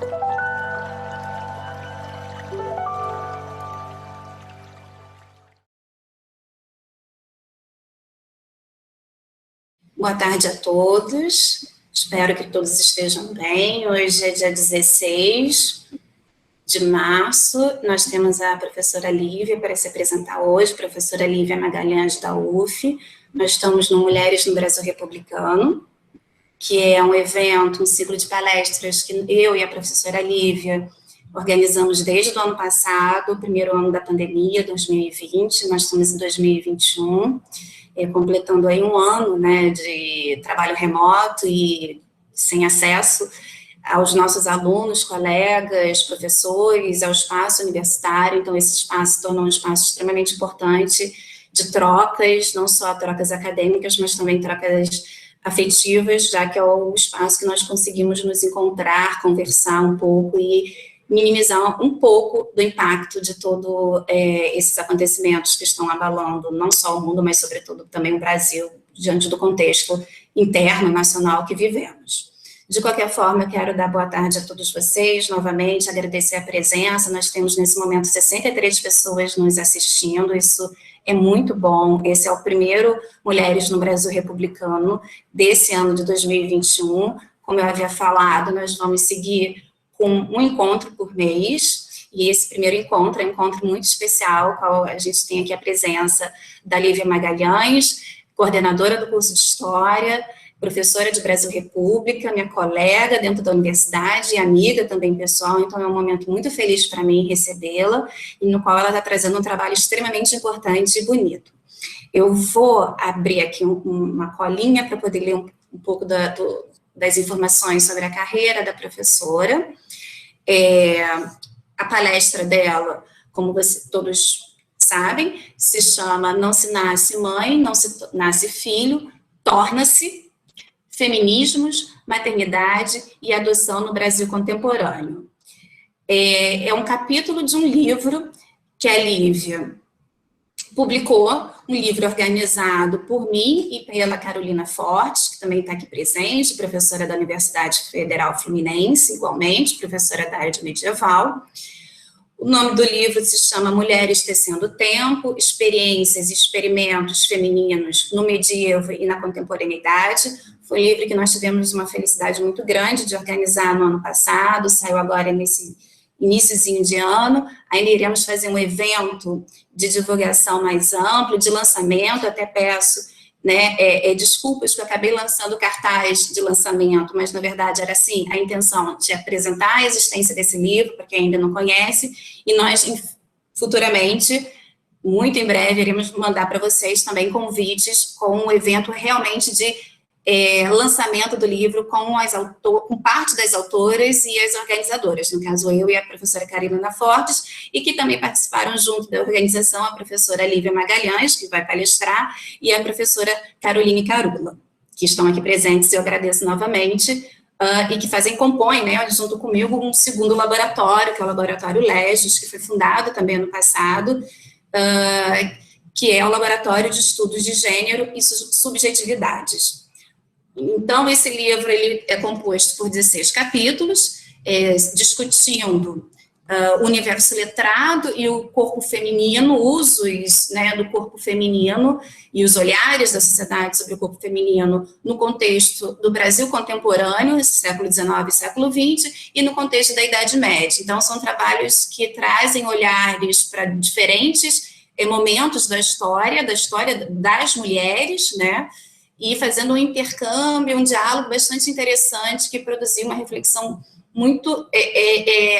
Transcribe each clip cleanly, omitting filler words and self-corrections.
Boa tarde a todos, espero que todos estejam bem. Hoje é dia 16 de março, nós temos a professora Lívia para se apresentar hoje, professora Lívia Magalhães da UF. Nós estamos no Mulheres no Brasil Republicano, que é um evento, um ciclo de palestras que eu e a professora Lívia organizamos desde o ano passado, o primeiro ano da pandemia, 2020, nós estamos em 2021, completando aí um ano, né, de trabalho remoto e sem acesso aos nossos alunos, colegas, professores, ao espaço universitário. Então esse espaço se tornou um espaço extremamente importante de trocas, não só trocas acadêmicas, mas também trocas afetivas, já que é o espaço que nós conseguimos nos encontrar, conversar um pouco e minimizar um pouco do impacto de todos esses acontecimentos que estão abalando não só o mundo, mas sobretudo também o Brasil, diante do contexto interno, nacional que vivemos. De qualquer forma, eu quero dar boa tarde a todos vocês, novamente, agradecer a presença. Nós temos, nesse momento, 63 pessoas nos assistindo, isso é muito bom. Esse é o primeiro Mulheres no Brasil Republicano desse ano de 2021. Como eu havia falado, nós vamos seguir com um encontro por mês, e esse primeiro encontro é um encontro muito especial, qual a gente tem aqui a presença da Lívia Magalhães, coordenadora do curso de História, professora de Brasil República, minha colega dentro da universidade e amiga também pessoal, então é um momento muito feliz para mim recebê-la, e no qual ela está trazendo um trabalho extremamente importante e bonito. Eu vou abrir aqui uma colinha para poder ler um pouco das informações sobre a carreira da professora. A palestra dela, como todos sabem, se chama Não se nasce mãe, não se nasce filho, torna-se feminismos, maternidade e adoção no Brasil contemporâneo. É um capítulo de um livro que a Lívia publicou, um livro organizado por mim e pela Carolina Fortes, que também está aqui presente, professora da Universidade Federal Fluminense, igualmente, professora da área de medieval. O nome do livro se chama Mulheres Tecendo Tempo, Experiências e Experimentos Femininos no Medievo e na Contemporaneidade. Foi um livro que nós tivemos uma felicidade muito grande de organizar no ano passado, saiu agora nesse iniciozinho de ano. Ainda iremos fazer um evento de divulgação mais amplo, de lançamento, até peço desculpas que eu acabei lançando cartaz de lançamento, mas na verdade era assim, a intenção de apresentar a existência desse livro, para quem ainda não conhece, e nós futuramente, muito em breve, iremos mandar para vocês também convites com um evento realmente de lançamento do livro com parte das autoras e as organizadoras, no caso eu e a professora Carolina Fortes, e que também participaram junto da organização a professora Lívia Magalhães, que vai palestrar, e a professora Caroline Carula, que estão aqui presentes, eu agradeço novamente, e que compõem, né, junto comigo, um segundo laboratório, que é o Laboratório Legis, que foi fundado também ano passado, que é o Laboratório de Estudos de Gênero e Subjetividades. Então, esse livro ele é composto por 16 capítulos, discutindo o universo letrado e o corpo feminino, usos do corpo feminino e os olhares da sociedade sobre o corpo feminino no contexto do Brasil contemporâneo, século XIX e século XX, e no contexto da Idade Média. Então, são trabalhos que trazem olhares para diferentes momentos da história das mulheres, né? E fazendo um intercâmbio, um diálogo bastante interessante, que produziu uma reflexão muito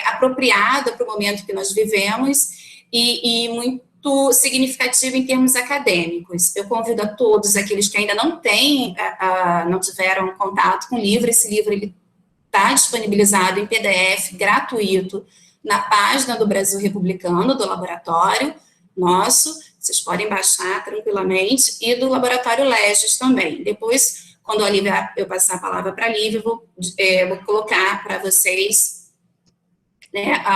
apropriada para o momento que nós vivemos e muito significativa em termos acadêmicos. Eu convido a todos aqueles que ainda não tiveram contato com o livro. Esse livro está disponibilizado em PDF gratuito na página do Brasil Republicano, do laboratório nosso. Vocês podem baixar tranquilamente, e do Laboratório Legis também. Depois, quando eu passar a palavra para a Lívia, vou colocar para vocês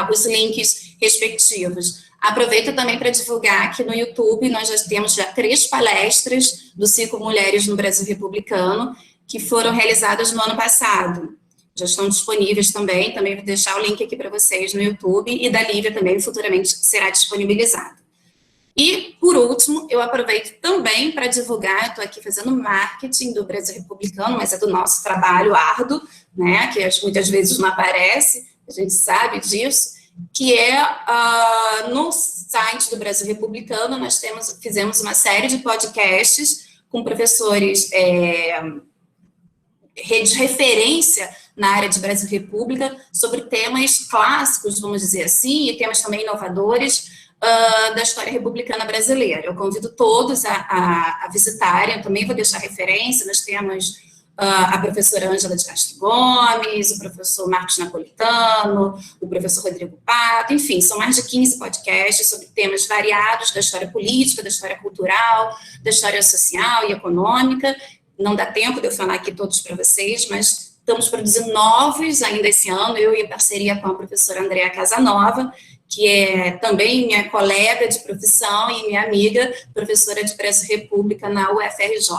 os links respectivos. Aproveito também para divulgar que no YouTube nós já temos 3 palestras do ciclo Mulheres no Brasil Republicano, que foram realizadas no ano passado. já estão disponíveis também vou deixar o link aqui para vocês no YouTube, e da Lívia também futuramente será disponibilizado. E, por último, eu aproveito também para divulgar, estou aqui fazendo marketing do Brasil Republicano, mas é do nosso trabalho árduo, né, que muitas vezes não aparece, a gente sabe disso, que é no site do Brasil Republicano, nós fizemos uma série de podcasts com professores de referência na área de Brasil República, sobre temas clássicos, vamos dizer assim, e temas também inovadores da história republicana brasileira. Eu convido todos a visitarem, eu também vou deixar referência, nós temos a professora Ângela de Castro Gomes, o professor Marcos Napolitano, o professor Rodrigo Pato, enfim, são mais de 15 podcasts sobre temas variados da história política, da história cultural, da história social e econômica. Não dá tempo de eu falar aqui todos para vocês, mas estamos produzindo novos ainda esse ano, eu em parceria com a professora Andréa Casanova, que é também minha colega de profissão e minha amiga, professora de Brasil República na UFRJ,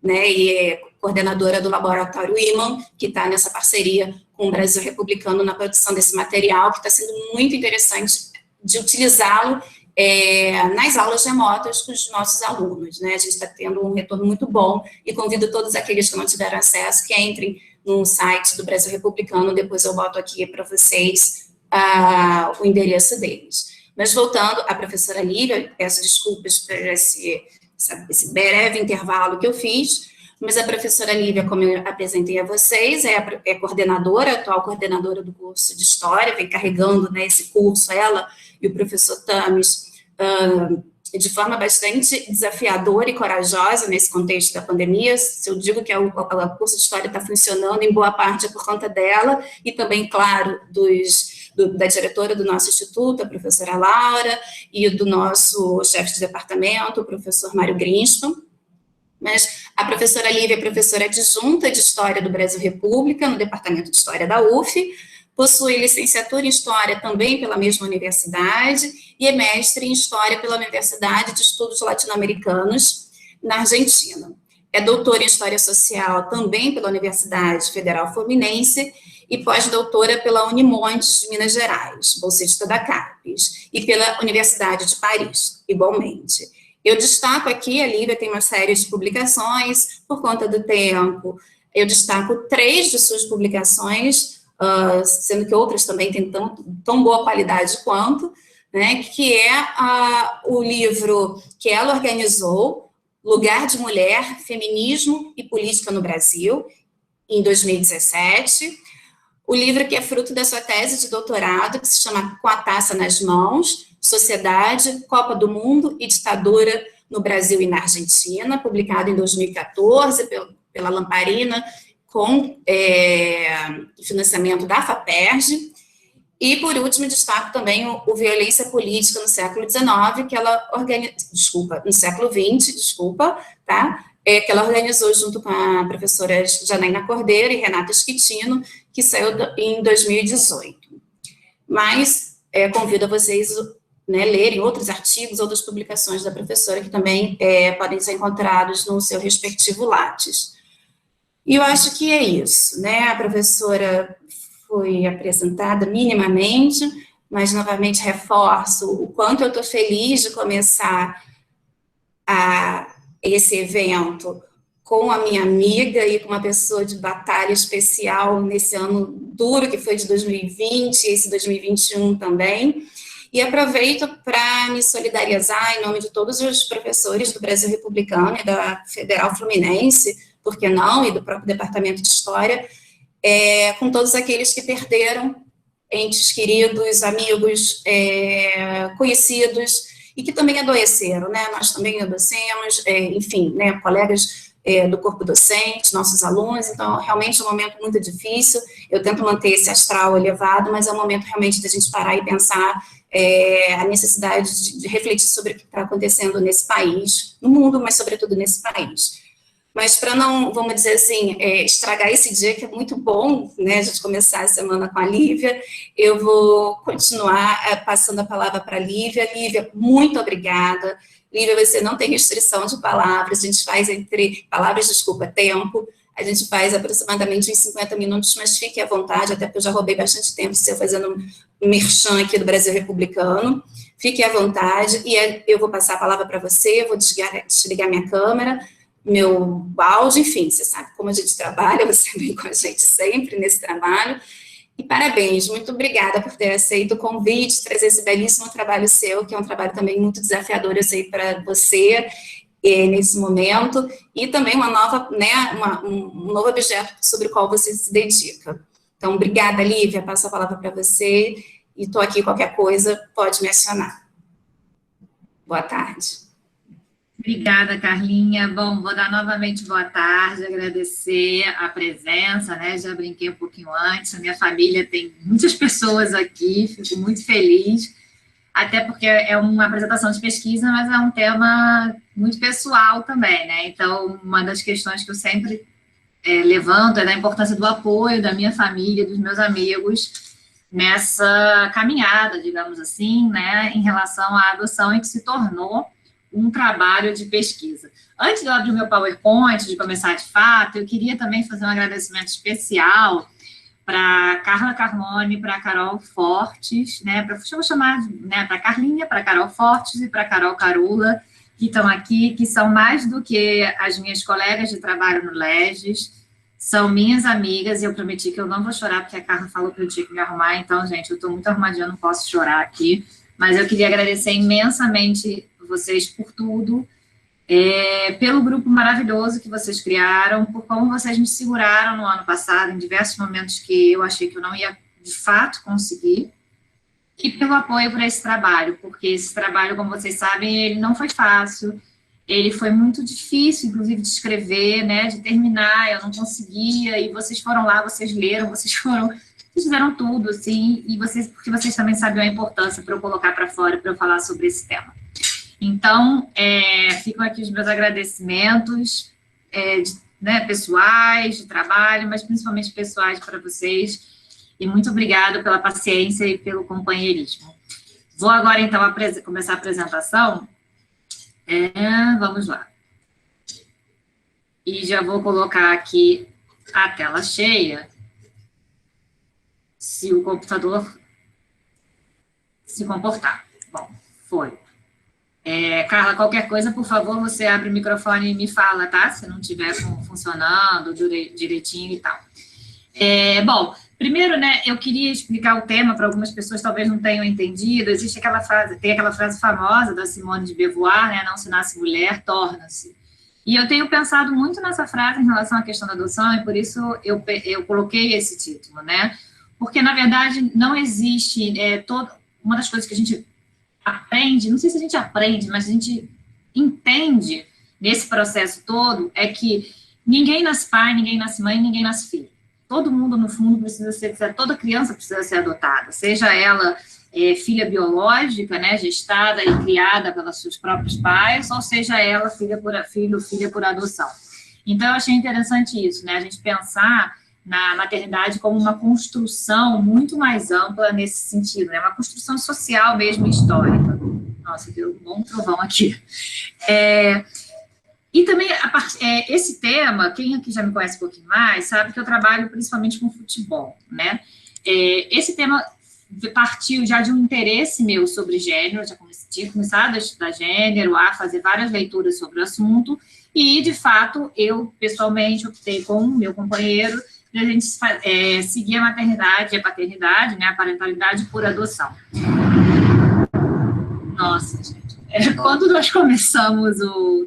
né, e é coordenadora do Laboratório IMAN, que está nessa parceria com o Brasil Republicano na produção desse material, que está sendo muito interessante de utilizá-lo nas aulas remotas com os nossos alunos, né? A gente está tendo um retorno muito bom e convido todos aqueles que não tiveram acesso que entrem no site do Brasil Republicano, depois eu boto aqui para vocês o endereço deles. Mas voltando à professora Lívia, peço desculpas por esse breve intervalo que eu fiz, mas a professora Lívia, como eu apresentei a vocês, é coordenadora, atual coordenadora do curso de História, vem carregando, né, esse curso, ela e o professor Tames, de forma bastante desafiadora e corajosa nesse contexto da pandemia. Se eu digo que o curso de História está funcionando, em boa parte é por conta dela, e também, claro, da diretora do nosso instituto, a professora Laura, e do nosso chefe de departamento, o professor Mário Grinspan. Mas a professora Lívia é professora adjunta de História do Brasil República, no Departamento de História da UF, possui licenciatura em História também pela mesma universidade e é mestre em História pela Universidade de Estudos Latino-Americanos, na Argentina. É doutora em História Social também pela Universidade Federal Fluminense e pós-doutora pela Unimontes de Minas Gerais, bolsista da CAPES, e pela Universidade de Paris, igualmente. Eu destaco aqui, a Lívia tem uma série de publicações, por conta do tempo, eu destaco 3 de suas publicações, sendo que outras também têm tão boa qualidade quanto, né, que é o livro que ela organizou, Lugar de Mulher, Feminismo e Política no Brasil, em 2017, o livro que é fruto da sua tese de doutorado, que se chama Com a Taça nas Mãos, Sociedade, Copa do Mundo e Ditadura no Brasil e na Argentina, publicado em 2014 pela Lamparina, com financiamento da FAPERJ. E, por último, destaco também o Violência Política no século XIX, que ela no século XX, tá? Que ela organizou junto com a professora Janaína Cordeiro e Renata Schettino, que saiu em 2018. Mas convido a vocês, né, lerem outros artigos, outras publicações da professora, que também podem ser encontrados no seu respectivo Lattes. E eu acho que é isso, né? A professora foi apresentada minimamente, mas novamente reforço o quanto eu estou feliz de começar esse evento com a minha amiga e com uma pessoa de batalha especial nesse ano duro que foi de 2020, esse 2021 também. E aproveito para me solidarizar em nome de todos os professores do Brasil Republicano e da Federal Fluminense, por que não, e do próprio Departamento de História, com todos aqueles que perderam entes queridos, amigos, conhecidos, e que também adoeceram, né? Nós também adoecemos, enfim, né, colegas do corpo docente, nossos alunos, então, realmente é um momento muito difícil, eu tento manter esse astral elevado, mas é um momento realmente de a gente parar e pensar a necessidade de refletir sobre o que está acontecendo nesse país, no mundo, mas sobretudo nesse país. Mas para não, vamos dizer assim, estragar esse dia, que é muito bom, né, a gente começar a semana com a Lívia, eu vou continuar passando a palavra para a Lívia. Lívia, muito obrigada. Lívia, você não tem restrição de palavras, a gente faz entre palavras, tempo. A gente faz aproximadamente uns 50 minutos, mas fique à vontade, até porque eu já roubei bastante tempo seu fazendo um merchan aqui do Brasil Republicano. Fique à vontade, e eu vou passar a palavra para você, vou desligar minha câmera, meu áudio, enfim, você sabe como a gente trabalha, você vem com a gente sempre nesse trabalho. E parabéns, muito obrigada por ter aceito o convite, trazer esse belíssimo trabalho seu, que é um trabalho também muito desafiador, eu sei, para você, nesse momento, e também uma nova, né, um novo objeto sobre o qual você se dedica. Então, obrigada, Lívia, passo a palavra para você, e estou aqui, qualquer coisa, pode me acionar. Boa tarde. Obrigada, Carlinha. Bom, vou dar novamente boa tarde, agradecer a presença, né? Já brinquei um pouquinho antes, a minha família tem muitas pessoas aqui, fico muito feliz, até porque é uma apresentação de pesquisa, mas é um tema muito pessoal também, né? Então, uma das questões que eu sempre levanto é da importância do apoio da minha família, dos meus amigos, nessa caminhada, digamos assim, né? Em relação à adoção, e que se tornou um trabalho de pesquisa. Antes de eu abrir o meu PowerPoint, de começar de fato, eu queria também fazer um agradecimento especial para Carla Carmone, para Carol Fortes, né, eu vou chamar, né, para Carlinha, para Carol Fortes e para Carol Carula, que estão aqui, que são mais do que as minhas colegas de trabalho no Leges, são minhas amigas, e eu prometi que eu não vou chorar, porque a Carla falou que eu tinha que me arrumar, então, gente, eu estou muito arrumadinha, não posso chorar aqui, mas eu queria agradecer imensamente vocês por tudo, pelo grupo maravilhoso que vocês criaram, por como vocês me seguraram no ano passado, em diversos momentos que eu achei que eu não ia, de fato, conseguir, e pelo apoio para esse trabalho, porque esse trabalho, como vocês sabem, ele não foi fácil, ele foi muito difícil, inclusive, de escrever, né, de terminar, eu não conseguia, e vocês foram lá, vocês leram, vocês fizeram tudo, assim, e porque vocês também sabiam a importância para eu colocar para fora, para eu falar sobre esse tema. Então, ficam aqui os meus agradecimentos, né, pessoais, de trabalho, mas principalmente pessoais para vocês, e muito obrigada pela paciência e pelo companheirismo. Vou agora, então, começar a apresentação. Vamos lá. E já vou colocar aqui a tela cheia, se o computador se comportar. Bom, foi. Carla, qualquer coisa, por favor, você abre o microfone e me fala, tá? Se não estiver funcionando direitinho e tal. Bom, primeiro, né, eu queria explicar o tema para algumas pessoas talvez não tenham entendido. Existe tem aquela frase famosa da Simone de Beauvoir, né? Não se nasce mulher, torna-se. E eu tenho pensado muito nessa frase em relação à questão da adoção, e por isso eu coloquei esse título, né? Porque, na verdade, não existe uma das coisas que a gente aprende, não sei se a gente aprende, mas a gente entende nesse processo todo, é que ninguém nasce pai, ninguém nasce mãe, ninguém nasce filho. Todo mundo, no fundo, precisa ser, toda criança precisa ser adotada, seja ela filha biológica, né, gestada e criada pelos seus próprios pais, ou seja ela filha por adoção. Então, eu achei interessante isso, né, a gente pensar na maternidade como uma construção muito mais ampla nesse sentido, né? Uma construção social mesmo, histórica. Nossa, deu um bom trovão aqui. E também, esse tema, quem aqui já me conhece um pouquinho mais, sabe que eu trabalho principalmente com futebol, né? Esse tema partiu já de um interesse meu sobre gênero, já tinha começado a estudar gênero, a fazer várias leituras sobre o assunto, e, de fato, eu, pessoalmente, optei com o meu companheiro a gente seguir a maternidade e a paternidade, né, a parentalidade por adoção. Nossa, gente. Quando nós começamos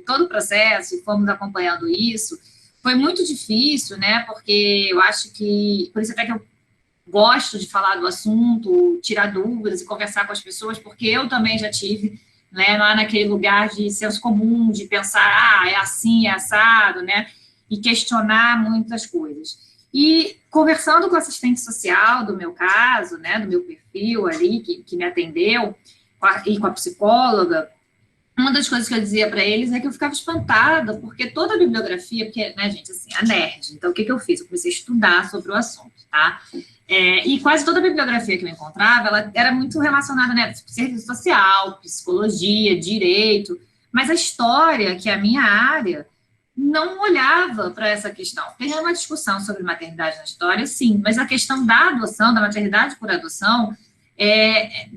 todo o processo e fomos acompanhando isso, foi muito difícil, né, porque eu acho que, por isso até que eu gosto de falar do assunto, tirar dúvidas e conversar com as pessoas, porque eu também já tive, né, lá naquele lugar de senso comum, de pensar, é assim, é assado, né, e questionar muitas coisas. E conversando com o assistente social do meu caso, né, do meu perfil ali, que me atendeu, e com a psicóloga, uma das coisas que eu dizia para eles é que eu ficava espantada, porque toda a bibliografia, porque, né, gente, assim, a nerd, então o que eu fiz? Eu comecei a estudar sobre o assunto, tá? E quase toda a bibliografia que eu encontrava, ela era muito relacionada, né, serviço social, psicologia, direito, mas a história, que é a minha área, não olhava para essa questão. Tem uma discussão sobre maternidade na história, sim, mas a questão da adoção, da maternidade por adoção,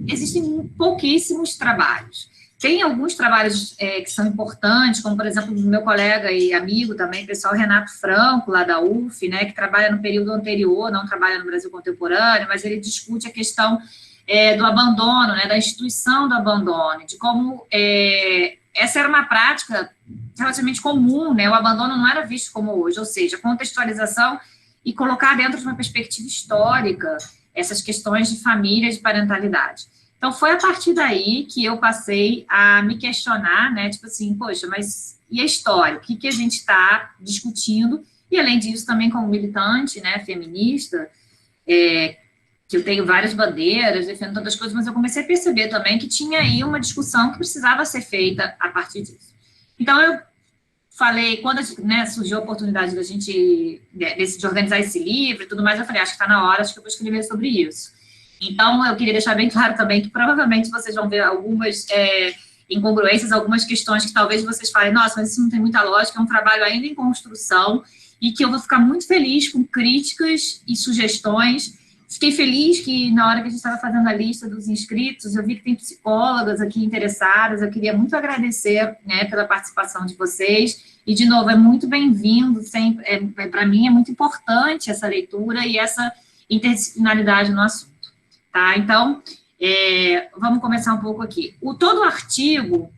existem pouquíssimos trabalhos. Tem alguns trabalhos que são importantes, como, por exemplo, do meu colega e amigo também, pessoal Renato Franco, lá da UF, né, que trabalha no período anterior, não trabalha no Brasil contemporâneo, mas ele discute a questão do abandono, né, da instituição do abandono, de como essa era uma prática relativamente comum, né, o abandono não era visto como hoje, ou seja, contextualização e colocar dentro de uma perspectiva histórica essas questões de família e de parentalidade. Então, foi a partir daí que eu passei a me questionar, né, tipo assim, poxa, mas e a história? O que a gente está discutindo? E, além disso, também como militante, né, feminista, que eu tenho várias bandeiras, defendo tantas coisas, mas eu comecei a perceber também que tinha aí uma discussão que precisava ser feita a partir disso. Então, eu falei, quando surgiu a oportunidade da gente de organizar esse livro e tudo mais, eu falei, acho que está na hora, acho que eu vou escrever sobre isso. Então, eu queria deixar bem claro também que provavelmente vocês vão ver algumas incongruências, algumas questões que talvez vocês falem, nossa, mas isso não tem muita lógica, é um trabalho ainda em construção, e que eu vou ficar muito feliz com críticas e sugestões. Fiquei feliz que, na hora que a gente estava fazendo a lista dos inscritos, eu vi que tem psicólogas aqui interessadas. Eu queria muito agradecer, né, pela participação de vocês. E, de novo, é muito bem-vindo. Para mim, é muito importante essa leitura e essa interdisciplinaridade no assunto. Tá? Então, vamos começar um pouco aqui. Todo o artigo,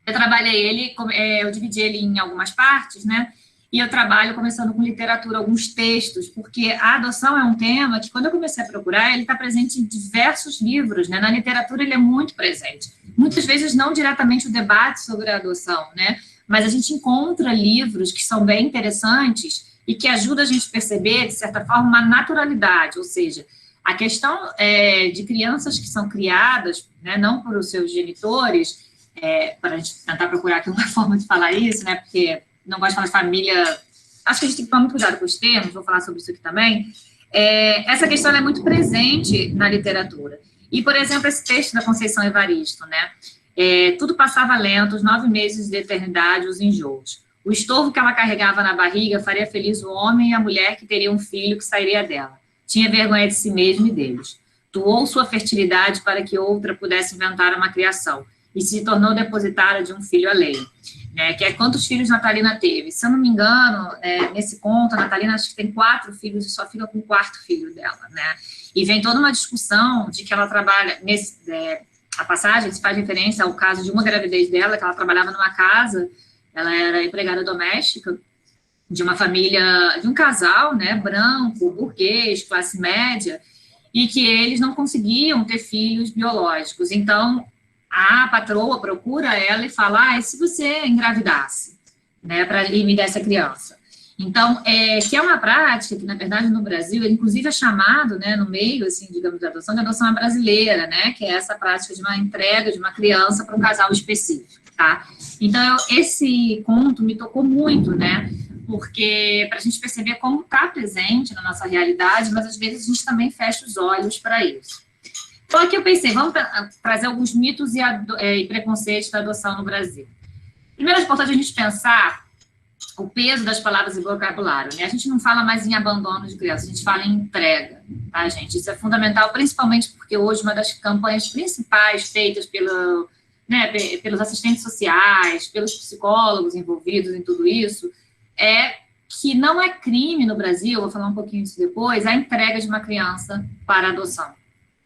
eu trabalhei ele, eu dividi ele em algumas partes, né? E eu trabalho começando com literatura, alguns textos, porque a adoção é um tema que, quando eu comecei a procurar, ele está presente em diversos livros, né? Na literatura ele é muito presente. Muitas vezes não diretamente o debate sobre a adoção, né? Mas a gente encontra livros que são bem interessantes e que ajudam a gente a perceber, de certa forma, uma naturalidade, ou seja, a questão de crianças que são criadas, né, não por os seus genitores, para a gente tentar procurar aqui uma forma de falar isso, né? Porque não gosto de falar de família, acho que a gente tem que tomar muito cuidado com os termos, vou falar sobre isso aqui também. Essa questão é muito presente na literatura. E, por exemplo, esse texto da Conceição Evaristo, né? Tudo passava lento, os 9 meses de eternidade, os enjoos. O estorvo que ela carregava na barriga faria feliz o homem e a mulher que teria um filho que sairia dela. Tinha vergonha de si mesmo e deles. Doou sua fertilidade para que outra pudesse inventar uma criação e se tornou depositária de um filho alheio. Que é quantos filhos Natalina teve. Se eu não me engano, nesse conto, a Natalina acho que tem 4 filhos e só fica com o 4º filho dela, né? E vem toda uma discussão de que ela trabalha, a passagem se faz referência ao caso de uma gravidez dela, que ela trabalhava numa casa, ela era empregada doméstica de uma família, de um casal, né, branco, burguês, classe média, e que eles não conseguiam ter filhos biológicos. Então, a patroa procura ela e fala, e se você engravidasse, né, e me desse a criança? Então, que é uma prática que, na verdade, no Brasil, inclusive é chamado, né, no meio, assim, digamos, da adoção, de adoção brasileira, né, que é essa prática de uma entrega de uma criança para um casal específico, tá? Então, esse conto me tocou muito, né, porque para a gente perceber como está presente na nossa realidade, mas às vezes a gente também fecha os olhos para isso. Então, aqui eu pensei, vamos trazer alguns mitos e preconceitos da adoção no Brasil. Primeiro, é importante a gente pensar o peso das palavras e vocabulário, né? A gente não fala mais em abandono de criança, a gente fala em entrega, tá, gente? Isso é fundamental, principalmente porque hoje uma das campanhas principais feitas pelos assistentes sociais, pelos psicólogos envolvidos em tudo isso, é que não é crime no Brasil, vou falar um pouquinho disso depois, a entrega de uma criança para adoção.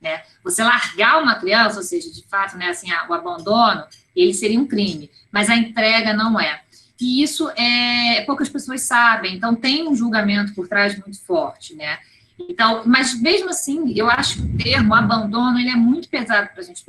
Né? Você largar uma criança, ou seja, de fato, né, assim, o abandono, ele seria um crime, mas a entrega não é. E isso poucas pessoas sabem, então tem um julgamento por trás muito forte, né? Então, mas mesmo assim, eu acho que o termo abandono, ele é muito pesado para a gente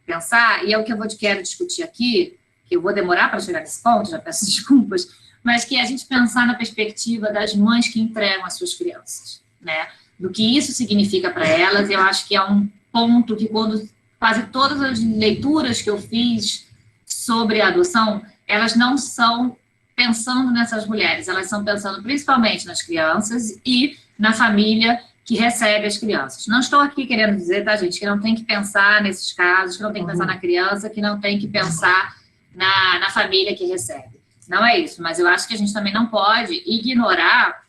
pensar, e é o que eu quero discutir aqui, que eu vou demorar para chegar nesse ponto, já peço desculpas, mas que é a gente pensar na perspectiva das mães que entregam as suas crianças, né? Do que isso significa para elas. Eu acho que é um ponto que, quando quase todas as leituras que eu fiz sobre a adoção, elas não são pensando nessas mulheres, elas estão pensando principalmente nas crianças e na família que recebe as crianças. Não estou aqui querendo dizer, tá, gente, que não tem que pensar nesses casos, que não tem que pensar na criança, que não tem que pensar na família que recebe. Não é isso, mas eu acho que a gente também não pode ignorar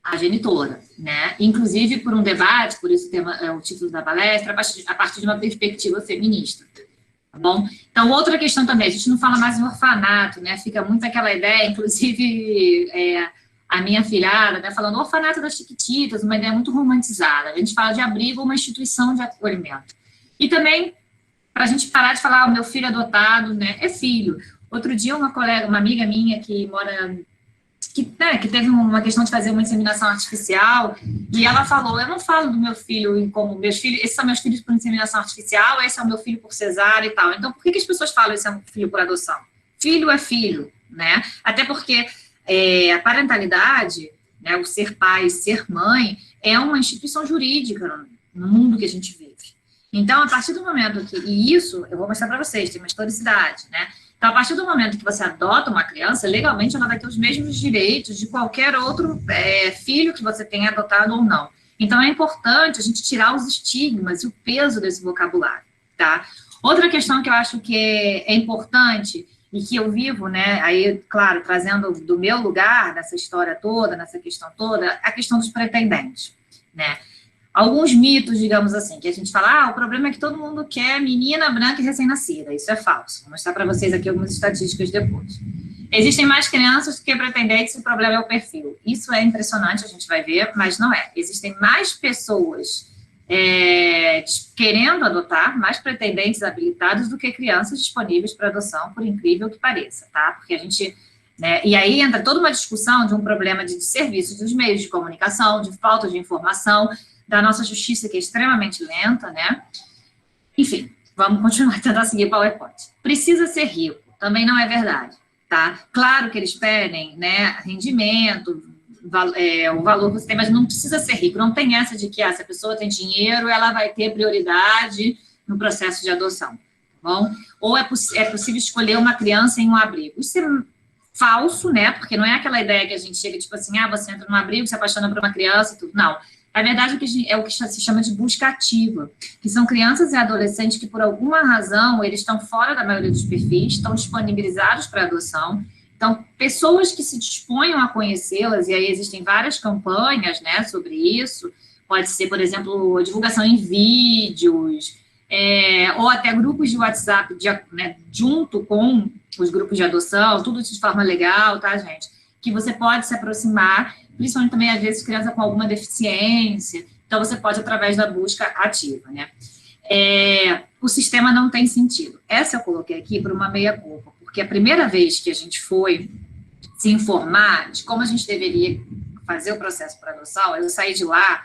a genitora, né? Inclusive por um debate, por isso o título da palestra, a partir de uma perspectiva feminista, tá bom? Então, outra questão também, a gente não fala mais em orfanato, né? Fica muito aquela ideia, inclusive a minha afilhada, né, falando orfanato das Chiquititas, uma ideia muito romantizada. A gente fala de abrigo, uma instituição de acolhimento. E também, para a gente parar de falar, o meu filho adotado, né, é filho. Outro dia, uma amiga minha que mora, que teve uma questão de fazer uma inseminação artificial, e ela falou, eu não falo do meu filho como meus filhos, esses são meus filhos por inseminação artificial, esse é o meu filho por cesárea e tal. Então, por que as pessoas falam esse é um filho por adoção? Filho é filho, né? Até porque a parentalidade, né, o ser pai, ser mãe, é uma instituição jurídica no mundo que a gente vive. Então, a partir do momento que... E isso, eu vou mostrar para vocês, tem uma historicidade, né? Então, a partir do momento que você adota uma criança, legalmente ela vai ter os mesmos direitos de qualquer outro filho que você tenha adotado ou não. Então, é importante a gente tirar os estigmas e o peso desse vocabulário, tá? Outra questão que eu acho que é importante e que eu vivo, né, aí, claro, trazendo do meu lugar, nessa história toda, nessa questão toda, a questão dos pretendentes, né? Alguns mitos, digamos assim, que a gente fala, o problema é que todo mundo quer menina branca e recém-nascida. Isso é falso. Vou mostrar para vocês aqui algumas estatísticas depois. Existem mais crianças do que pretendentes e o problema é o perfil. Isso é impressionante, a gente vai ver, mas não é. Existem mais pessoas querendo adotar, mais pretendentes habilitados do que crianças disponíveis para adoção, por incrível que pareça, tá? Porque a gente... né, e aí entra toda uma discussão de um problema de serviços dos meios de comunicação, de falta de informação, da nossa justiça, que é extremamente lenta, né? Enfim, vamos continuar tentando seguir o PowerPoint. Precisa ser rico, também não é verdade, tá? Claro que eles pedem, né, rendimento, o valor que você tem, mas não precisa ser rico, não tem essa de que, se a pessoa tem dinheiro, ela vai ter prioridade no processo de adoção, tá bom? Ou é possível escolher uma criança em um abrigo. Isso é falso, né? Porque não é aquela ideia que a gente chega, tipo assim, você entra num abrigo, se apaixona por uma criança e tudo. Não. Na verdade, é o que se chama de busca ativa, que são crianças e adolescentes que, por alguma razão, eles estão fora da maioria dos perfis, estão disponibilizados para adoção. Então, pessoas que se disponham a conhecê-las, e aí existem várias campanhas, né, sobre isso, pode ser, por exemplo, divulgação em vídeos, ou até grupos de WhatsApp, né, junto com os grupos de adoção, tudo de forma legal, tá, gente? Que você pode se aproximar, principalmente também, às vezes, criança com alguma deficiência, então você pode, através da busca ativa, né? O sistema não tem sentido. Essa eu coloquei aqui por uma meia-culpa, porque a primeira vez que a gente foi se informar de como a gente deveria fazer o processo para adoção, eu saí de lá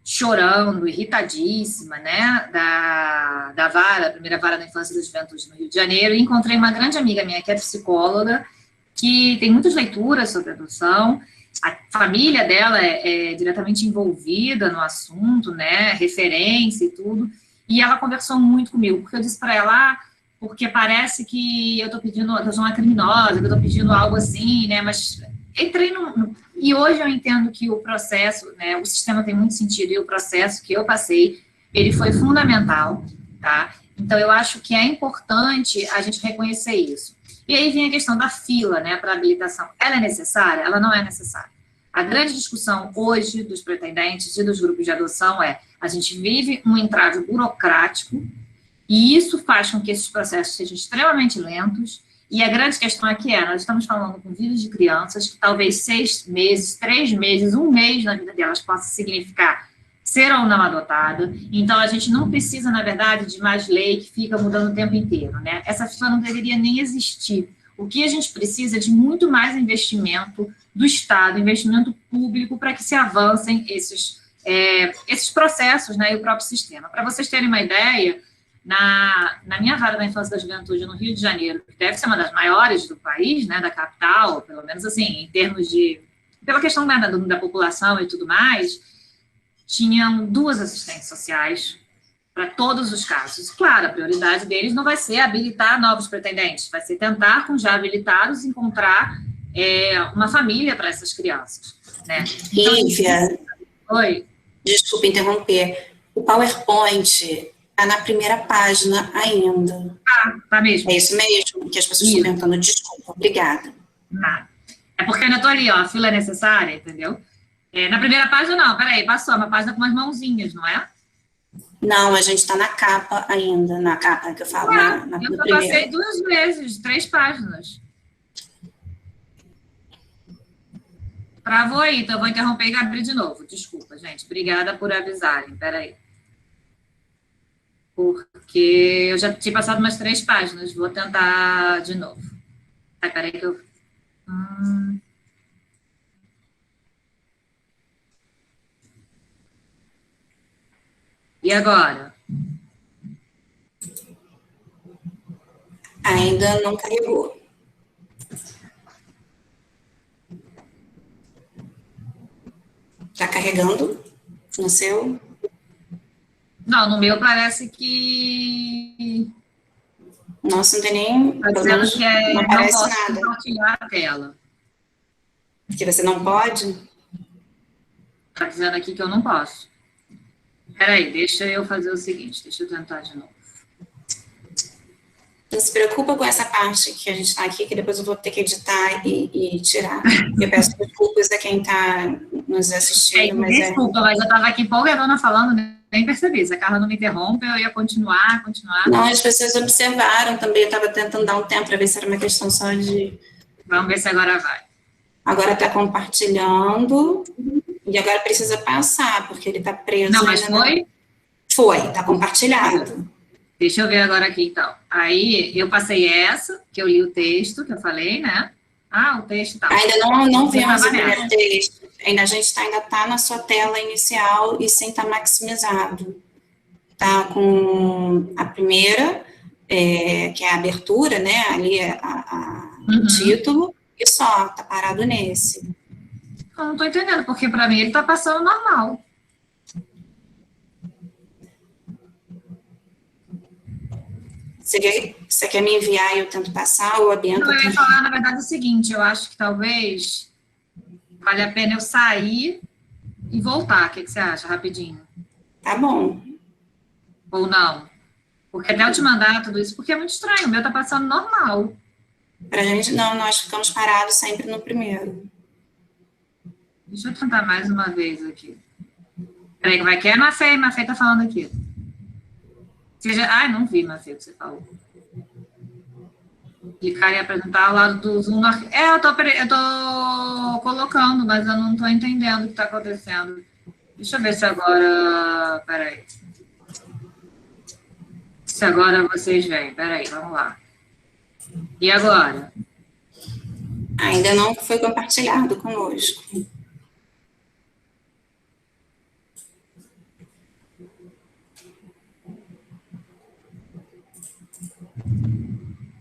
chorando, irritadíssima, né, da primeira vara da infância e da juventude no Rio de Janeiro, e encontrei uma grande amiga minha, que é psicóloga, que tem muitas leituras sobre adoção, a família dela é diretamente envolvida no assunto, né, referência e tudo, e ela conversou muito comigo, porque eu disse para ela, porque parece que eu estou pedindo, que eu sou uma criminosa, que eu estou pedindo algo assim, né, mas entrei e hoje eu entendo que o processo, né, o sistema tem muito sentido, e o processo que eu passei, ele foi fundamental, tá? Então, eu acho que é importante a gente reconhecer isso. E aí vem a questão da fila, né, para habilitação. Ela é necessária? Ela não é necessária. A grande discussão hoje dos pretendentes e dos grupos de adoção a gente vive um entrave burocrático, e isso faz com que esses processos sejam extremamente lentos, e a grande questão aqui nós estamos falando com vidas de crianças que talvez 6 meses, 3 meses, 1 mês na vida delas possa significar ser ou não adotada. Então, a gente não precisa, na verdade, de mais lei que fica mudando o tempo inteiro, né? Essa fila não deveria nem existir. O que a gente precisa é de muito mais investimento do Estado, investimento público, para que se avancem esses processos, né, e o próprio sistema. Para vocês terem uma ideia, na minha vara da infância e da juventude no Rio de Janeiro, que deve ser uma das maiores do país, né, da capital, pelo menos assim, em termos de... pela questão da população e tudo mais, tinham 2 assistentes sociais para todos os casos. Claro, a prioridade deles não vai ser habilitar novos pretendentes, vai ser tentar, com já habilitados, encontrar uma família para essas crianças, né? Lívia, Oi? Desculpa interromper. O PowerPoint Está na primeira página ainda. Tá mesmo. É isso mesmo que as pessoas estão perguntando. Desculpa, obrigada. Tá. É porque ainda tô ali, ó, a fila é necessária, entendeu? Na primeira página não, peraí, passou uma página com umas mãozinhas, não é? Não, a gente está na capa ainda, na capa que eu falo, Eu no já primeiro. passei 2 vezes, 3 páginas. Travou aí, então eu vou interromper e abrir de novo. Desculpa, gente. Obrigada por avisarem. Peraí. Porque eu já tinha passado umas 3 páginas. Vou tentar de novo. Ai, peraí que eu... E agora? Ainda não carregou. Está carregando no seu? Não, no meu parece que... Nossa, não tem nem... Tá dizendo que não não aparece posso nada. compartilhar a tela. Que você não pode? Tá dizendo aqui que eu não posso. Peraí, deixa eu fazer o seguinte. Deixa eu tentar de novo. Não se preocupa com essa parte que a gente está aqui, que depois eu vou ter que editar e tirar. Eu peço desculpas a quem está nos assistindo. Desculpa, mas eu estava aqui empolgadona falando, nem percebi. Se a Carla não me interrompe, eu ia continuar. Não, as pessoas observaram também. Eu estava tentando dar um tempo para ver se era uma questão só de... Vamos ver se agora vai. Agora está compartilhando. E agora precisa passar, porque ele está preso. Não, mas foi? Foi, está compartilhado. Deixa eu ver agora aqui, então. Aí, eu passei essa, que eu li o texto, que eu falei, né? O texto tá... Ainda não vimos o primeiro texto. Ainda está na sua tela inicial e sem estar maximizado. Tá com a primeira, que é a abertura, né? Ali é o título, e só, tá parado nesse. Eu não tô entendendo, porque para mim ele tá passando normal. Você quer me enviar e eu tento passar, ou a Bianca... Não, eu ia falar, na verdade, o seguinte, eu acho que talvez vale a pena eu sair e voltar. O que você acha, rapidinho? Tá bom. Ou não? Porque até eu te mandar tudo isso, porque é muito estranho, o meu tá passando normal. Pra gente, não, nós ficamos parados sempre no primeiro. Deixa eu tentar mais uma vez aqui. Peraí, como é que é, Mafê? Mafê tá falando aqui. Não vi, Mafê, o que você falou. Clicar e apresentar ao lado do Zoom. Eu tô colocando, mas eu não tô entendendo o que tá acontecendo. Deixa eu ver se agora... Peraí. Se agora vocês vêm. Peraí, vamos lá. E agora? Ainda não foi compartilhado conosco.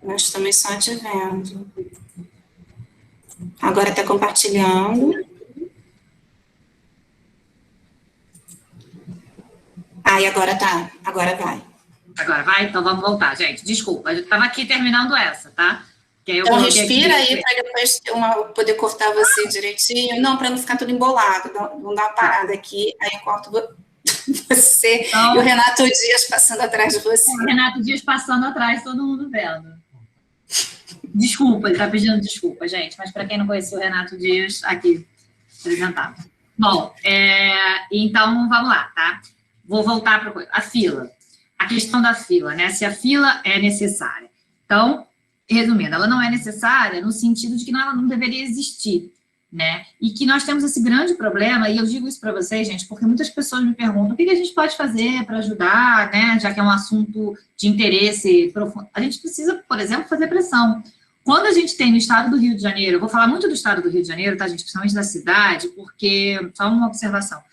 Nós estamos só te vendo. Agora está compartilhando. E agora tá. Agora vai. Agora vai? Então vamos voltar, gente. Desculpa, eu estava aqui terminando essa, tá? Então respira aí para depois poder cortar você direitinho. Não, para não ficar tudo embolado. Vamos dar uma parada aqui, aí eu corto você então, e o Renato Dias passando atrás de você. O Renato Dias passando atrás, todo mundo vendo. Desculpa, ele está pedindo desculpa, gente, mas para quem não conhecia o Renato Dias, aqui, apresentado. Bom, então vamos lá, tá? Vou voltar para a fila. A questão da fila, né? Se a fila é necessária. Então, resumindo, ela não é necessária no sentido de que ela não deveria existir, né? E que nós temos esse grande problema, e eu digo isso para vocês, gente, porque muitas pessoas me perguntam o que a gente pode fazer para ajudar, né? Já que é um assunto de interesse profundo. A gente precisa, por exemplo, fazer pressão. Quando a gente tem no estado do Rio de Janeiro, eu vou falar muito do estado do Rio de Janeiro, tá, gente? Principalmente da cidade, porque, só uma observação,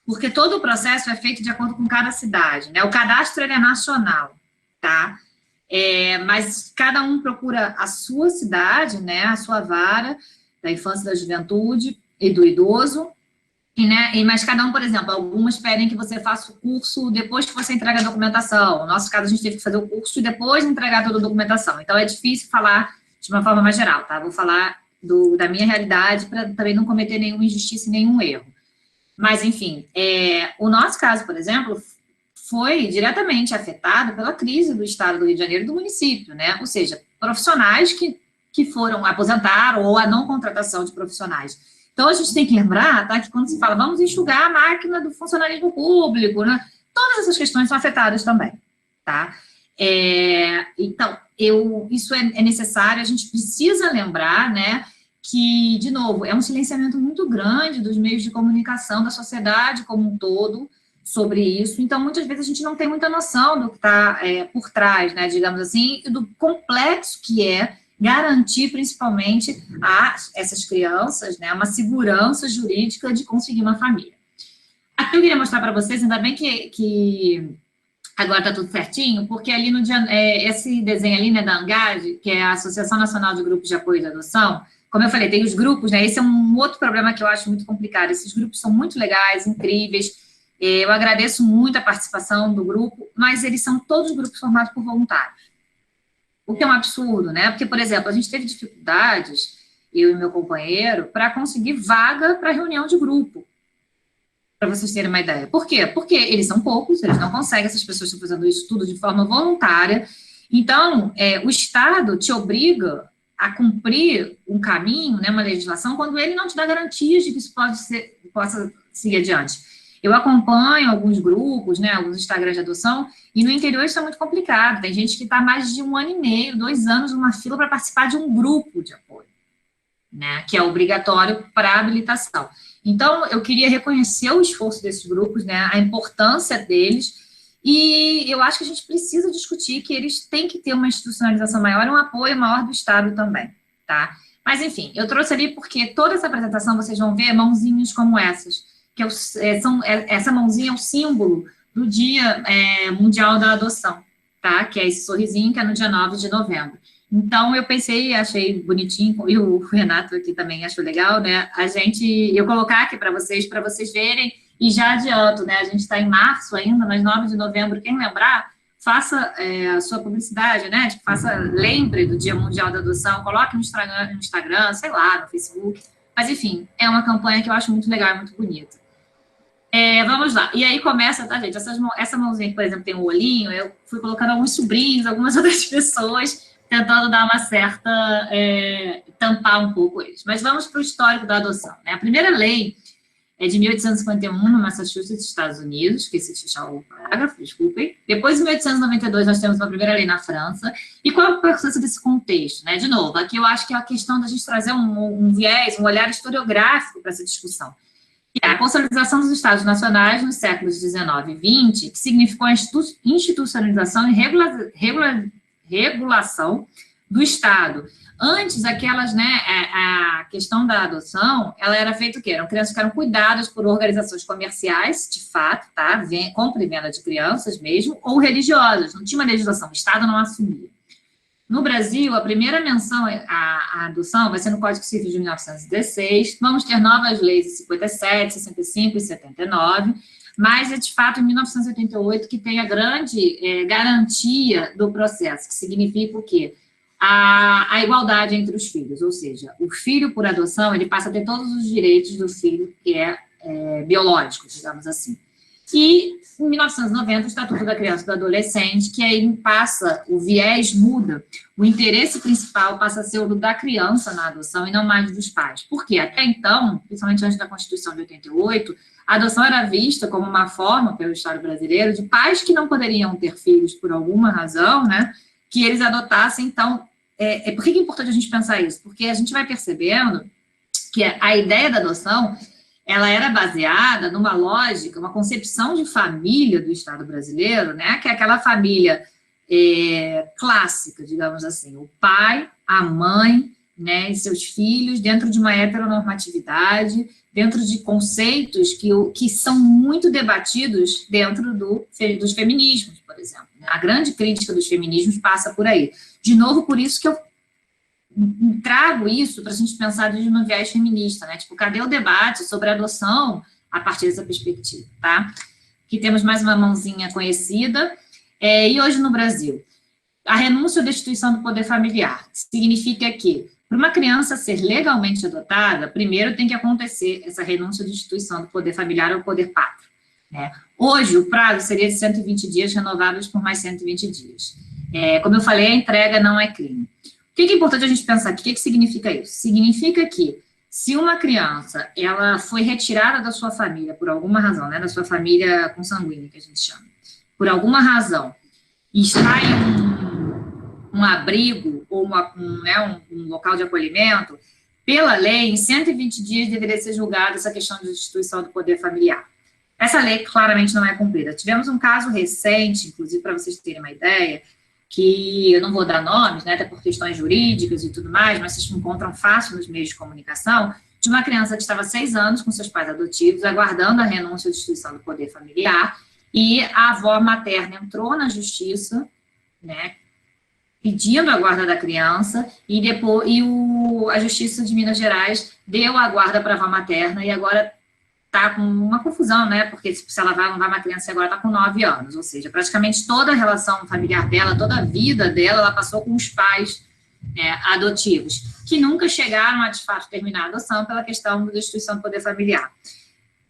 porque todo o processo é feito de acordo com cada cidade, né? O cadastro, ele é nacional, tá? Mas cada um procura a sua cidade, né? A sua vara da infância e da juventude e do idoso, mas cada um, por exemplo, algumas pedem que você faça o curso depois que você entrega a documentação. No nosso caso, a gente teve que fazer o curso e depois entregar toda a documentação. Então, é difícil falar de uma forma mais geral, tá? Vou falar da minha realidade para também não cometer nenhuma injustiça e nenhum erro. Mas, enfim, o nosso caso, por exemplo, foi diretamente afetado pela crise do estado do Rio de Janeiro e do município, né? Ou seja, profissionais que foram aposentar ou a não contratação de profissionais. Então, a gente tem que lembrar, tá, que quando se fala vamos enxugar a máquina do funcionalismo público, né? Todas essas questões são afetadas também, tá? Então, isso é necessário, a gente precisa lembrar, né, que, de novo, é um silenciamento muito grande dos meios de comunicação, da sociedade como um todo, sobre isso. Então, muitas vezes a gente não tem muita noção do que está por trás, né, digamos assim, e do complexo que é garantir, principalmente, a essas crianças, né, uma segurança jurídica de conseguir uma família. Aqui eu queria mostrar para vocês, ainda bem que agora está tudo certinho, porque ali no dia, esse desenho ali, né, da ANGAD, que é a Associação Nacional de Grupos de Apoio de Adoção, como eu falei, tem os grupos, né, esse é um outro problema que eu acho muito complicado, esses grupos são muito legais, incríveis, eu agradeço muito a participação do grupo, mas eles são todos grupos formados por voluntários, o que é um absurdo, né, porque, por exemplo, a gente teve dificuldades, eu e meu companheiro, para conseguir vaga para reunião de grupo, para vocês terem uma ideia. Por quê? Porque eles são poucos, eles não conseguem, essas pessoas estão fazendo isso tudo de forma voluntária. Então, o Estado te obriga a cumprir um caminho, né, uma legislação, quando ele não te dá garantias de que isso possa seguir adiante. Eu acompanho alguns grupos, né, alguns Instagrams de adoção, e no interior isso é muito complicado. Tem gente que está mais de 1 ano e meio, 2 anos numa fila para participar de um grupo de apoio, né, que é obrigatório para habilitação. Então, eu queria reconhecer o esforço desses grupos, né, a importância deles, e eu acho que a gente precisa discutir que eles têm que ter uma institucionalização maior e um apoio maior do Estado também, tá? Mas, enfim, eu trouxe ali porque toda essa apresentação vocês vão ver mãozinhas como essas, que essa mãozinha é o símbolo do Dia Mundial da Adoção, tá? Que é esse sorrisinho que é no dia 9 de novembro. Então, eu pensei, achei bonitinho, e o Renato aqui também achou legal, né, eu colocar aqui para vocês verem, e já adianto, né, a gente está em março ainda, mas 9 de novembro, quem lembrar, faça a sua publicidade, né, tipo, lembre do Dia Mundial da Adoção, coloque no Instagram, sei lá, no Facebook, mas, enfim, é uma campanha que eu acho muito legal, muito bonita. Vamos lá, e aí começa, tá, gente, essa mãozinha que, por exemplo, tem um olhinho, eu fui colocando alguns sobrinhos, algumas outras pessoas, tentando dar uma certa, tampar um pouco eles. Mas vamos para o histórico da adoção, né? A primeira lei é de 1851, no Massachusetts, Estados Unidos, que esse é o parágrafo, desculpem. Depois, em 1892, nós temos uma primeira lei na França. E qual é o processo desse contexto, né? De novo, aqui eu acho que é a questão da gente trazer um viés, um olhar historiográfico para essa discussão. E a consolidação dos Estados nacionais nos séculos XIX e XX, que significou a institucionalização e regulação do Estado. Antes, aquelas, né, a questão da adoção, ela era feita o quê? Eram crianças que eram cuidadas por organizações comerciais, de fato, tá? Compra e venda de crianças mesmo, ou religiosas. Não tinha uma legislação, o Estado não assumia. No Brasil, a primeira menção à adoção vai ser no Código Civil de 1916, vamos ter novas leis em 57, 65 e 79, mas é, de fato, em 1988 que tem a grande garantia do processo, que significa o quê? A igualdade entre os filhos, ou seja, o filho por adoção, ele passa a ter todos os direitos do filho que é biológico, digamos assim. E, em 1990, o Estatuto da Criança e do Adolescente, que aí o viés muda, o interesse principal passa a ser o da criança na adoção e não mais dos pais. Por quê? Até então, principalmente antes da Constituição de 88, a adoção era vista como uma forma, pelo Estado brasileiro, de pais que não poderiam ter filhos por alguma razão, né, que eles adotassem. Então, por que é importante a gente pensar isso? Porque a gente vai percebendo que a ideia da adoção, ela era baseada numa lógica, uma concepção de família do Estado brasileiro, né, que é aquela família clássica, digamos assim, o pai, a mãe, né, e seus filhos, dentro de uma heteronormatividade, dentro de conceitos que são muito debatidos dentro dos feminismos, por exemplo. A grande crítica dos feminismos passa por aí. De novo, por isso que eu trago isso para a gente pensar de uma viés feminista, né? Tipo, cadê o debate sobre a adoção a partir dessa perspectiva, tá? Aqui temos mais uma mãozinha conhecida. E hoje no Brasil, a renúncia ou destituição do poder familiar significa que, para uma criança ser legalmente adotada, primeiro tem que acontecer essa renúncia ou destituição do poder familiar ao poder pátrio. né? Hoje, o prazo seria de 120 dias, renováveis por mais 120 dias. Como eu falei, a entrega não é crime. O que é importante a gente pensar aqui? O que significa isso? Significa que, se uma criança ela foi retirada da sua família, por alguma razão, né, da sua família consanguínea, que a gente chama, por alguma razão, e está em um abrigo, ou um local de acolhimento, pela lei, em 120 dias deveria ser julgada essa questão de destituição do poder familiar. Essa lei claramente não é cumprida. Tivemos um caso recente, inclusive para vocês terem uma ideia, que eu não vou dar nomes, né, até por questões jurídicas e tudo mais, mas vocês encontram fácil nos meios de comunicação, de uma criança que estava 6 anos com seus pais adotivos, aguardando a renúncia de destituição do poder familiar, e a avó materna entrou na justiça, né, pedindo a guarda da criança, e depois a Justiça de Minas Gerais deu a guarda para a avó materna, e agora está com uma confusão, né, porque se ela vai levar uma criança agora está com 9 anos, ou seja, praticamente toda a relação familiar dela, toda a vida dela, ela passou com os pais adotivos, que nunca chegaram a, de fato, terminar a adoção pela questão da destituição do poder familiar.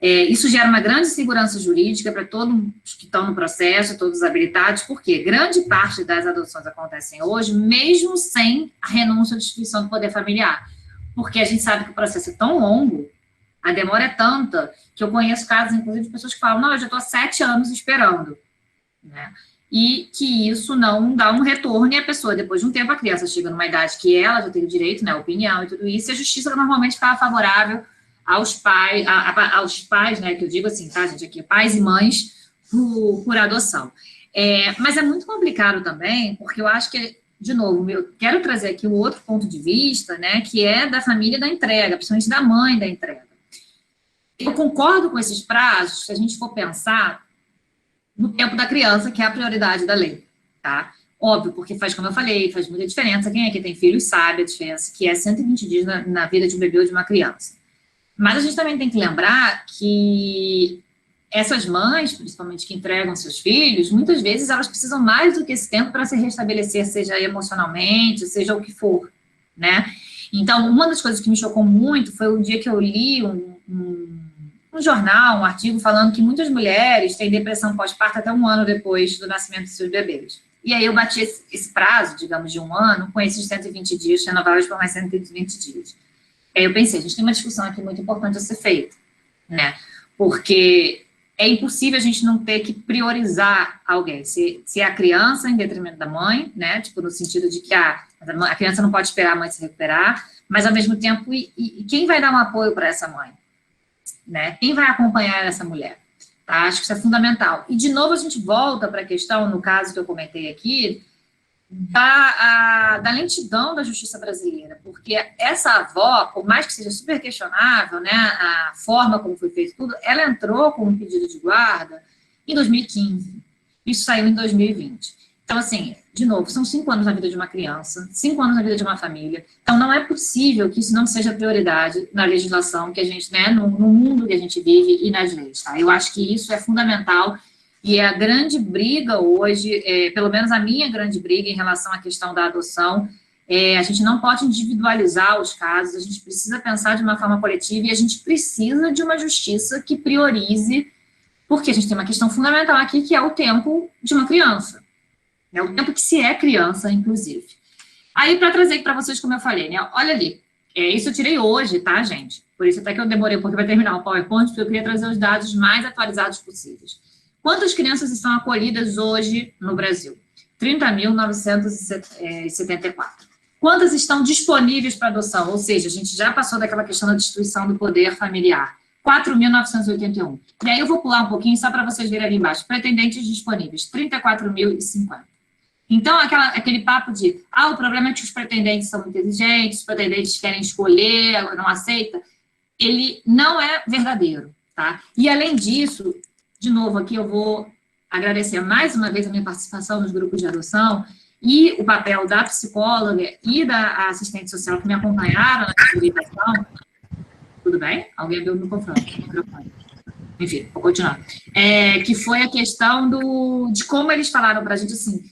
Isso gera uma grande insegurança jurídica para todos que estão no processo, todos os habilitados, porque grande parte das adoções acontecem hoje, mesmo sem a renúncia à destituição do poder familiar, porque a gente sabe que o processo é tão longo, a demora é tanta, que eu conheço casos, inclusive, de pessoas que falam, não, eu já estou há 7 anos esperando, né? E que isso não dá um retorno, e a pessoa, depois de um tempo, a criança chega numa idade que ela já tem o direito, né, a opinião e tudo isso, e a justiça normalmente ficava favorável aos pais, né, que eu digo assim, tá, gente, aqui, pais e mães por adoção. Mas é muito complicado também, porque eu acho que, de novo, eu quero trazer aqui um outro ponto de vista, né, que é da família da entrega, principalmente da mãe da entrega. Eu concordo com esses prazos, se a gente for pensar no tempo da criança, que é a prioridade da lei, tá? Óbvio, porque faz, como eu falei, faz muita diferença. Quem aqui tem filhos sabe a diferença, que é 120 dias na vida de um bebê ou de uma criança. Mas a gente também tem que lembrar que essas mães, principalmente que entregam seus filhos, muitas vezes elas precisam mais do que esse tempo para se restabelecer, seja emocionalmente, seja o que for, né? Então, uma das coisas que me chocou muito foi o dia que eu li um jornal, um artigo, falando que muitas mulheres têm depressão pós-parto até 1 ano depois do nascimento dos seus bebês. E aí eu bati esse prazo, digamos, de 1 ano, com esses 120 dias, renováveis por mais 120 dias. Aí eu pensei, a gente tem uma discussão aqui muito importante a ser feita, né? Porque é impossível a gente não ter que priorizar alguém. Se é a criança em detrimento da mãe, né? Tipo, no sentido de que a criança não pode esperar a mãe se recuperar, mas, ao mesmo tempo, e quem vai dar um apoio para essa mãe? Né? Quem vai acompanhar essa mulher? Tá? Acho que isso é fundamental. E, de novo, a gente volta para a questão, no caso que eu comentei aqui, da lentidão da justiça brasileira, porque essa avó, por mais que seja super questionável, né, a forma como foi feito tudo, ela entrou com um pedido de guarda em 2015, isso saiu em 2020. Então, assim, de novo, são 5 anos na vida de uma criança, 5 anos na vida de uma família, então não é possível que isso não seja prioridade na legislação que a gente, né, no mundo que a gente vive e nas leis, tá? Eu acho que isso é fundamental. E a grande briga hoje, pelo menos a minha grande briga em relação à questão da adoção, a gente não pode individualizar os casos, a gente precisa pensar de uma forma coletiva e a gente precisa de uma justiça que priorize, porque a gente tem uma questão fundamental aqui, que é o tempo de uma criança, né, o tempo que se é criança, inclusive. Aí, para trazer aqui para vocês, como eu falei, né, olha ali, isso eu tirei hoje, tá, gente? Por isso até que eu demorei um pouco para terminar o PowerPoint, porque eu queria trazer os dados mais atualizados possíveis. Quantas crianças estão acolhidas hoje no Brasil? 30.974. Quantas estão disponíveis para adoção? Ou seja, a gente já passou daquela questão da destituição do poder familiar. 4.981. E aí eu vou pular um pouquinho só para vocês verem ali embaixo. Pretendentes disponíveis, 34.050. Então, aquele papo de, o problema é que os pretendentes são muito exigentes, os pretendentes querem escolher, não aceita, ele não é verdadeiro, tá? E, além disso, de novo, aqui eu vou agradecer mais uma vez a minha participação nos grupos de adoção e o papel da psicóloga e da assistente social que me acompanharam na facilitação. Tudo bem? Alguém abriu o microfone. Enfim, vou continuar. Que foi a questão de como eles falaram para a gente assim,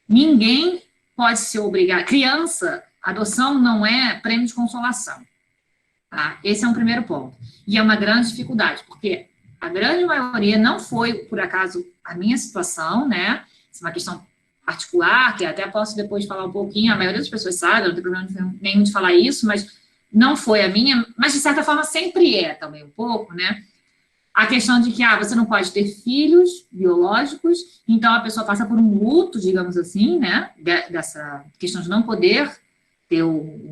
ninguém pode se obrigar. Criança, adoção não é prêmio de consolação. Tá? Esse é um primeiro ponto. E é uma grande dificuldade, porque A grande maioria não foi, por acaso, a minha situação, né? Isso é uma questão particular, que até posso depois falar um pouquinho, a maioria das pessoas sabe, não tem problema nenhum de falar isso, mas não foi a minha, mas de certa forma sempre é também um pouco, né? A questão de que, você não pode ter filhos biológicos, então a pessoa passa por um luto, digamos assim, né? Dessa questão de não poder ter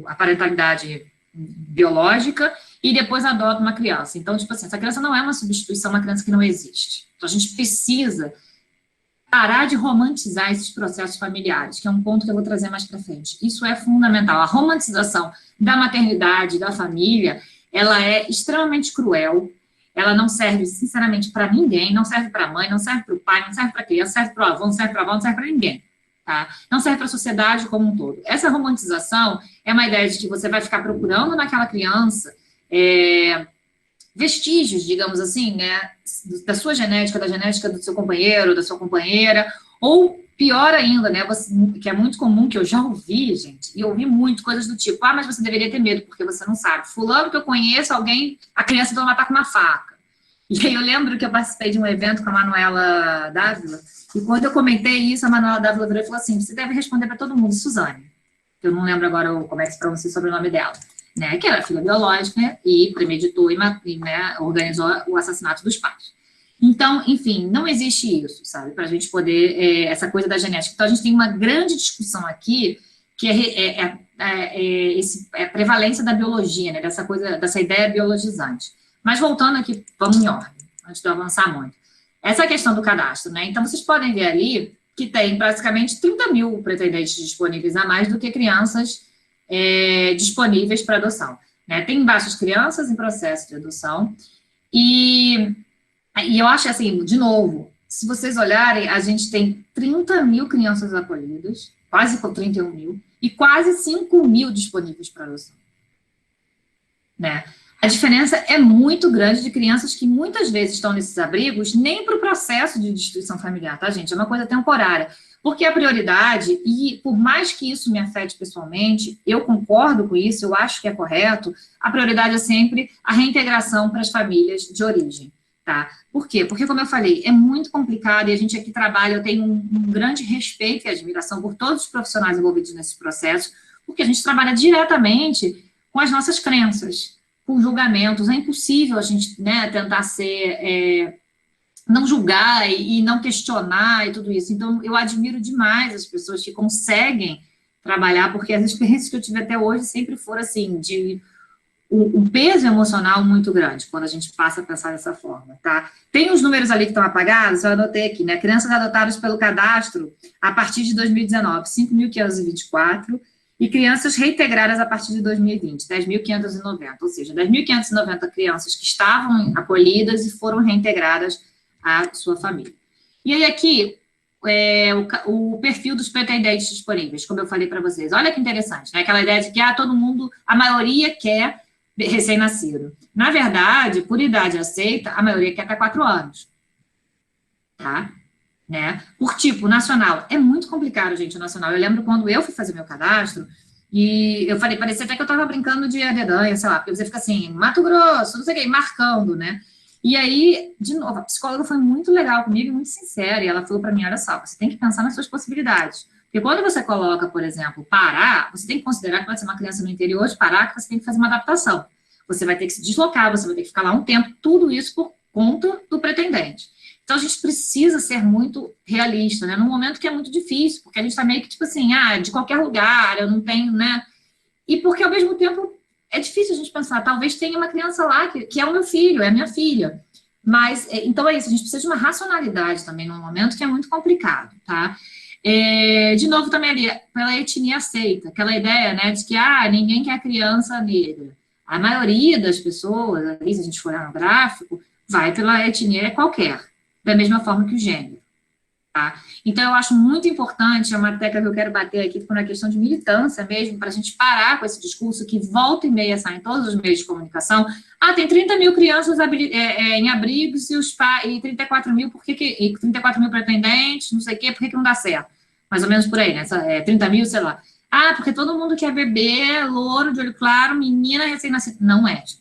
a parentalidade biológica, e depois adota uma criança. Então, tipo assim, essa criança não é uma substituição, uma criança que não existe. Então, a gente precisa parar de romantizar esses processos familiares, que é um ponto que eu vou trazer mais para frente. Isso é fundamental. A romantização da maternidade, da família, ela é extremamente cruel, ela não serve, sinceramente, para ninguém, não serve para a mãe, não serve para o pai, não serve para a criança, serve para o avô, não serve para a avó, não serve para ninguém. Tá? Não serve para a sociedade como um todo. Essa romantização é uma ideia de que você vai ficar procurando naquela criança vestígios, digamos assim, né, da sua genética, da genética do seu companheiro, da sua companheira, ou pior ainda, né, que é muito comum, que eu já ouvi, gente, e ouvi muito, coisas do tipo, mas você deveria ter medo, porque você não sabe. Fulano que eu conheço, a criança vai matar com uma faca. E aí eu lembro que eu participei de um evento com a Manuela Dávila, e quando eu comentei isso, a Manuela Dávila virou e falou assim, você deve responder para todo mundo, Suzane. Eu não lembro agora como é que se pronuncia o sobrenome dela. Né, que era filha biológica e premeditou e né, organizou o assassinato dos pais. Então, enfim, não existe isso, sabe, para a gente poder, essa coisa da genética. Então, a gente tem uma grande discussão aqui, que é a prevalência da biologia, né, dessa ideia biologizante. Mas voltando aqui, vamos em ordem, antes de eu avançar muito. Essa questão do cadastro, né, então vocês podem ver ali que tem praticamente 30 mil pretendentes disponíveis a mais do que crianças disponíveis para adoção. Né? Tem embaixo as crianças em processo de adoção, e eu acho assim, de novo, se vocês olharem, a gente tem 30 mil crianças acolhidas, quase 31 mil, e quase 5 mil disponíveis para adoção. Né? A diferença é muito grande de crianças que muitas vezes estão nesses abrigos, nem para o processo de destruição familiar, tá, gente? É uma coisa temporária. Porque a prioridade, e por mais que isso me afete pessoalmente, eu concordo com isso, eu acho que é correto, a prioridade é sempre a reintegração para as famílias de origem, tá? Por quê? Porque, como eu falei, é muito complicado, e a gente aqui trabalha, eu tenho um grande respeito e admiração por todos os profissionais envolvidos nesse processo, porque a gente trabalha diretamente com as nossas crenças, com julgamentos, é impossível a gente, né, tentar ser... não julgar e não questionar e tudo isso. Então, eu admiro demais as pessoas que conseguem trabalhar, porque as experiências que eu tive até hoje sempre foram, assim, de um peso emocional muito grande, quando a gente passa a pensar dessa forma, tá? Tem os números ali que estão apagados, eu anotei aqui, né? Crianças adotadas pelo cadastro a partir de 2019, 5.524, e crianças reintegradas a partir de 2020, 10.590, ou seja, 10.590 crianças que estavam acolhidas e foram reintegradas à sua família. E aí aqui, o perfil dos pretendentes disponíveis, como eu falei para vocês. Olha que interessante, né? Aquela ideia de que todo mundo, a maioria quer recém-nascido. Na verdade, por idade aceita, a maioria quer até 4 anos. Tá? Né? Por tipo, nacional. É muito complicado, gente, o nacional. Eu lembro quando eu fui fazer meu cadastro, e eu falei, parecia até que eu estava brincando de dedanha, sei lá, porque você fica assim, Mato Grosso, não sei o quê, marcando, né? E aí, de novo, a psicóloga foi muito legal comigo, muito sincera, e ela falou para mim, olha só, você tem que pensar nas suas possibilidades. Porque quando você coloca, por exemplo, Pará, você tem que considerar que vai ser uma criança no interior de Pará, que você tem que fazer uma adaptação. Você vai ter que se deslocar, você vai ter que ficar lá um tempo, tudo isso por conta do pretendente. Então, a gente precisa ser muito realista, né? Num momento que é muito difícil, porque a gente está meio que, tipo assim, de qualquer lugar, eu não tenho, né? E porque, ao mesmo tempo, é difícil a gente pensar, talvez tenha uma criança lá que é o meu filho, é a minha filha. Mas, então é isso, a gente precisa de uma racionalidade também num momento que é muito complicado, tá? De novo, também ali, pela etnia aceita, aquela ideia, né, de que, ninguém quer criança negra. A maioria das pessoas, ali, se a gente for olhar no gráfico, vai pela etnia qualquer, da mesma forma que o gênero. Tá? Então, eu acho muito importante, é uma tecla que eu quero bater aqui, na questão de militância mesmo, para a gente parar com esse discurso que volta e meia sai em todos os meios de comunicação. Tem 30 mil crianças em abrigos e 34 mil, e 34 mil pretendentes, não sei o quê, por que não dá certo? Mais ou menos por aí, né? 30 mil, sei lá. Porque todo mundo quer bebê, louro, de olho claro, menina recém-nascida. Não é, gente,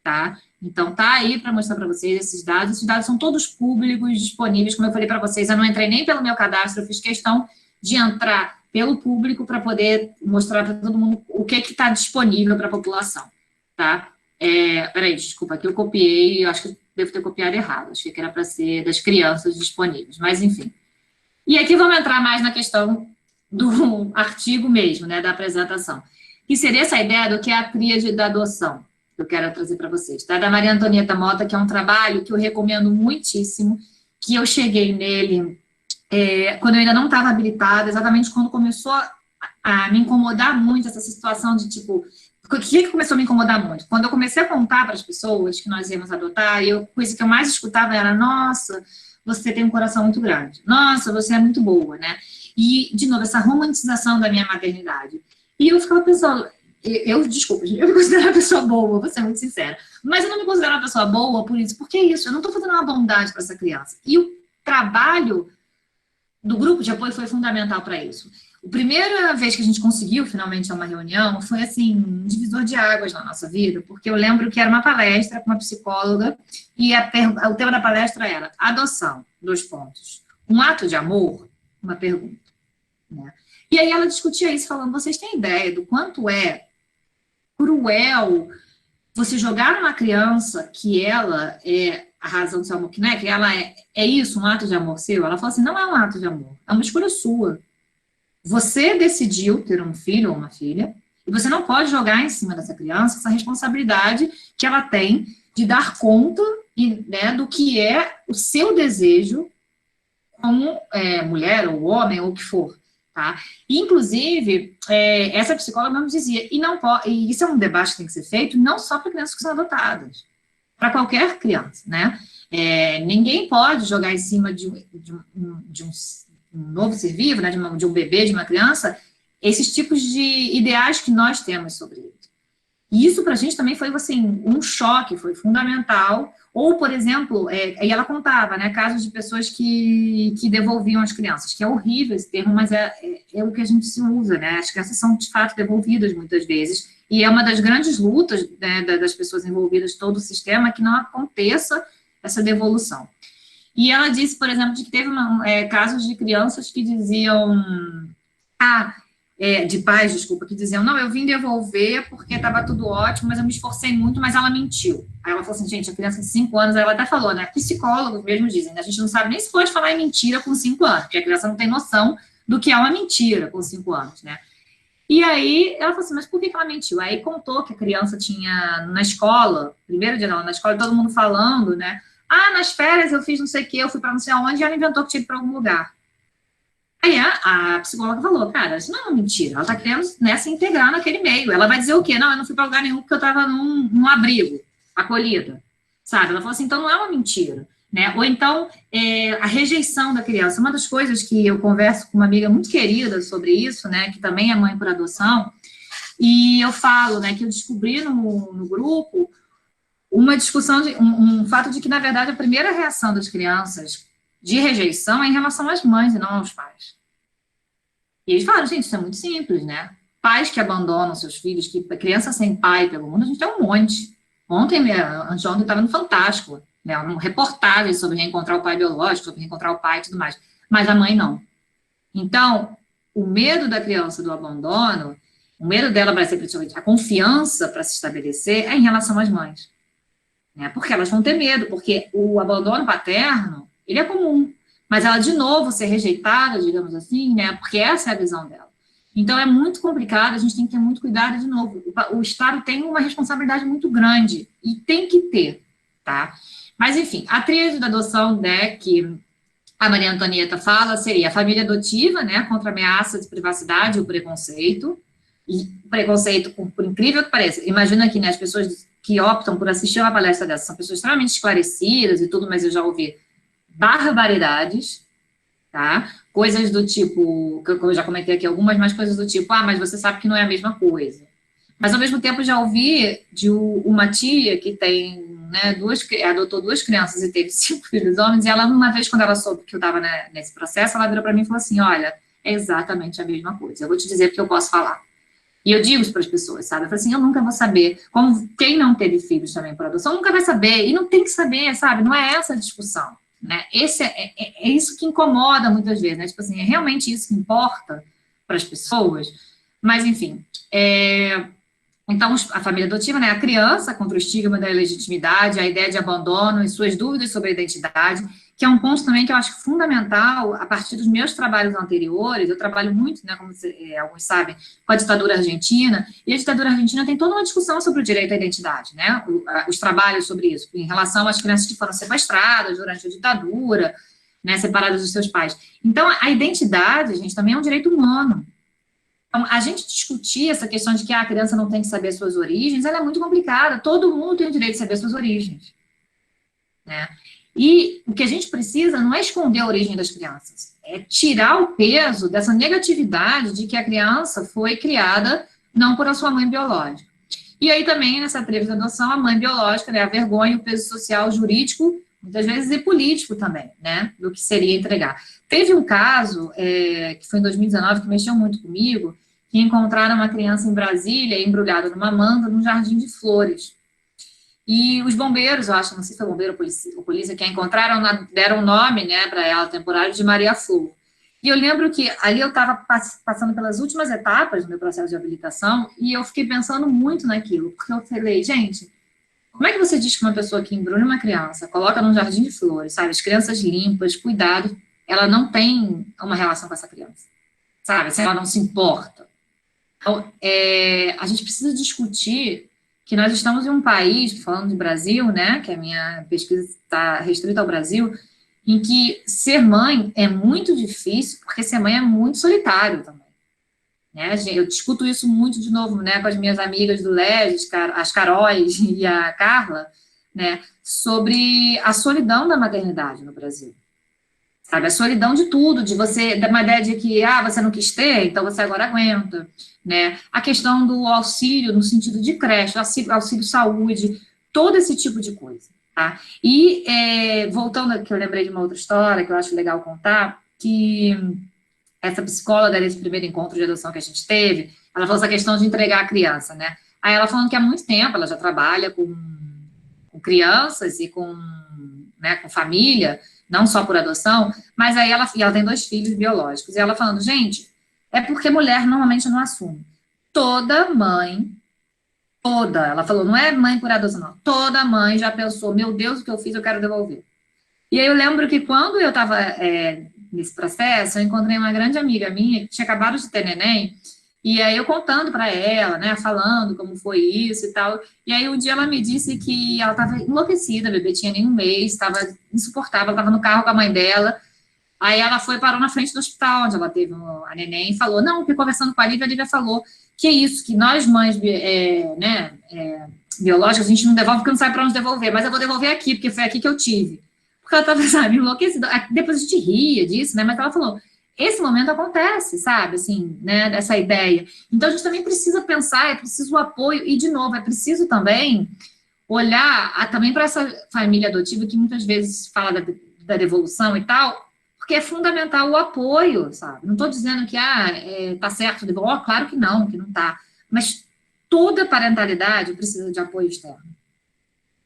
tá? Então, tá aí para mostrar para vocês esses dados são todos públicos, disponíveis, como eu falei para vocês, eu não entrei nem pelo meu cadastro, eu fiz questão de entrar pelo público para poder mostrar para todo mundo o que está disponível para a população, tá? Peraí, desculpa, aqui eu copiei, eu acho que devo ter copiado errado, achei que era para ser das crianças disponíveis, mas enfim. E aqui vamos entrar mais na questão do artigo mesmo, né, da apresentação, que seria essa ideia do que é a tríade da adoção, que eu quero trazer para vocês, tá? Da Maria Antonieta Mota, que é um trabalho que eu recomendo muitíssimo, que eu cheguei nele quando eu ainda não estava habilitada, exatamente quando começou a me incomodar muito essa situação de, tipo, o que começou a me incomodar muito? Quando eu comecei a contar para as pessoas que nós íamos adotar, e a coisa que eu mais escutava era, nossa, você tem um coração muito grande, nossa, você é muito boa, né? E, de novo, essa romantização da minha maternidade. E eu ficava pensando, desculpa, eu me considero uma pessoa boa, vou ser muito sincera, mas eu não me considero uma pessoa boa por isso, porque é isso, eu não estou fazendo uma bondade para essa criança. E o trabalho do grupo de apoio foi fundamental para isso. A primeira vez que a gente conseguiu finalmente uma reunião foi, assim, um divisor de águas na nossa vida, porque eu lembro que era uma palestra com uma psicóloga e o tema da palestra era adoção, 2 pontos. Um ato de amor? Uma pergunta. Né? E aí ela discutia isso, falando, vocês têm ideia do quanto é cruel você jogar numa criança que ela é a razão do seu amor, que não é, que ela é isso, um ato de amor seu? Ela falou assim, não é um ato de amor, é uma escolha sua. Você decidiu ter um filho ou uma filha, e você não pode jogar em cima dessa criança essa responsabilidade que ela tem de dar conta, né, do que é o seu desejo como mulher ou homem ou o que for, tá? E, inclusive, essa psicóloga mesmo dizia, e isso é um debate que tem que ser feito não só para crianças que são adotadas, para qualquer criança, né? Ninguém pode jogar em cima de um novo ser vivo, né, de um bebê, de uma criança, esses tipos de ideais que nós temos sobre ele. E isso para a gente também foi, assim, um choque, foi fundamental. Ou, por exemplo, e ela contava, né, casos de pessoas que devolviam as crianças, que é horrível esse termo, mas é o que a gente se usa, né, as crianças são, de fato, devolvidas muitas vezes, e é uma das grandes lutas, né, das pessoas envolvidas, todo o sistema, que não aconteça essa devolução. E ela disse, por exemplo, de que teve casos de crianças que diziam, de pais, desculpa, que diziam, não, eu vim devolver porque estava tudo ótimo, mas eu me esforcei muito, mas ela mentiu. Aí ela falou assim, gente, a criança de 5 anos, ela até falou, né, psicólogos mesmo dizem, né, a gente não sabe nem se pode falar em mentira com 5 anos, porque a criança não tem noção do que é uma mentira com 5 anos, né. E aí, ela falou assim, mas por que ela mentiu? Aí contou que a criança tinha, na escola, primeiro dia dela na escola, todo mundo falando, né, nas férias eu fiz não sei o quê, eu fui para não sei aonde, e ela inventou que tinha ido para algum lugar. Aí a psicóloga falou, cara, isso não é uma mentira, ela está querendo, né, se integrar naquele meio. Ela vai dizer o quê? Não, eu não fui para lugar nenhum porque eu estava num abrigo, acolhida, sabe? Ela falou assim, então não é uma mentira, né? Ou então, a rejeição da criança. Uma das coisas que eu converso com uma amiga muito querida sobre isso, né, que também é mãe por adoção, e eu falo, né, que eu descobri no grupo uma discussão, um fato de que, na verdade, a primeira reação das crianças de rejeição é em relação às mães e não aos pais. E eles falam, gente, isso é muito simples, né? Pais que abandonam seus filhos, que criança sem pai pelo mundo, a gente tem um monte. Anteontem estava no Fantástico, né, uma reportagem sobre reencontrar o pai biológico, sobre reencontrar o pai e tudo mais. Mas a mãe não. Então, o medo da criança do abandono, o medo dela vai ser principalmente a confiança para se estabelecer é em relação às mães. Né? Porque elas vão ter medo, porque o abandono paterno, ele é comum. Mas ela, de novo, ser rejeitada, digamos assim, né? Porque essa é a visão dela. Então, é muito complicado, a gente tem que ter muito cuidado, de novo. O Estado tem uma responsabilidade muito grande, e tem que ter, tá? Mas, enfim, a tríade da adoção, né, que a Maria Antonieta fala, seria a família adotiva, né, contra a ameaça de privacidade e o preconceito. E preconceito, por incrível que pareça, imagina que, né, as pessoas que optam por assistir uma palestra dessa são pessoas extremamente esclarecidas e tudo, mas eu já ouvi barbaridades, tá? Coisas do tipo, que eu já comentei aqui algumas, mas coisas do tipo, mas você sabe que não é a mesma coisa. Mas, ao mesmo tempo, já ouvi de uma tia que tem, né, adotou 2 crianças e teve 5 filhos homens, e ela, uma vez, quando ela soube que eu estava, né, nesse processo, ela virou para mim e falou assim, olha, é exatamente a mesma coisa. Eu vou te dizer porque eu posso falar. E eu digo isso para as pessoas, sabe? Eu falo assim, eu nunca vou saber. Como quem não teve filhos também por adoção, nunca vai saber. E não tem que saber, sabe? Não é essa a discussão, né? É isso que incomoda muitas vezes, né? Tipo assim, é realmente isso que importa para as pessoas. Mas, enfim, então, a família adotiva, né, a criança contra o estigma da ilegitimidade, a ideia de abandono e suas dúvidas sobre a identidade, que é um ponto também que eu acho fundamental, a partir dos meus trabalhos anteriores, eu trabalho muito, né, como alguns sabem, com a ditadura argentina, e a ditadura argentina tem toda uma discussão sobre o direito à identidade, né, os trabalhos sobre isso, em relação às crianças que foram sequestradas durante a ditadura, né, separadas dos seus pais. Então, a identidade, gente, também é um direito humano. Então, a gente discutir essa questão de que a criança não tem que saber suas origens, ela é muito complicada. Todo mundo tem o direito de saber suas origens, né? E o que a gente precisa não é esconder a origem das crianças, é tirar o peso dessa negatividade de que a criança foi criada não por a sua mãe biológica. E aí também, nessa tríade de adoção, a mãe biológica, né, a vergonha e o peso social, jurídico, muitas vezes e político também, né, do que seria entregar. Teve um caso, que foi em 2019, que mexeu muito comigo, que encontraram uma criança em Brasília, embrulhada numa manta, num jardim de flores. E os bombeiros, eu acho, não sei se foi bombeiro ou polícia, que a encontraram, deram o nome, né, para ela, temporário, de Maria Flor. E eu lembro que ali eu estava passando pelas últimas etapas do meu processo de habilitação, e eu fiquei pensando muito naquilo, porque eu falei, gente, como é que você diz que uma pessoa que embrulha uma criança, coloca num jardim de flores, sabe, as crianças limpas, cuidado, ela não tem uma relação com essa criança, sabe, ela não se importa. Então, a gente precisa discutir que nós estamos em um país, falando de Brasil, né, que a minha pesquisa está restrita ao Brasil, em que ser mãe é muito difícil, porque ser mãe é muito solitário também. Né? Eu discuto isso muito de novo, né, com as minhas amigas do LEGES, as Caróis e a Carla, né, sobre a solidão da maternidade no Brasil. Sabe, a solidão de tudo, de você, da uma ideia de que, você não quis ter, então você agora aguenta, né? A questão do auxílio, no sentido de creche, auxílio saúde, todo esse tipo de coisa, tá? E, voltando, que eu lembrei de uma outra história, que eu acho legal contar, que essa psicóloga desse primeiro encontro de adoção que a gente teve, ela falou essa questão de entregar a criança, né? Aí ela falando que há muito tempo ela já trabalha com crianças e com família, não só por adoção, mas aí ela tem 2 filhos biológicos, e ela falando, gente, é porque mulher normalmente não assume. Toda mãe, ela falou, não é mãe por adoção, não, toda mãe já pensou, meu Deus, o que eu fiz, eu quero devolver. E aí eu lembro que quando eu estava nesse processo, eu encontrei uma grande amiga minha, que tinha acabado de ter neném, e aí eu contando para ela, né, falando como foi isso e tal, e aí um dia ela me disse que ela estava enlouquecida, a bebê tinha nem 1 mês, estava insuportável, estava no carro com a mãe dela, aí ela parou na frente do hospital, onde ela teve a neném, e falou, não, porque conversando com a Lívia falou que é isso, que nós mães, biológicas, a gente não devolve porque não sabe para onde devolver, mas eu vou devolver aqui, porque foi aqui que eu tive. Porque ela estava, sabe, enlouquecida, depois a gente ria disso, né, mas ela falou, esse momento acontece, sabe, assim, né, dessa ideia. Então, a gente também precisa pensar, é preciso o apoio, e, de novo, é preciso também olhar também para essa família adotiva que muitas vezes fala da devolução e tal, porque é fundamental o apoio, sabe? Não estou dizendo que, tá certo, claro que não tá, mas toda parentalidade precisa de apoio externo.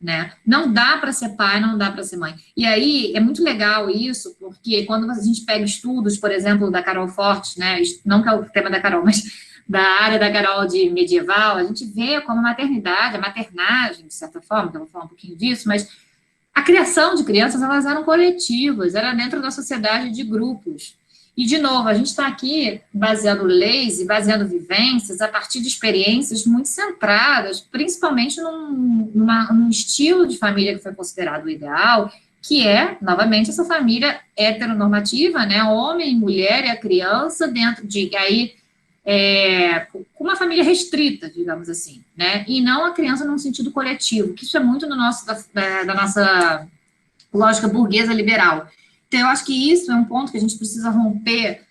Né? Não dá para ser pai, não dá para ser mãe. E aí, é muito legal isso, porque quando a gente pega estudos, por exemplo, da Carol Fortes, né, não que é o tema da Carol, mas da área da Carol de medieval, a gente vê como a maternidade, a maternagem, de certa forma, que eu vou falar um pouquinho disso, mas a criação de crianças, elas eram coletivas, era dentro da sociedade de grupos. E, de novo, a gente está aqui baseando leis e baseando vivências a partir de experiências muito centradas, principalmente num estilo de família que foi considerado o ideal, que é, novamente, essa família heteronormativa, né, homem, mulher e a criança dentro de, com uma família restrita, digamos assim, né, e não a criança num sentido coletivo, que isso é muito da nossa lógica burguesa liberal. Então, eu acho que isso é um ponto que a gente precisa romper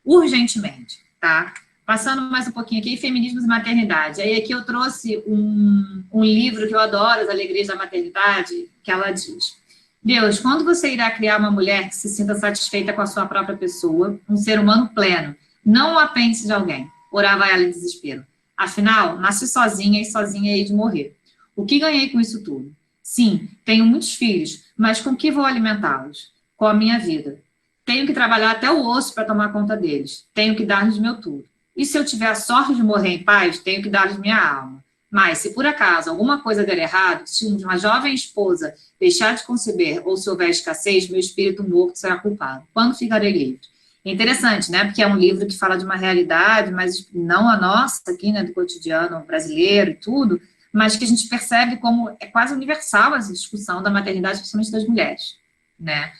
urgentemente, tá? Passando mais um pouquinho aqui, Feminismos e Maternidade. Aí aqui eu trouxe um livro que eu adoro, As Alegrias da Maternidade, que ela diz, Deus, quando você irá criar uma mulher que se sinta satisfeita com a sua própria pessoa, um ser humano pleno, não um apêndice de alguém, orava ela em desespero. Afinal, nasci sozinha e sozinha hei de morrer. O que ganhei com isso tudo? Sim, tenho muitos filhos, mas com que vou alimentá-los? Com a minha vida. Tenho que trabalhar até o osso para tomar conta deles. Tenho que dar-lhes meu tudo. E se eu tiver a sorte de morrer em paz, tenho que dar-lhes minha alma. Mas, se por acaso alguma coisa der errado, se uma jovem esposa deixar de conceber ou se houver escassez, meu espírito morto será culpado. Quando ficarei livre? É interessante, né? Porque é um livro que fala de uma realidade, mas não a nossa aqui, né, do cotidiano brasileiro e tudo, mas que a gente percebe como é quase universal essa discussão da maternidade, principalmente das mulheres, né?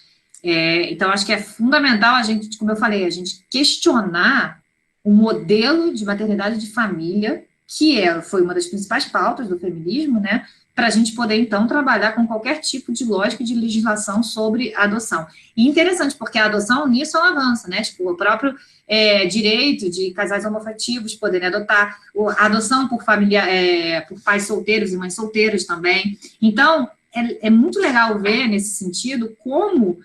Então, acho que é fundamental a gente, como eu falei, a gente questionar o modelo de maternidade de família, que foi uma das principais pautas do feminismo, né, para a gente poder, então, trabalhar com qualquer tipo de lógica de legislação sobre a adoção. E interessante, porque a adoção, nisso, ela avança, né, tipo, o próprio direito de casais homoafetivos poderem adotar, a adoção por família, por pais solteiros e mães solteiras também. Então, é muito legal ver, nesse sentido, como,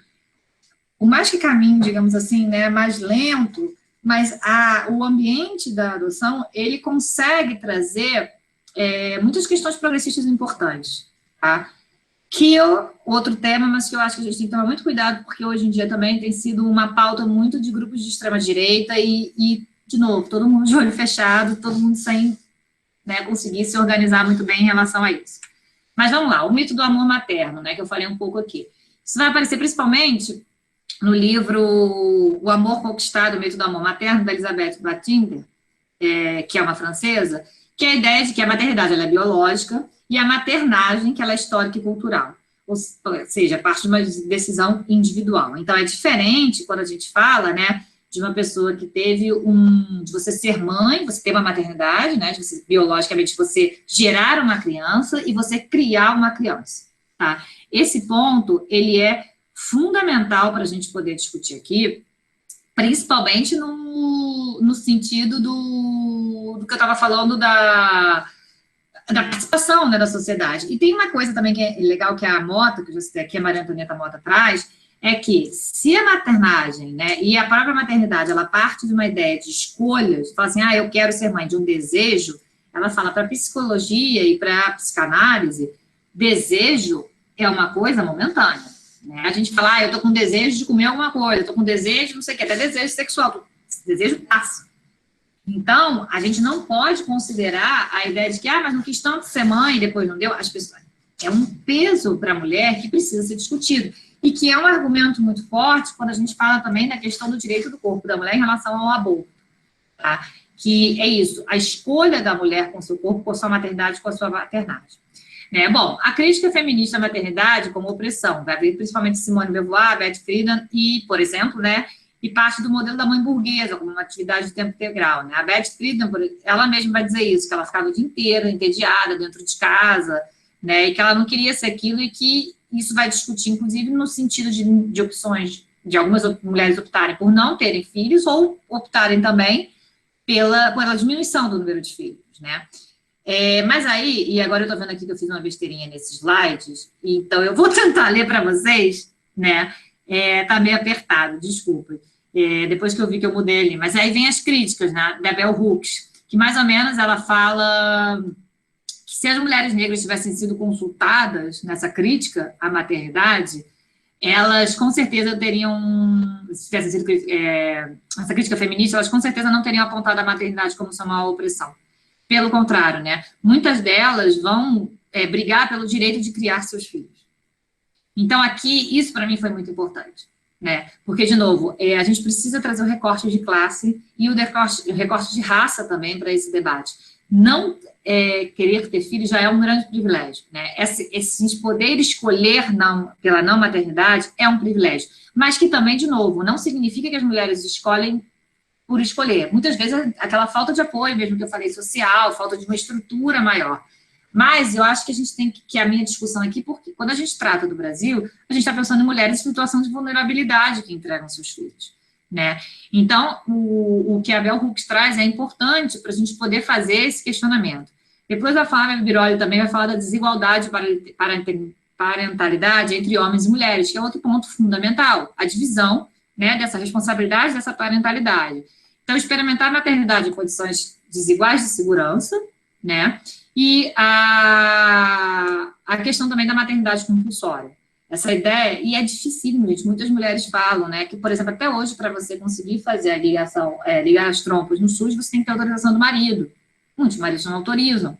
o mais que caminho, digamos assim, né, mais lento, mas o ambiente da adoção, ele consegue trazer muitas questões progressistas importantes, tá? Outro tema, mas que eu acho que a gente tem que tomar muito cuidado, porque hoje em dia também tem sido uma pauta muito de grupos de extrema-direita e, de novo, todo mundo de olho fechado, todo mundo sem, né, conseguir se organizar muito bem em relação a isso. Mas vamos lá, o mito do amor materno, né, que eu falei um pouco aqui. Isso vai aparecer principalmente no livro O Amor Conquistado, o Mito do Amor Materno, da Elisabeth Batinder, que é uma francesa, que é a ideia de que a maternidade ela é biológica e a maternagem que ela é histórica e cultural, ou seja, parte de uma decisão individual. Então, é diferente quando a gente fala, né, de uma pessoa que teve de você ser mãe, você ter uma maternidade, né, de você, biologicamente, você gerar uma criança e você criar uma criança, tá? Esse ponto, ele é fundamental para a gente poder discutir aqui, principalmente no sentido do que eu estava falando da participação, né, da sociedade. E tem uma coisa também que é legal, que é a Mota, que eu já citei aqui, a Maria Antonieta Mota traz, é que se a maternagem, né, e a própria maternidade, ela parte de uma ideia de escolhas, fala assim, eu quero ser mãe, de um desejo, ela fala para a psicologia e para a psicanálise, desejo é uma coisa momentânea. Né? A gente fala, eu tô com desejo de comer alguma coisa, eu tô com desejo, não sei o que, até desejo sexual, esse desejo passa. Então, a gente não pode considerar a ideia de que, mas não quis tanto ser mãe e depois não deu, as pessoas, é um peso para a mulher que precisa ser discutido, e que é um argumento muito forte quando a gente fala também da questão do direito do corpo da mulher em relação ao aborto, tá? Que é isso, a escolha da mulher com seu corpo, com sua maternidade, com a sua maternagem. Bom, a crítica feminista à maternidade como opressão, vai ver principalmente Simone de Beauvoir, Beth Friedan e, por exemplo, né, e parte do modelo da mãe burguesa, como uma atividade de tempo integral. Né? A Beth Friedan, ela mesma vai dizer isso, que ela ficava o dia inteiro entediada dentro de casa, né, e que ela não queria ser aquilo, e que isso vai discutir, inclusive, no sentido de opções de algumas mulheres optarem por não terem filhos ou optarem também pela diminuição do número de filhos, né? Mas aí, e agora eu estou vendo aqui que eu fiz uma besteirinha nesses slides, então eu vou tentar ler para vocês, né? Tá meio apertado, desculpa. Depois que eu vi que eu mudei ali. Mas aí vem as críticas, né, da Bell Hooks, que mais ou menos ela fala que se as mulheres negras tivessem sido consultadas nessa crítica à maternidade, elas com certeza teriam, se tivessem sido essa crítica feminista, elas com certeza não teriam apontado a maternidade como só uma opressão. Pelo contrário, né? Muitas delas vão brigar pelo direito de criar seus filhos. Então, aqui, isso para mim foi muito importante, né? Porque, de novo, a gente precisa trazer o recorte de classe e o recorte de raça também para esse debate. Não querer ter filhos já é um grande privilégio, né? Esse poder escolher pela não maternidade é um privilégio, mas que também, de novo, não significa que as mulheres escolhem por escolher. Muitas vezes, aquela falta de apoio, mesmo que eu falei, social, falta de uma estrutura maior. Mas eu acho que a gente tem que a minha discussão aqui, porque quando a gente trata do Brasil, a gente está pensando em mulheres em situação de vulnerabilidade que entregam seus filhos, né? Então, o que a Bell Hooks traz é importante para a gente poder fazer esse questionamento. Depois a Flávia Biroli também vai falar da desigualdade de parentalidade entre homens e mulheres, que é outro ponto fundamental, a divisão, né, dessa responsabilidade, dessa parentalidade. Então, experimentar a maternidade em condições desiguais de segurança, né? E a questão também da maternidade compulsória. Essa ideia, e é dificílimo, gente, muitas mulheres falam, né, que, por exemplo, até hoje, para você conseguir fazer a ligação, ligar as trompas no SUS, você tem que ter autorização do marido. Muitos maridos não autorizam.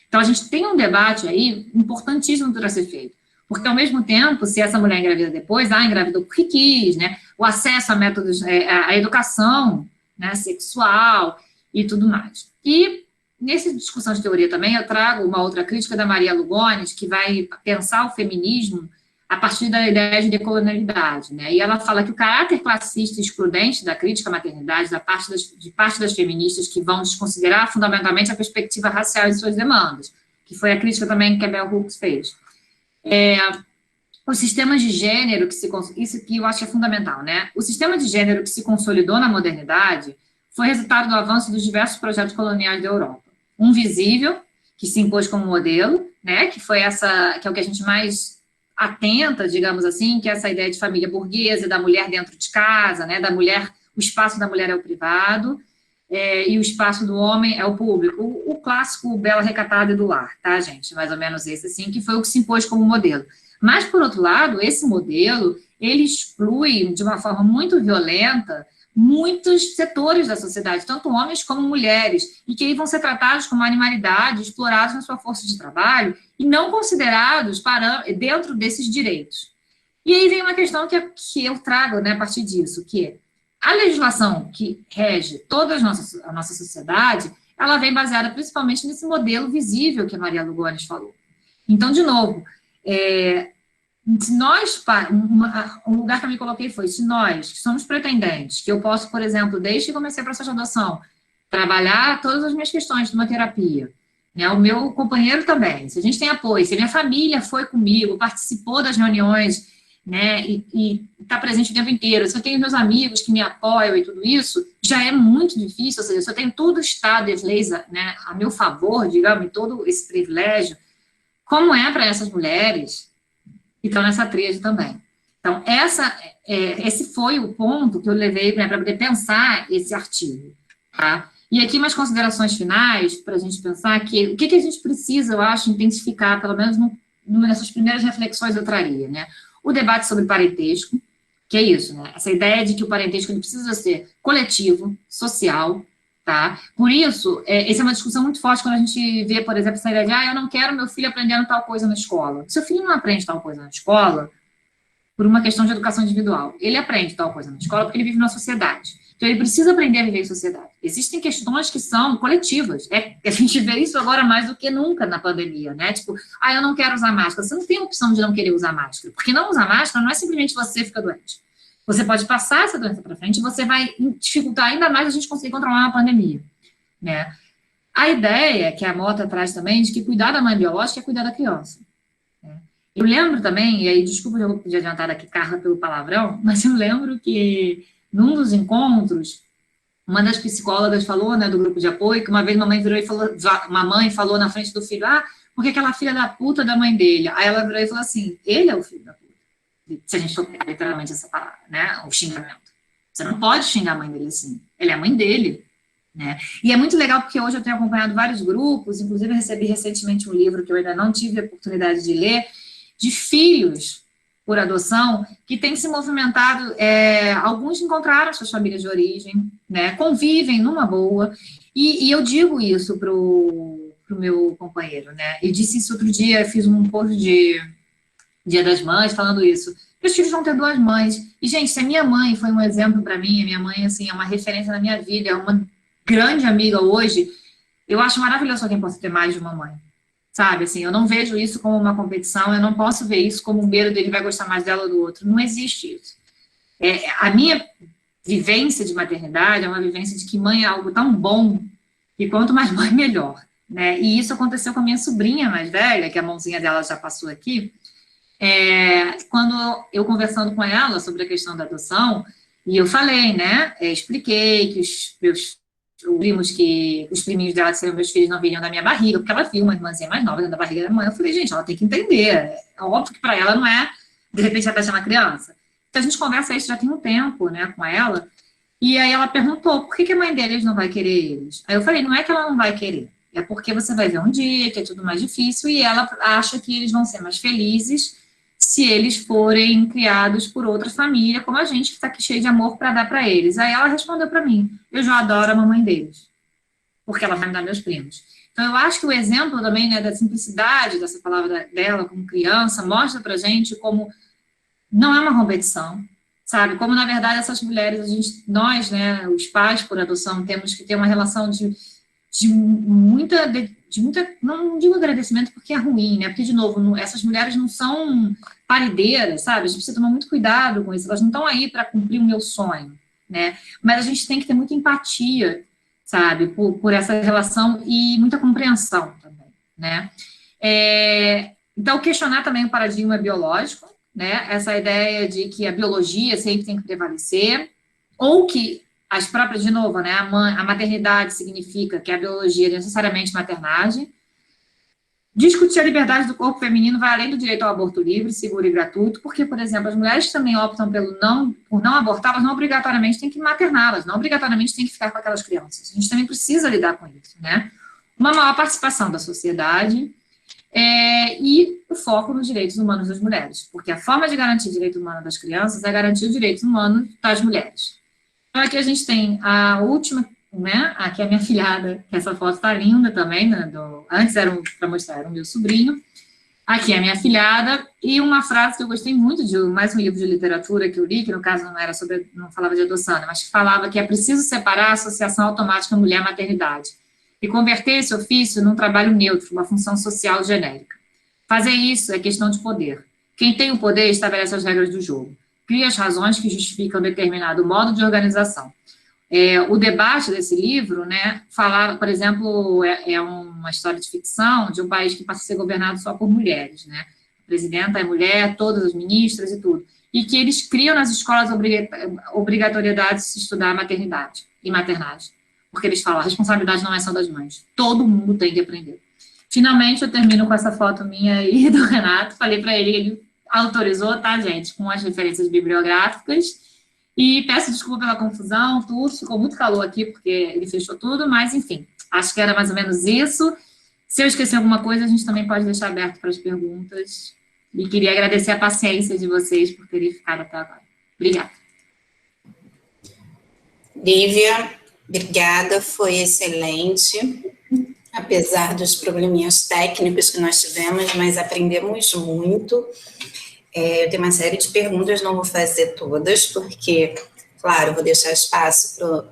Então, a gente tem um debate aí importantíssimo para ser feito. Porque, ao mesmo tempo, se essa mulher engravida depois, engravidou porque quis, né? O acesso a métodos, a educação, né, sexual e tudo mais. E, nessa discussão de teoria também, eu trago uma outra crítica da Maria Lugones, que vai pensar o feminismo a partir da ideia de decolonialidade, né? E ela fala que o caráter classista e excludente da crítica à maternidade, de parte das feministas que vão desconsiderar fundamentalmente a perspectiva racial de suas demandas, que foi a crítica também que a Bell Hooks fez. Os sistemas de gênero isso que eu acho que é fundamental, né? O sistema de gênero que se consolidou na modernidade foi resultado do avanço dos diversos projetos coloniais da Europa. Um visível, que se impôs como modelo, né? Que é o que a gente mais atenta, digamos assim, que é essa ideia de família burguesa, da mulher dentro de casa, né? O espaço da mulher é o privado, e o espaço do homem é o público. O clássico bela recatada do lar, tá, gente? Mais ou menos esse, assim, que foi o que se impôs como modelo. Mas, por outro lado, esse modelo, ele exclui, de uma forma muito violenta, muitos setores da sociedade, tanto homens como mulheres, e que aí vão ser tratados como animalidade, explorados na sua força de trabalho, e não considerados dentro desses direitos. E aí vem uma questão que eu trago, né, a partir disso, que a legislação que rege toda a nossa sociedade, ela vem baseada principalmente nesse modelo visível que a Maria Lugones falou. Então, de novo, se nós, um lugar que eu me coloquei foi, se nós, que somos pretendentes, que eu posso, por exemplo, desde que comecei o processo de adoção, trabalhar todas as minhas questões de uma terapia, né, o meu companheiro também, se a gente tem apoio, se a minha família foi comigo, participou das reuniões, né, e está presente o tempo inteiro, se eu tenho meus amigos que me apoiam e tudo isso, já é muito difícil, ou seja, se eu tenho todo o Estado e as leis, né, a meu favor, digamos, e todo esse privilégio, como é para essas mulheres que estão nessa tríade também. Então, esse foi o ponto que eu levei, né, para poder pensar esse artigo, tá? E aqui umas considerações finais, para a gente pensar o que a gente precisa, eu acho, intensificar, pelo menos nessas primeiras reflexões eu traria, né? O debate sobre parentesco, que é isso, né? Essa ideia de que o parentesco ele precisa ser coletivo, social, tá? Por isso, essa é uma discussão muito forte quando a gente vê, por exemplo, essa ideia de, eu não quero meu filho aprendendo tal coisa na escola. Seu filho não aprende tal coisa na escola por uma questão de educação individual. Ele aprende tal coisa na escola porque ele vive na sociedade. Então, ele precisa aprender a viver em sociedade. Existem questões que são coletivas. A gente vê isso agora mais do que nunca na pandemia, né? Tipo, eu não quero usar máscara. Você não tem a opção de não querer usar máscara. Porque não usar máscara não é simplesmente você ficar doente. Você pode passar essa doença para frente e você vai dificultar ainda mais a gente conseguir controlar uma pandemia, né? A ideia que a Mota traz também de que cuidar da mãe biológica é cuidar da criança. Né? Eu lembro também, e aí desculpa eu vou pedir adiantada aqui, Carla, pelo palavrão, mas eu lembro que num dos encontros, uma das psicólogas falou, né, do grupo de apoio, que uma vez uma mãe falou na frente do filho, porque aquela filha da puta da mãe dele. Aí ela virou e falou assim, ele é o filho da puta. Se a gente for pegar literalmente essa palavra, né, o xingamento. Você não pode xingar a mãe dele assim, ele é a mãe dele, né, e é muito legal porque hoje eu tenho acompanhado vários grupos, inclusive eu recebi recentemente um livro que eu ainda não tive a oportunidade de ler, de filhos por adoção, que tem se movimentado, alguns encontraram suas famílias de origem, né, convivem numa boa, e eu digo isso pro meu companheiro, né, eu disse isso outro dia, fiz um post de Dia das Mães, falando isso, meus filhos vão ter duas mães, e gente, se a minha mãe foi um exemplo para mim, a minha mãe, assim, é uma referência na minha vida, é uma grande amiga hoje, eu acho maravilhoso alguém possa ter mais de uma mãe, sabe, assim, eu não vejo isso como uma competição, eu não posso ver isso como um medo dele vai gostar mais dela ou do outro, não existe isso. A minha vivência de maternidade é uma vivência de que mãe é algo tão bom, que quanto mais mãe, melhor, né, e isso aconteceu com a minha sobrinha mais velha, que a mãozinha dela já passou aqui, quando eu conversando com ela sobre a questão da adoção, e eu falei, né, expliquei que os priminhos dela, que seriam meus filhos, não viriam da minha barriga, porque ela viu uma irmãzinha mais nova dentro da barriga da mãe. Eu falei, gente, ela tem que entender. É óbvio que para ela não é, de repente, ela vai ser uma criança. Então, a gente conversa isso já tem um tempo, né, com ela, E aí ela perguntou, por que a mãe deles não vai querer eles? Aí eu falei, não é que ela não vai querer, é porque você vai ver um dia que é tudo mais difícil e ela acha que eles vão ser mais felizes se eles forem criados por outra família, como a gente, que está aqui cheio de amor para dar para eles. Aí ela respondeu para mim, eu já adoro a mamãe deles, porque ela vai me dar meus primos. Então, eu acho que o exemplo também, né, da simplicidade dessa palavra dela como criança mostra para gente como não é uma competição, sabe? Como, na verdade, essas mulheres, nós, né, os pais por adoção, temos que ter uma relação de muita, não digo agradecimento porque é ruim, né? Porque, de novo, essas mulheres não são parideiras, sabe? A gente precisa tomar muito cuidado com isso, elas não estão aí para cumprir o meu sonho, né? Mas a gente tem que ter muita empatia, sabe? Por essa relação e muita compreensão também, né? Então, questionar também o paradigma biológico, né? Essa ideia de que a biologia sempre tem que prevalecer, ou que as próprias, de novo, né? A maternidade significa que a biologia é necessariamente maternagem. Discutir a liberdade do corpo feminino vai além do direito ao aborto livre, seguro e gratuito, porque, por exemplo, as mulheres que também optam por não abortar, elas não obrigatoriamente têm que materná-las, não obrigatoriamente têm que ficar com aquelas crianças. A gente também precisa lidar com isso, né? Uma maior participação da sociedade, e o foco nos direitos humanos das mulheres, porque a forma de garantir o direito humano das crianças é garantir os direitos humanos das mulheres. Então, aqui a gente tem a última, né, aqui é a minha filhada, que essa foto está linda também, né, antes era para mostrar, era o meu sobrinho, aqui é a minha filhada, e uma frase que eu gostei muito de mais um livro de literatura que eu li, que no caso não falava de adoção, né, mas que falava que é preciso separar a associação automática mulher-maternidade e converter esse ofício num trabalho neutro, uma função social genérica. Fazer isso é questão de poder. Quem tem o poder estabelece as regras do jogo, cria as razões que justificam determinado modo de organização. O debate desse livro, né, falava, por exemplo, é uma história de ficção de um país que passa a ser governado só por mulheres, né? A presidenta é mulher, todas as ministras e tudo. E que eles criam nas escolas obrigatoriedade de se estudar maternidade e maternagem. Porque eles falam, a responsabilidade não é só das mães, todo mundo tem que aprender. Finalmente, eu termino com essa foto minha aí do Renato, falei para ele autorizou, tá, gente, com as referências bibliográficas, e peço desculpa pela confusão, tudo, ficou muito calor aqui, porque ele fechou tudo, mas, enfim, acho que era mais ou menos isso. Se eu esquecer alguma coisa, a gente também pode deixar aberto para as perguntas, e queria agradecer a paciência de vocês por terem ficado até agora. Obrigada. Lívia, obrigada, foi excelente, apesar dos probleminhas técnicos que nós tivemos, mas aprendemos muito. Eu tenho uma série de perguntas, não vou fazer todas, porque, claro, vou deixar espaço para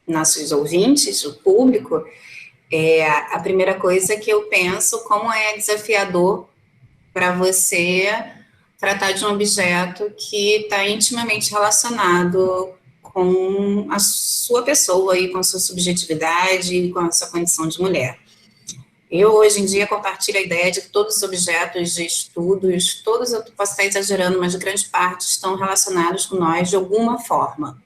nossos ouvintes, o público. A primeira coisa que eu penso, como é desafiador para você tratar de um objeto que está intimamente relacionado com a sua pessoa e com a sua subjetividade e com a sua condição de mulher. Eu, hoje em dia, compartilho a ideia de que todos os objetos de estudos, todos, eu posso estar exagerando, mas de grande parte estão relacionados com nós de alguma forma.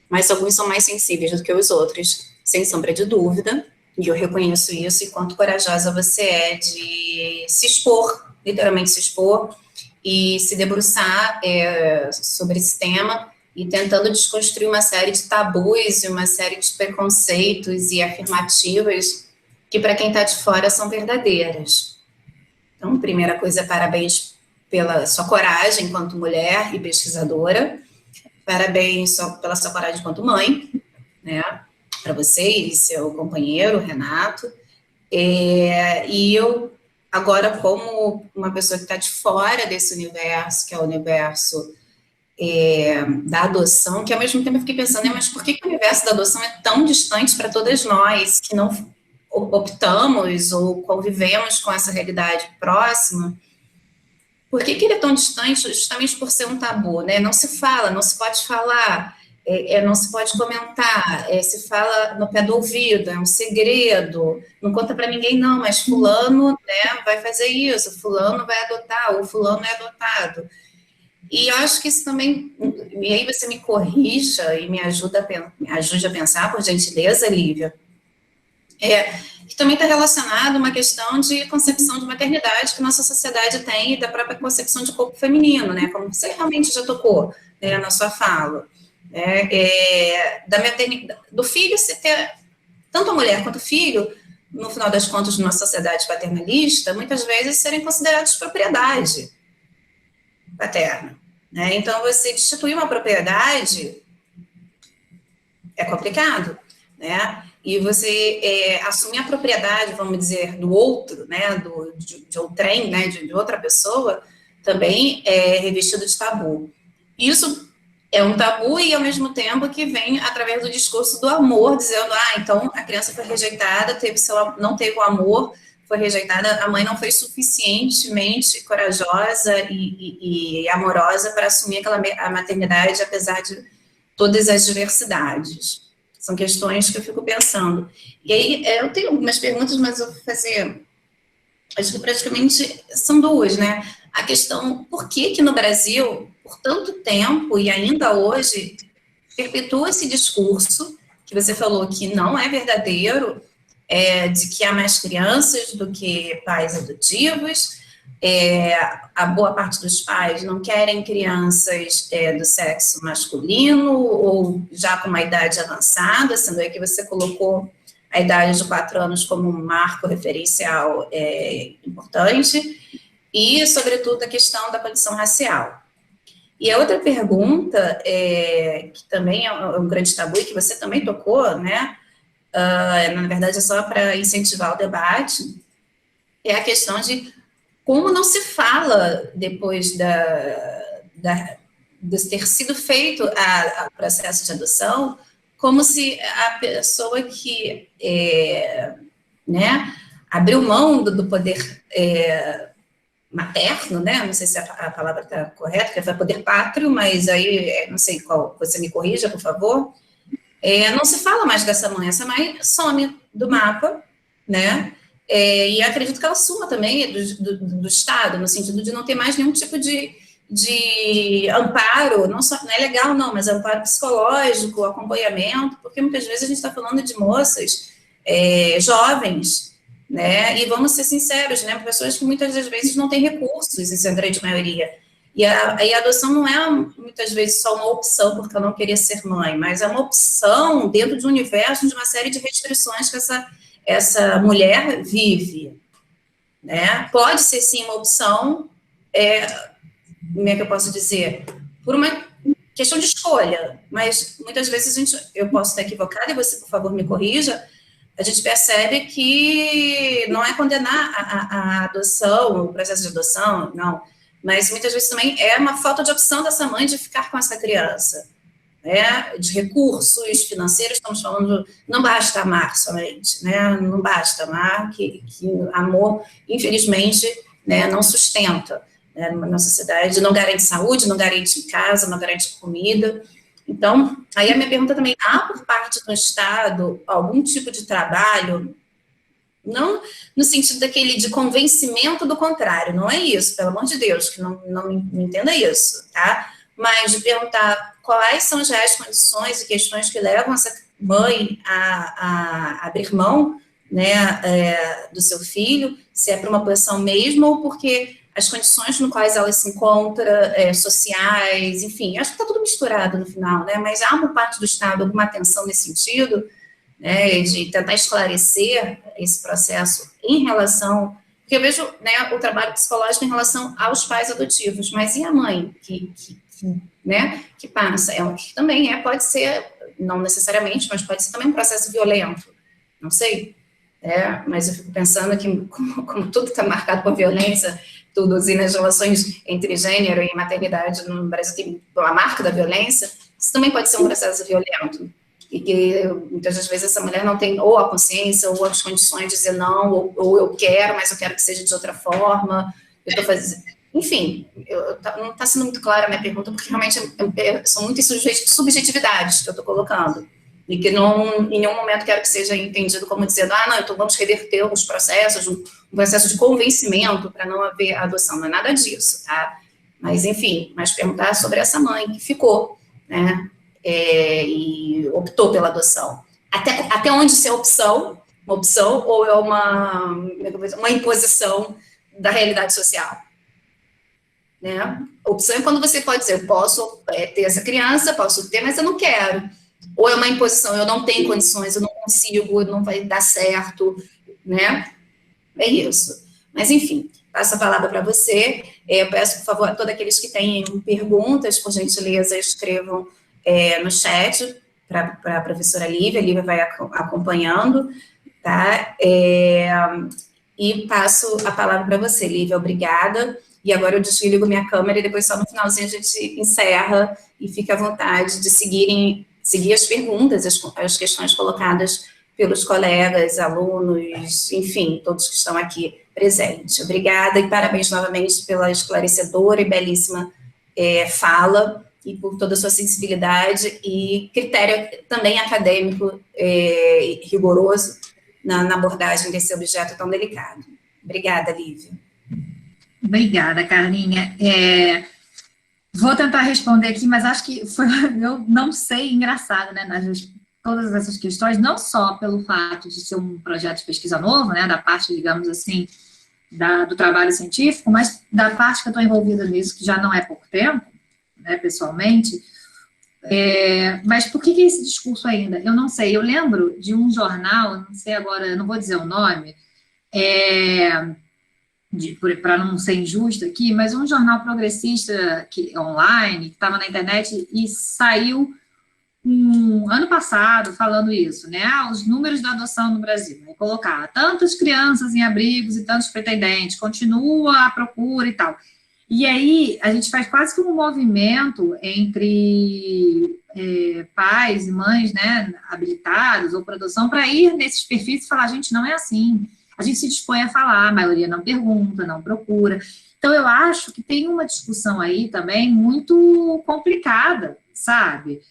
Mas alguns são mais sensíveis do que os outros, sem sombra de dúvida, e eu reconheço isso, e quanto corajosa você é de se expor, literalmente se expor, e se debruçar sobre esse tema, e tentando desconstruir uma série de tabus e uma série de preconceitos e afirmativas que para quem está de fora são verdadeiras. Então, primeira coisa, parabéns pela sua coragem enquanto mulher e pesquisadora, parabéns pela sua coragem enquanto mãe, né, para você e seu companheiro, Renato, e eu, agora, como uma pessoa que está de fora desse universo, que é o universo da adoção, que ao mesmo tempo eu fiquei pensando, mas por que o universo da adoção é tão distante para todas nós, que não optamos ou convivemos com essa realidade próxima? Por que ele é tão distante? Justamente por ser um tabu, né? Não se fala, não se pode falar, não se pode comentar, se fala no pé do ouvido, é um segredo, não conta para ninguém não, mas fulano, né, vai fazer isso, fulano vai adotar, ou fulano é adotado. E eu acho que isso também, e aí você me corrija e me ajude a pensar, por gentileza, Lívia, que também está relacionado a uma questão de concepção de maternidade que nossa sociedade tem e da própria concepção de corpo feminino, né, como você realmente já tocou, né, na sua fala. né? Do filho se ter, tanto a mulher quanto o filho, no final das contas, numa sociedade paternalista, muitas vezes serem considerados propriedade paterna, né? Então, você destituir uma propriedade é complicado, né? E você assumir a propriedade, vamos dizer, do outro, né? De outrem, né? De outra pessoa, também é revestido de tabu. Isso é um tabu e, ao mesmo tempo, que vem através do discurso do amor, dizendo, então a criança foi rejeitada, não teve o amor, foi rejeitada, a mãe não foi suficientemente corajosa e amorosa para assumir a maternidade, apesar de todas as diversidades. São questões que eu fico pensando. E aí, eu tenho algumas perguntas, mas eu vou fazer, acho que praticamente são duas, né? A questão, por que no Brasil, por tanto tempo, e ainda hoje, perpetua esse discurso, que você falou que não é verdadeiro, de que há mais crianças do que pais adotivos, a boa parte dos pais não querem crianças do sexo masculino, ou já com uma idade avançada, sendo aí que você colocou a idade de 4 anos como um marco referencial importante, e, sobretudo, a questão da condição racial. E a outra pergunta, que também é um grande tabu, e que você também tocou, né, na verdade é só para incentivar o debate, é a questão de como não se fala depois de ter sido feito o processo de adoção, como se a pessoa que, né, abriu mão do poder materno, né, não sei se a palavra está correta, que é poder pátrio, mas aí, não sei qual, você me corrija, por favor, não se fala mais dessa mãe, essa mãe some do mapa, né, e acredito que ela suma também do Estado, no sentido de não ter mais nenhum tipo de amparo, não é legal não, mas amparo psicológico, acompanhamento, porque muitas vezes a gente está falando de moças jovens, né, e vamos ser sinceros, né, pessoas que muitas das vezes não têm recursos, isso é a grande maioria, e a adoção não é muitas vezes só uma opção porque eu não queria ser mãe, mas é uma opção dentro de um universo de uma série de restrições que essa mulher vive, né, pode ser sim uma opção, como é que eu posso dizer, por uma questão de escolha, mas muitas vezes eu posso estar equivocada e você, por favor, me corrija, a gente percebe que não é condenar a adoção, o processo de adoção, não, mas muitas vezes também é uma falta de opção dessa mãe de ficar com essa criança, né, de recursos financeiros, estamos falando, não basta amar somente, né, não basta amar, que amor, infelizmente, né, não sustenta, né, na sociedade, não garante saúde, não garante casa, não garante comida. Então, aí a minha pergunta também, há por parte do Estado algum tipo de trabalho, não no sentido de convencimento do contrário, não é isso, pelo amor de Deus, que não me entenda isso, tá? Mas de perguntar quais são as reais condições e questões que levam essa mãe a abrir mão, né, do seu filho, se é para uma posição mesmo ou porque as condições no quais ela se encontra, sociais, enfim, acho que está tudo misturado no final, né, mas há uma parte do Estado, alguma atenção nesse sentido, né, de tentar esclarecer esse processo em relação, porque eu vejo, né, o trabalho psicológico em relação aos pais adotivos, mas e a mãe né, que passa, que também pode ser, não necessariamente, mas pode ser também um processo violento, não sei, mas eu fico pensando que como tudo está marcado por violência, tudo, e nas relações entre gênero e maternidade no Brasil tem a marca da violência, isso também pode ser um processo violento, e que muitas das vezes essa mulher não tem ou a consciência ou as condições de dizer não, ou eu quero, mas eu quero que seja de outra forma, eu estou fazendo... Enfim, não está sendo muito clara a minha pergunta, porque realmente são muitas subjetividades que eu estou colocando, e que não, em nenhum momento quero que seja entendido como dizendo, não, então vamos reverter os processos, um processo de convencimento para não haver adoção, não é nada disso, tá? Mas, enfim, perguntar sobre essa mãe que ficou, né, e optou pela adoção. Até onde isso é uma opção ou é uma imposição da realidade social? né? Opção é quando você pode dizer, eu posso ter essa criança, posso ter, mas eu não quero. Ou é uma imposição, eu não tenho condições, eu não consigo, não vai dar certo, né? É isso. Mas, enfim, passo a palavra para você. Eu peço, por favor, a todos aqueles que têm perguntas, por gentileza, escrevam no chat para a professora Lívia. A Lívia vai acompanhando, tá? E passo a palavra para você, Lívia. Obrigada. E agora eu desligo minha câmera e depois só no finalzinho a gente encerra e fica à vontade de seguir as perguntas, as questões colocadas pelos colegas, alunos, enfim, todos que estão aqui presentes. Obrigada e parabéns novamente pela esclarecedora e belíssima fala e por toda a sua sensibilidade e critério também acadêmico rigoroso na abordagem desse objeto tão delicado. Obrigada, Lívia. Obrigada, Carlinha. Vou tentar responder aqui, mas acho que eu não sei, engraçado, né, todas essas questões, não só pelo fato de ser um projeto de pesquisa novo, né, da parte, digamos assim, do trabalho científico, mas da parte que eu estou envolvida nisso, que já não é pouco tempo, né, pessoalmente, mas por que esse discurso ainda? Eu não sei, eu lembro de um jornal, não sei agora, não vou dizer o nome, para não ser injusto aqui, mas um jornal progressista online, que estava na internet, e saiu ano passado falando isso, né? Os números da adoção no Brasil, né? Colocar tantas crianças em abrigos e tantos pretendentes, continua a procura e tal. E aí, a gente faz quase que um movimento entre pais e mães, né, habilitados ou por adoção, para ir nesses perfis e falar, gente, não é assim. A gente se dispõe a falar, a maioria não pergunta, não procura. Então, eu acho que tem uma discussão aí também muito complicada, sabe?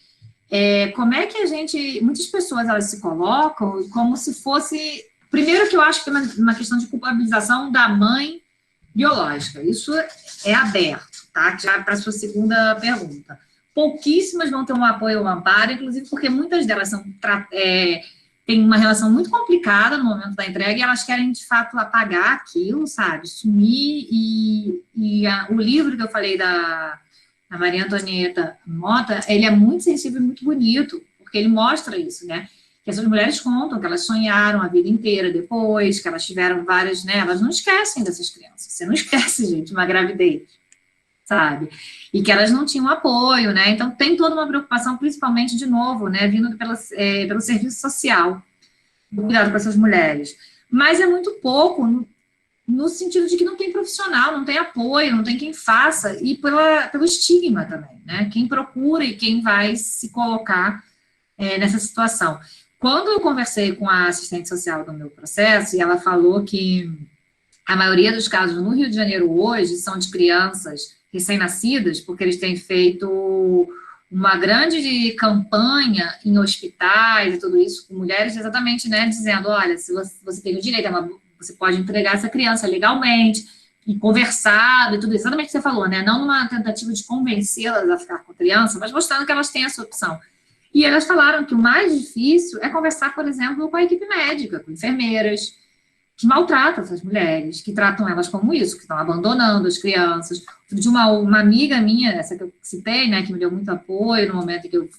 Como é que muitas pessoas, elas se colocam como se fosse, primeiro que eu acho que é uma questão de culpabilização da mãe biológica, isso é aberto, tá? Já para a sua segunda pergunta. Pouquíssimas vão ter um apoio ou um amparo, inclusive porque muitas delas têm uma relação muito complicada no momento da entrega e elas querem, de fato, apagar aquilo, sabe? Sumir o livro que eu falei da Maria Antonieta Mota, ele é muito sensível e muito bonito, porque ele mostra isso, né? Que essas mulheres contam que elas sonharam a vida inteira depois, que elas tiveram várias, né? Elas não esquecem dessas crianças. Você não esquece, gente, uma gravidez, sabe? E que elas não tinham apoio, né? Então, tem toda uma preocupação, principalmente, de novo, né? Vindo pelo serviço social, do cuidado com essas mulheres. Mas é muito pouco, no sentido de que não tem profissional, não tem apoio, não tem quem faça, e pelo estigma também, né? Quem procura e quem vai se colocar nessa situação. Quando eu conversei com a assistente social do meu processo, e ela falou que a maioria dos casos no Rio de Janeiro hoje são de crianças recém-nascidas, porque eles têm feito uma grande campanha em hospitais e tudo isso, com mulheres exatamente, né, dizendo, olha, se você tem o direito, você pode entregar essa criança legalmente, e conversado e tudo isso, exatamente o que você falou, né, não numa tentativa de convencê-las a ficar com a criança, mas mostrando que elas têm essa opção. E elas falaram que o mais difícil é conversar, por exemplo, com a equipe médica, com enfermeiras, que maltratam essas mulheres, que tratam elas como isso, que estão abandonando as crianças. De uma amiga minha, essa que eu citei, né, que me deu muito apoio no momento em que eu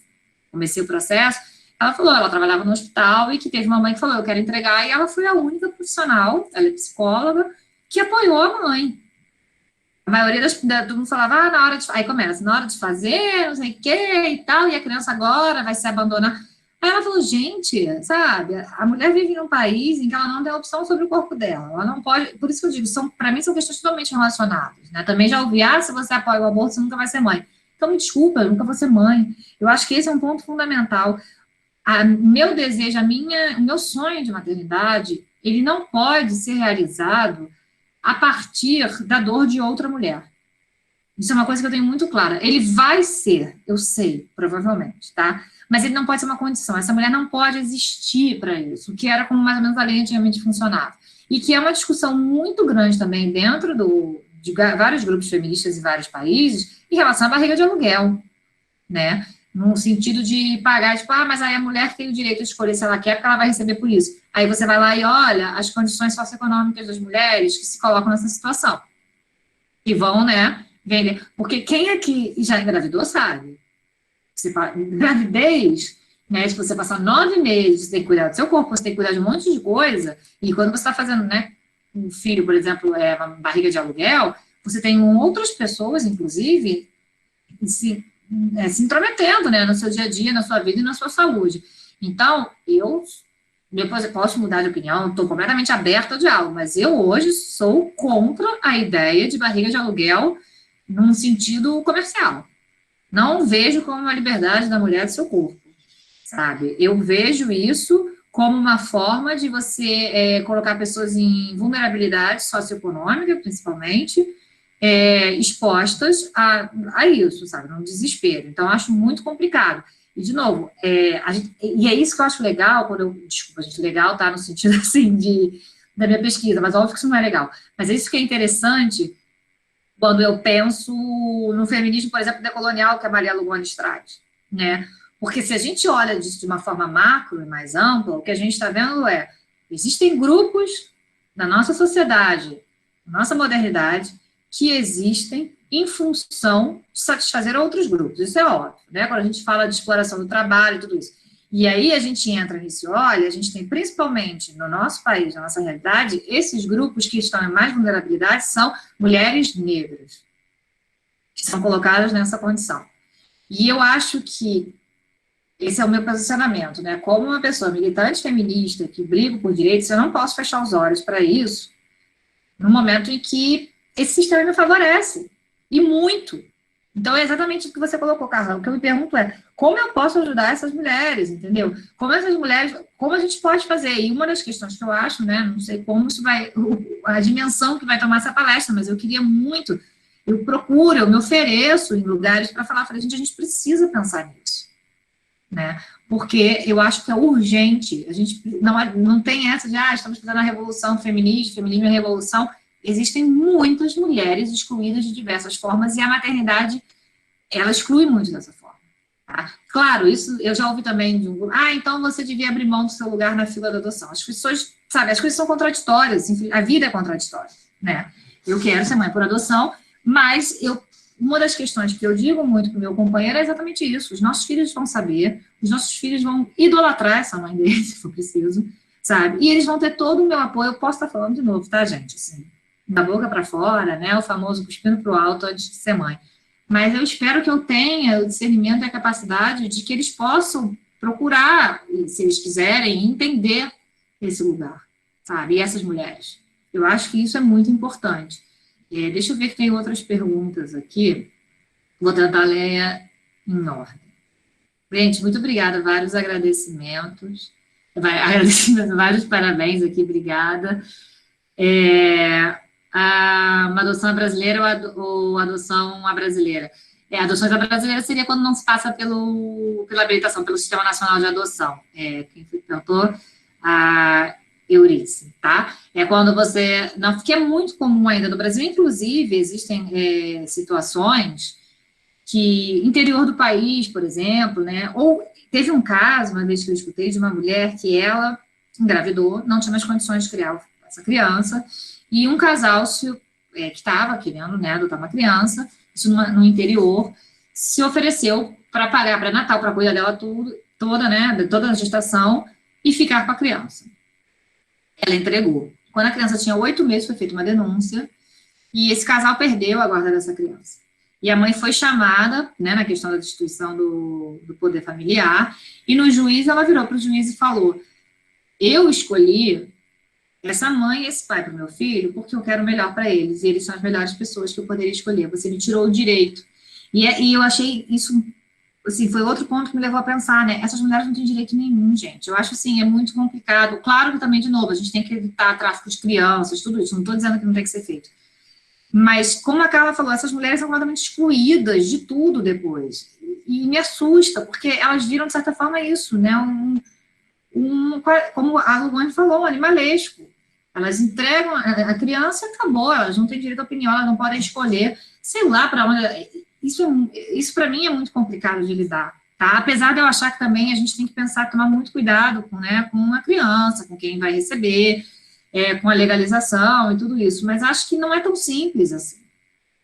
comecei o processo, ela falou, ela trabalhava no hospital e que teve uma mãe que falou, eu quero entregar, e ela foi a única profissional, ela é psicóloga, que apoiou a mãe. A maioria todo mundo falava, na hora de... Aí começa, na hora de fazer, não sei o quê e tal, e a criança agora vai se abandonar. Aí ela falou, gente, sabe, a mulher vive num país em que ela não tem opção sobre o corpo dela. Ela não pode... Por isso que eu digo, para mim são questões totalmente relacionadas, né? Também já ouvi, se você apoia o aborto, você nunca vai ser mãe. Então, me desculpa, eu nunca vou ser mãe. Eu acho que esse é um ponto fundamental. Meu desejo, o meu sonho de maternidade, ele não pode ser realizado a partir da dor de outra mulher. Isso é uma coisa que eu tenho muito clara. Ele vai ser, eu sei, provavelmente, tá? Mas ele não pode ser uma condição. Essa mulher não pode existir para isso, que era como mais ou menos a lei antigamente funcionava. E que é uma discussão muito grande também dentro de vários grupos feministas em vários países em relação à barriga de aluguel, né? No sentido de pagar, tipo, mas aí a mulher tem o direito de escolher se ela quer, porque ela vai receber por isso. Aí você vai lá e olha as condições socioeconômicas das mulheres que se colocam nessa situação. E vão, né, Porque quem aqui já engravidou sabe. Gravidez, né, se você passar 9 meses, você tem que cuidar do seu corpo, você tem que cuidar de um monte de coisa, e quando você está fazendo, né, um filho, por exemplo, uma barriga de aluguel, você tem outras pessoas, inclusive, se intrometendo, né, no seu dia a dia, na sua vida e na sua saúde. Então, depois eu posso mudar de opinião, estou completamente aberta ao diálogo, mas eu hoje sou contra a ideia de barriga de aluguel num sentido comercial. Não vejo como uma liberdade da mulher do seu corpo, sabe? Eu vejo isso como uma forma de você colocar pessoas em vulnerabilidade socioeconômica, principalmente, expostas a isso, sabe? Num desespero. Então, eu acho muito complicado. E, de novo, e é isso que eu acho legal, desculpa, gente, legal tá no sentido, assim, da minha pesquisa, mas óbvio que isso não é legal. Mas é isso que é interessante quando eu penso no feminismo, por exemplo, decolonial, que a Maria Lugones traz, né? Porque se a gente olha disso de uma forma macro e mais ampla, o que a gente está vendo existem grupos na nossa sociedade, na nossa modernidade, que existem em função de satisfazer outros grupos. Isso é óbvio, né? Quando a gente fala de exploração do trabalho e tudo isso. E aí a gente entra nisso, olha, a gente tem principalmente no nosso país, na nossa realidade, esses grupos que estão em mais vulnerabilidade são mulheres negras, que são colocadas nessa condição. E eu acho que esse é o meu posicionamento, né? Como uma pessoa militante feminista que briga por direitos, eu não posso fechar os olhos para isso no momento em que esse sistema me favorece, e muito. Então, é exatamente o que você colocou, Carla. O que eu me pergunto é, como eu posso ajudar essas mulheres, entendeu? Como essas mulheres, como a gente pode fazer? E uma das questões que eu acho, né, não sei como isso vai, a dimensão que vai tomar essa palestra, mas eu queria muito, eu me ofereço em lugares para falar, gente, a gente precisa pensar nisso, né? Porque eu acho que é urgente, a gente não tem essa de, estamos fazendo a revolução feminista, feminismo é revolução. Existem muitas mulheres excluídas de diversas formas e a maternidade, ela exclui muito dessa forma. Tá? Claro, isso eu já ouvi também de um grupo, então você devia abrir mão do seu lugar na fila da adoção. As pessoas, sabe, as coisas são contraditórias, enfim, a vida é contraditória, né? Eu quero ser mãe por adoção, mas uma das questões que eu digo muito para o meu companheiro é exatamente isso, os nossos filhos vão saber, os nossos filhos vão idolatrar essa mãe deles, se for preciso, sabe? E eles vão ter todo o meu apoio, eu posso estar falando de novo, tá, gente? Assim, da boca para fora, né, o famoso cuspindo para o alto antes de ser mãe. Mas eu espero que eu tenha o discernimento e a capacidade de que eles possam procurar, se eles quiserem, entender esse lugar, sabe, e essas mulheres. Eu acho que isso é muito importante. Deixa eu ver que tem outras perguntas aqui. Vou tentar ler em ordem. Gente, muito obrigada, vários agradecimentos, vários parabéns aqui, obrigada. Uma adoção brasileira ou adoção à brasileira? Adoções à brasileira seria quando não se passa pela habilitação, pelo Sistema Nacional de Adoção. Quem perguntou? A Eurice, tá? É quando você... Não, que é muito comum ainda no Brasil, inclusive, existem situações que, interior do país, por exemplo, né? Ou teve um caso, uma vez que eu escutei, de uma mulher que ela engravidou, não tinha mais condições de criar essa criança, e um casal que estava querendo, né, adotar uma criança, isso no interior, se ofereceu para pagar pré-natal, para cuidar dela toda, né, de toda a gestação, e ficar com a criança. Ela entregou. Quando a criança tinha 8 meses, foi feita uma denúncia, e esse casal perdeu a guarda dessa criança. E a mãe foi chamada, né, na questão da destituição do poder familiar, e no juiz, ela virou para o juiz e falou, eu escolhi essa mãe e esse pai para o meu filho porque eu quero o melhor para eles, e eles são as melhores pessoas que eu poderia escolher, você me tirou o direito. E eu achei isso, assim, foi outro ponto que me levou a pensar, né, essas mulheres não têm direito nenhum, gente, eu acho, assim, é muito complicado, claro que também, de novo, a gente tem que evitar tráfico de crianças, tudo isso, não estou dizendo que não tem que ser feito, mas, como a Carla falou, essas mulheres são completamente excluídas de tudo depois, e me assusta, porque elas viram, de certa forma, isso, né, como a Luane falou, um animalesco. Elas entregam a criança e acabou, elas não têm direito à opinião, elas não podem escolher, sei lá para onde. Isso para mim é muito complicado de lidar, tá? Apesar de eu achar que também a gente tem que pensar, tomar muito cuidado com a criança, com quem vai receber, com a legalização e tudo isso, mas acho que não é tão simples assim.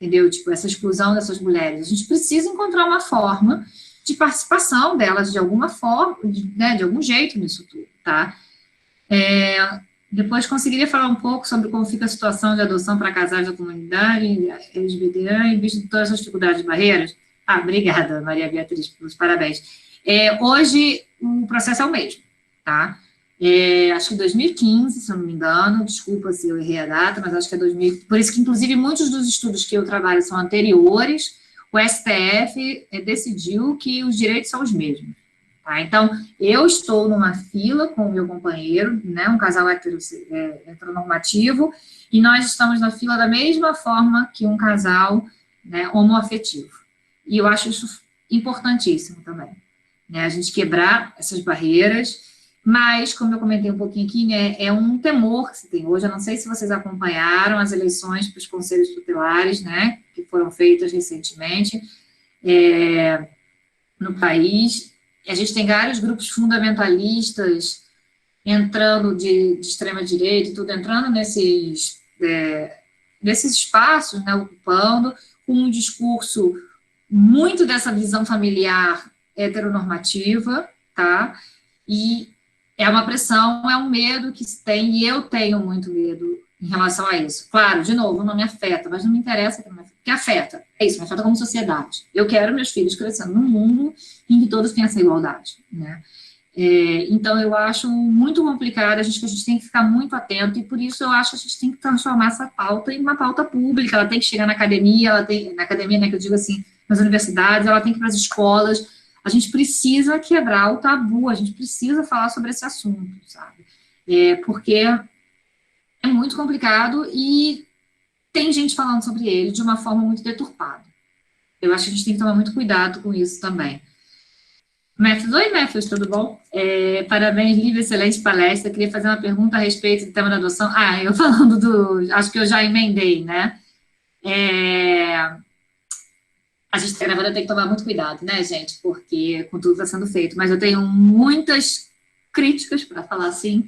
entendeu? Tipo, essa exclusão dessas mulheres. A gente precisa encontrar uma forma de participação delas de alguma forma, né, de algum jeito nisso tudo, tá? Depois conseguiria falar um pouco sobre como fica a situação de adoção para casais da comunidade LGBTI, em vista de todas as dificuldades e barreiras? Ah, obrigada, Maria Beatriz, pelos parabéns. Hoje, o processo é o mesmo, tá? Acho que 2015, se eu não me engano, desculpa se eu errei a data, mas acho que é 2000, por isso que, inclusive, muitos dos estudos que eu trabalho são anteriores, o STF decidiu que os direitos são os mesmos. Tá? Então, eu estou numa fila com o meu companheiro, né, um casal heteronormativo, e nós estamos na fila da mesma forma que um casal, né, homoafetivo. E eu acho isso importantíssimo também, né, a gente quebrar essas barreiras, mas, como eu comentei um pouquinho aqui, né, é um temor que se tem hoje. Eu não sei se vocês acompanharam as eleições para os conselhos tutelares, né, que foram feitas recentemente no país. A gente tem vários grupos fundamentalistas entrando de extrema-direita e tudo, entrando nesses espaços, né, ocupando, com um discurso muito dessa visão familiar heteronormativa, tá? E é uma pressão, é um medo que se tem, e eu tenho muito medo em relação a isso. Claro, de novo, não me afeta, mas não me interessa que afeta. É isso, me afeta como sociedade. Eu quero meus filhos crescendo num mundo em que todos têm essa igualdade, né? Então, eu acho muito complicado, a gente tem que ficar muito atento, e por isso eu acho que a gente tem que transformar essa pauta em uma pauta pública, ela tem que chegar na academia, na academia, né, que eu digo assim, nas universidades, ela tem que ir para as escolas, a gente precisa quebrar o tabu, a gente precisa falar sobre esse assunto, sabe? Porque é muito complicado e tem gente falando sobre ele de uma forma muito deturpada. Eu acho que a gente tem que tomar muito cuidado com isso também. Matthews, oi, Matthews, tudo bom? Parabéns, Lívia, excelente palestra. Queria fazer uma pergunta a respeito do tema da adoção. Eu falando acho que eu já emendei, né? A gente está gravando, tem que tomar muito cuidado, né, gente? Porque com tudo está sendo feito. Mas eu tenho muitas críticas, para falar assim,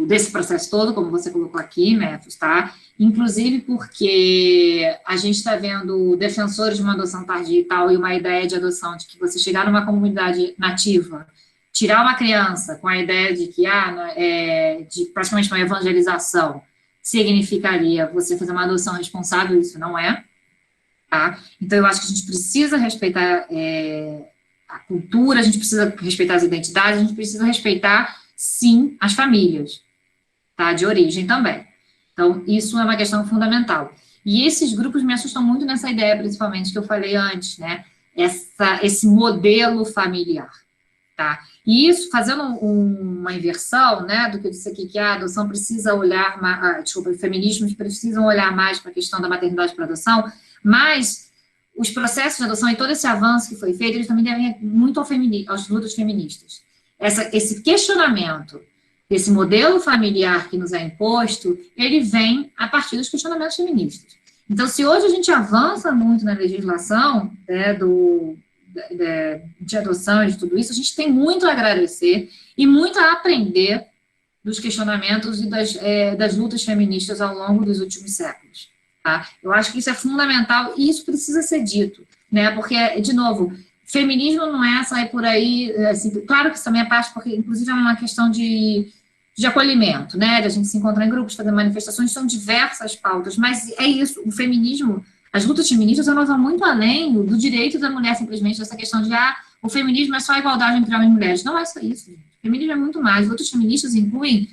desse processo todo, como você colocou aqui, Matthews, tá? Inclusive porque a gente está vendo defensores de uma adoção tardia e tal, e uma ideia de adoção, de que você chegar numa comunidade nativa, tirar uma criança com a ideia de que, de praticamente uma evangelização, significaria você fazer uma adoção responsável, isso não é, tá? Então, eu acho que a gente precisa respeitar a cultura, a gente precisa respeitar as identidades, a gente precisa respeitar, sim, as famílias, tá? De origem também. Então, isso é uma questão fundamental. E esses grupos me assustam muito nessa ideia, principalmente, que eu falei antes, né? Esse modelo familiar, tá? E isso, fazendo uma inversão, né, do que eu disse aqui, que a adoção precisa olhar, os feminismos precisam olhar mais para a questão da maternidade para adoção, mas os processos de adoção e todo esse avanço que foi feito, eles também devem muito aos lutas feministas. Esse questionamento desse modelo familiar que nos é imposto, ele vem a partir dos questionamentos feministas. Então, se hoje a gente avança muito na legislação, né, de adoção e de tudo isso, a gente tem muito a agradecer e muito a aprender dos questionamentos e das lutas feministas ao longo dos últimos séculos. Tá? Eu acho que isso é fundamental e isso precisa ser dito, né? Porque, de novo, feminismo não é sair por aí, assim, claro que isso também é parte, porque inclusive é uma questão de acolhimento, né, de a gente se encontrar em grupos, fazer manifestações, são diversas pautas, mas é isso, o feminismo, as lutas feministas, elas vão muito além do direito da mulher, simplesmente, dessa questão de, o feminismo é só a igualdade entre homens e mulheres, não é só isso, gente. O feminismo é muito mais, lutas feministas incluem,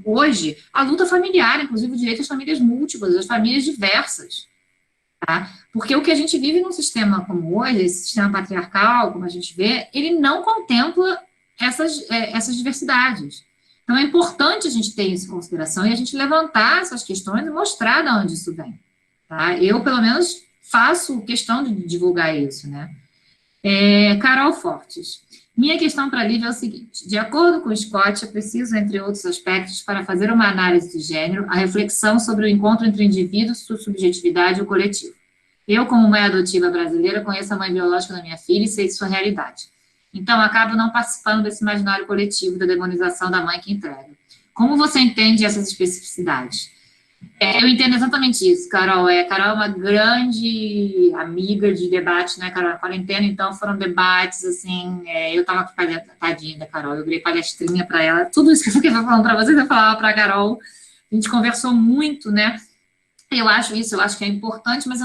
hoje, a luta familiar, inclusive o direito às famílias múltiplas, às famílias diversas, tá? Porque o que a gente vive num sistema como hoje, esse sistema patriarcal, como a gente vê, ele não contempla essas diversidades. Então, é importante a gente ter isso em consideração e a gente levantar essas questões e mostrar de onde isso vem, tá? Eu, pelo menos, faço questão de divulgar isso, né? Carol Fortes. Minha questão para a Lívia é o seguinte: de acordo com o Scott, é preciso, entre outros aspectos, para fazer uma análise de gênero, a reflexão sobre o encontro entre o indivíduo, sua subjetividade e o coletivo. Eu, como mãe adotiva brasileira, conheço a mãe biológica da minha filha e sei de sua realidade. Então, acabo não participando desse imaginário coletivo da demonização da mãe que entrega. Como você entende essas especificidades? Eu entendo exatamente isso, Carol. Carol é uma grande amiga de debate, né, Carol? Na quarentena, então, foram debates, assim, eu tava tadinha da Carol, eu virei palestrinha para ela. Tudo isso que eu fiquei falando para vocês, eu falava para a Carol. A gente conversou muito, né? Eu acho que é importante, mas